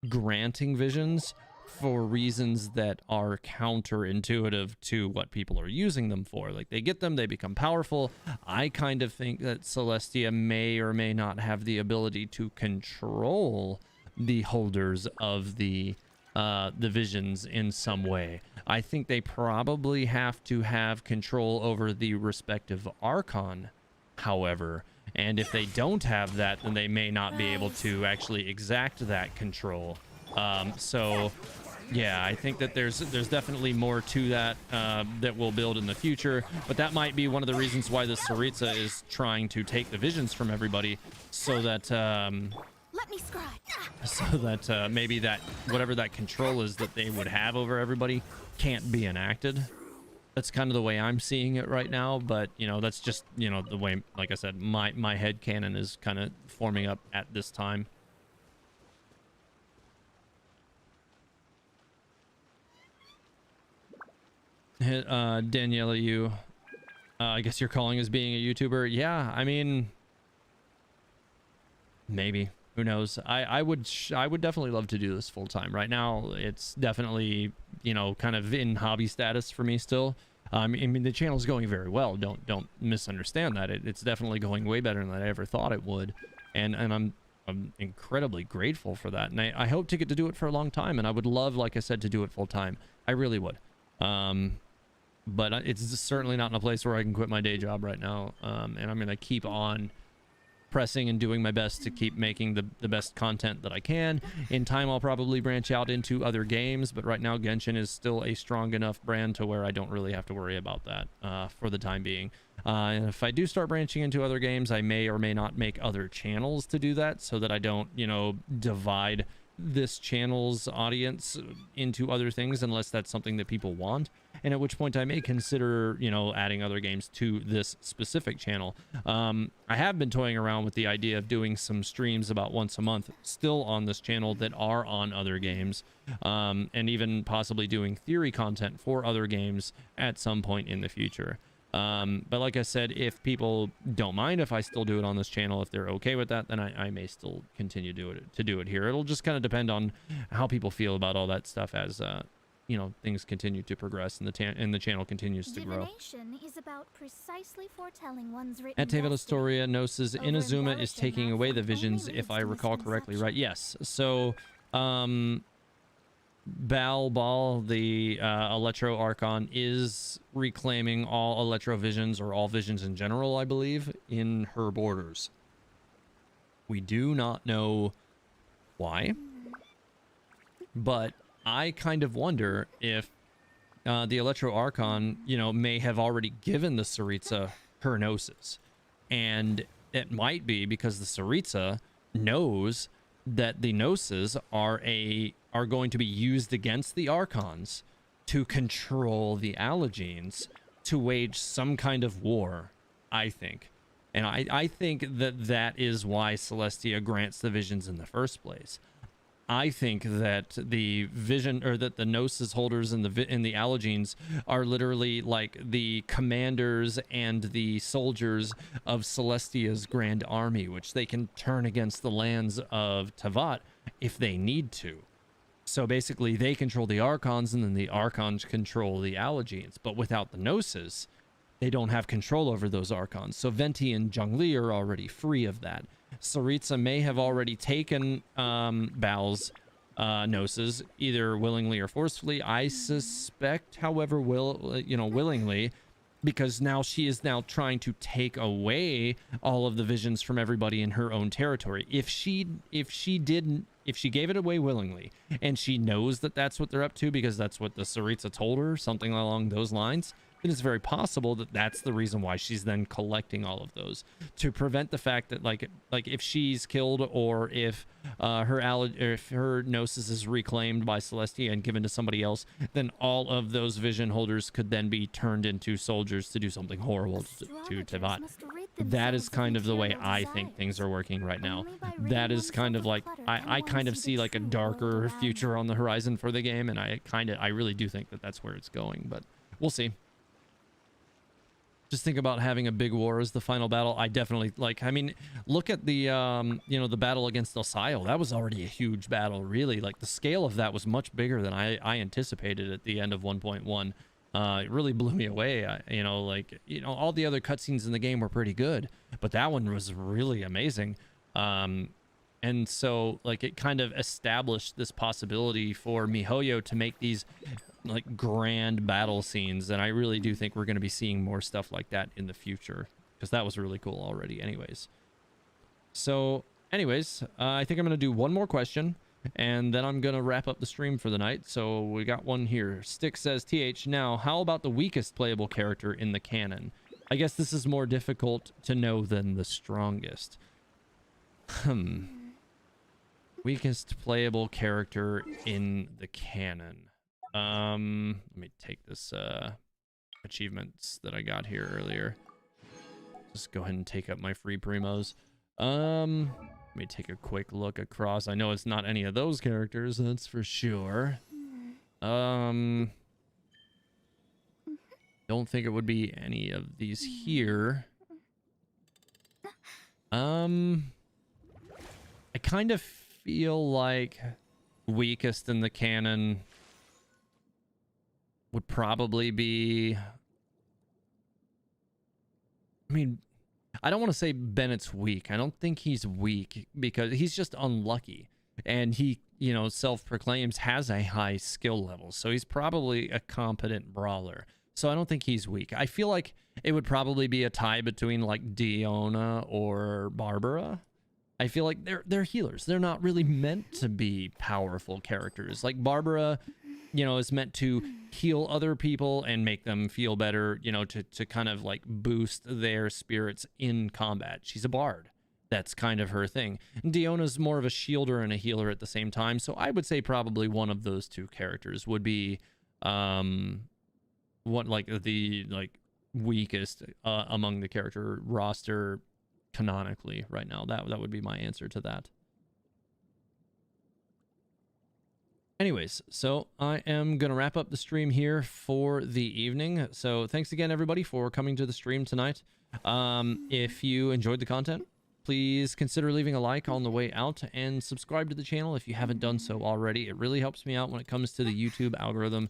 granting visions for reasons that are counterintuitive to what people are using them for. Like, they get them, they become powerful. I kind of think that Celestia may or may not have the ability to control the holders of the visions in some way. I think they probably have to have control over the respective Archon, however, and if they don't have that, then they may not be able to actually exact that control. So yeah, I think that there's definitely more to that that we'll build in the future, but that might be one of the reasons why the Tsaritsa is trying to take the visions from everybody, so that Let me scry. so that maybe that whatever that control is that they would have over everybody can't be enacted. That's kind of the way I'm seeing it right now, but you know, that's just, you know, the way, like I said, my headcanon is kind of forming up at this time. Daniela, you I guess you're calling as being a YouTuber. Yeah, I mean, maybe, who knows. I would definitely love to do this full time. Right now it's definitely, you know, kind of in hobby status for me still. I mean, the channel's going very well, don't misunderstand that. It's definitely going way better than I ever thought it would, and I'm incredibly grateful for that, and I hope to get to do it for a long time, and I would love, like I said, to do it full time. I really would. But it's certainly not in a place where I can quit my day job right now, and I'm gonna keep on pressing and doing my best to keep making the best content that I can. In time, I'll probably branch out into other games, but right now Genshin is still a strong enough brand to where I don't really have to worry about that for the time being. And if I do start branching into other games, I may or may not make other channels to do that so that I don't, you know, divide this channel's audience into other things unless that's something that people want. And at which point I may consider, you know, adding other games to this specific channel. I have been toying around with the idea of doing some streams about once a month still on this channel that are on other games, and even possibly doing theory content for other games at some point in the future. But like I said, if people don't mind if I still do it on this channel, if they're okay with that, then I may still continue to do it here. It'll just kind of depend on how people feel about all that stuff as you know, things continue to progress and the channel continues to grow. Divination is about precisely foretelling one's written At Teva destiny. Historia, Gnosis Inazuma is taking away the visions, if I recall correctly, right? Yes. So, Bal, the Electro Archon, is reclaiming all Electro visions, or all visions in general, I believe, in her borders. We do not know why, but I kind of wonder if the Electro Archon, you know, may have already given the Tsaritsa her Gnosis. And it might be because the Tsaritsa knows that the Gnosis are going to be used against the Archons to control the Allegenes, to wage some kind of war, I think. And I think that is why Celestia grants the visions in the first place. I think that the vision, or that the Gnosis holders and the Allegenes are literally like the commanders and the soldiers of Celestia's grand army, which they can turn against the lands of Teyvat if they need to. So basically, they control the Archons, and then the Archons control the Allegenes. But without the Gnosis, they don't have control over those Archons. So Venti and Zhongli are already free of that. Tsaritsa may have already taken Bal's Gnosis, either willingly or forcefully. I suspect, however, willingly, because now she is now trying to take away all of the visions from everybody in her own territory. If she gave it away willingly, and she knows that that's what they're up to because that's what the Tsaritsa told her, something along those lines, then it's very possible that that's the reason why she's then collecting all of those, to prevent the fact that like if she's killed, or if her Gnosis is reclaimed by Celestia and given to somebody else, then all of those vision holders could then be turned into soldiers to do something horrible to Teyvat. That is kind of the way I think things are working right now. That is kind of like, I kind of see like a darker future on the horizon for the game, and I really do think that that's where it's going, but we'll see. Just think about having a big war as the final battle. I definitely I mean, look at the the battle against Osayo. That was already a huge battle, really. Like, the scale of that was much bigger than I anticipated at the end of 1.1. It really blew me away. All the other cutscenes in the game were pretty good, but that one was really amazing. And so, like, it kind of established this possibility for MiHoYo to make these like grand battle scenes, and I really do think we're going to be seeing more stuff like that in the future, because that was really cool already anyways. So anyways, I think I'm going to do one more question, and then I'm going to wrap up the stream for the night. So we got one here. Stick says, TH, now how about the weakest playable character in the canon? I guess this is more difficult to know than the strongest. Weakest playable character in the canon. Let me take this achievements that I got here earlier. Just go ahead and take up my free primos. Let me take a quick look across. I know it's not any of those characters, that's for sure. Don't think it would be any of these here. I kind of feel like weakest in the canon would probably be, I mean, I don't want to say Bennett's weak. I don't think he's weak, because he's just unlucky, and he, self-proclaims has a high skill level, so he's probably a competent brawler. So I don't think he's weak. I feel like it would probably be a tie between like Diona or Barbara. I feel like they're healers. They're not really meant to be powerful characters. Like Barbara, you know, is meant to heal other people and make them feel better, you know, to kind of like boost their spirits in combat. She's a bard. That's kind of her thing. Diona's more of a shielder and a healer at the same time. So I would say probably one of those two characters would be what like the like weakest among the character roster canonically right now. That would be my answer to that. Anyways, so I am going to wrap up the stream here for the evening. So thanks again, everybody, for coming to the stream tonight. If you enjoyed the content, please consider leaving a like on the way out and subscribe to the channel if you haven't done so already. It really helps me out when it comes to the YouTube algorithm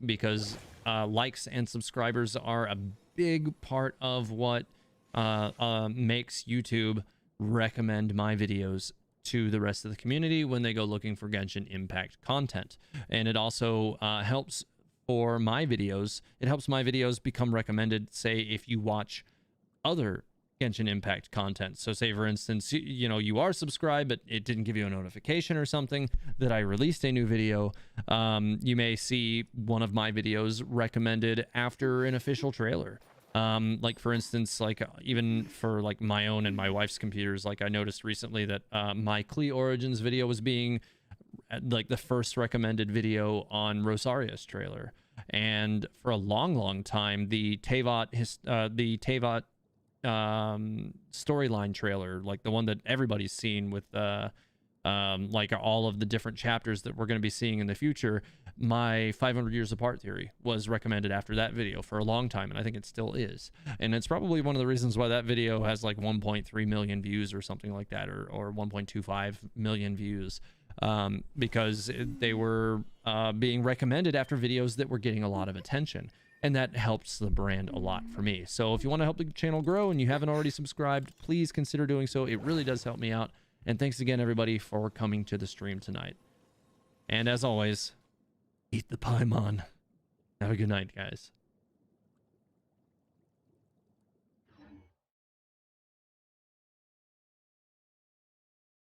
because likes and subscribers are a big part of what makes YouTube recommend my videos to the rest of the community when they go looking for Genshin Impact content. And it also helps for my videos. It helps my videos become recommended, say, if you watch other Genshin Impact content. So say, for instance, you know, you are subscribed, but it didn't give you a notification or something that I released a new video. You may see one of my videos recommended after an official trailer. Like for instance, like even for like my own and my wife's computers, like I noticed recently that my Klee Origins video was being like the first recommended video on Rosaria's trailer. And for a long time, the Teyvat storyline trailer, like the one that everybody's seen with like all of the different chapters that we're going to be seeing in the future, my 500 Years Apart theory was recommended after that video for a long time, and I think it still is. And it's probably one of the reasons why that video has like 1.3 million views or something like that, or 1.25 million views, because they were being recommended after videos that were getting a lot of attention. And that helps the brand a lot for me. So if you want to help the channel grow and you haven't already subscribed, please consider doing so. It really does help me out. And thanks again, everybody, for coming to the stream tonight. And as always, eat the Paimon. Have a good night, guys.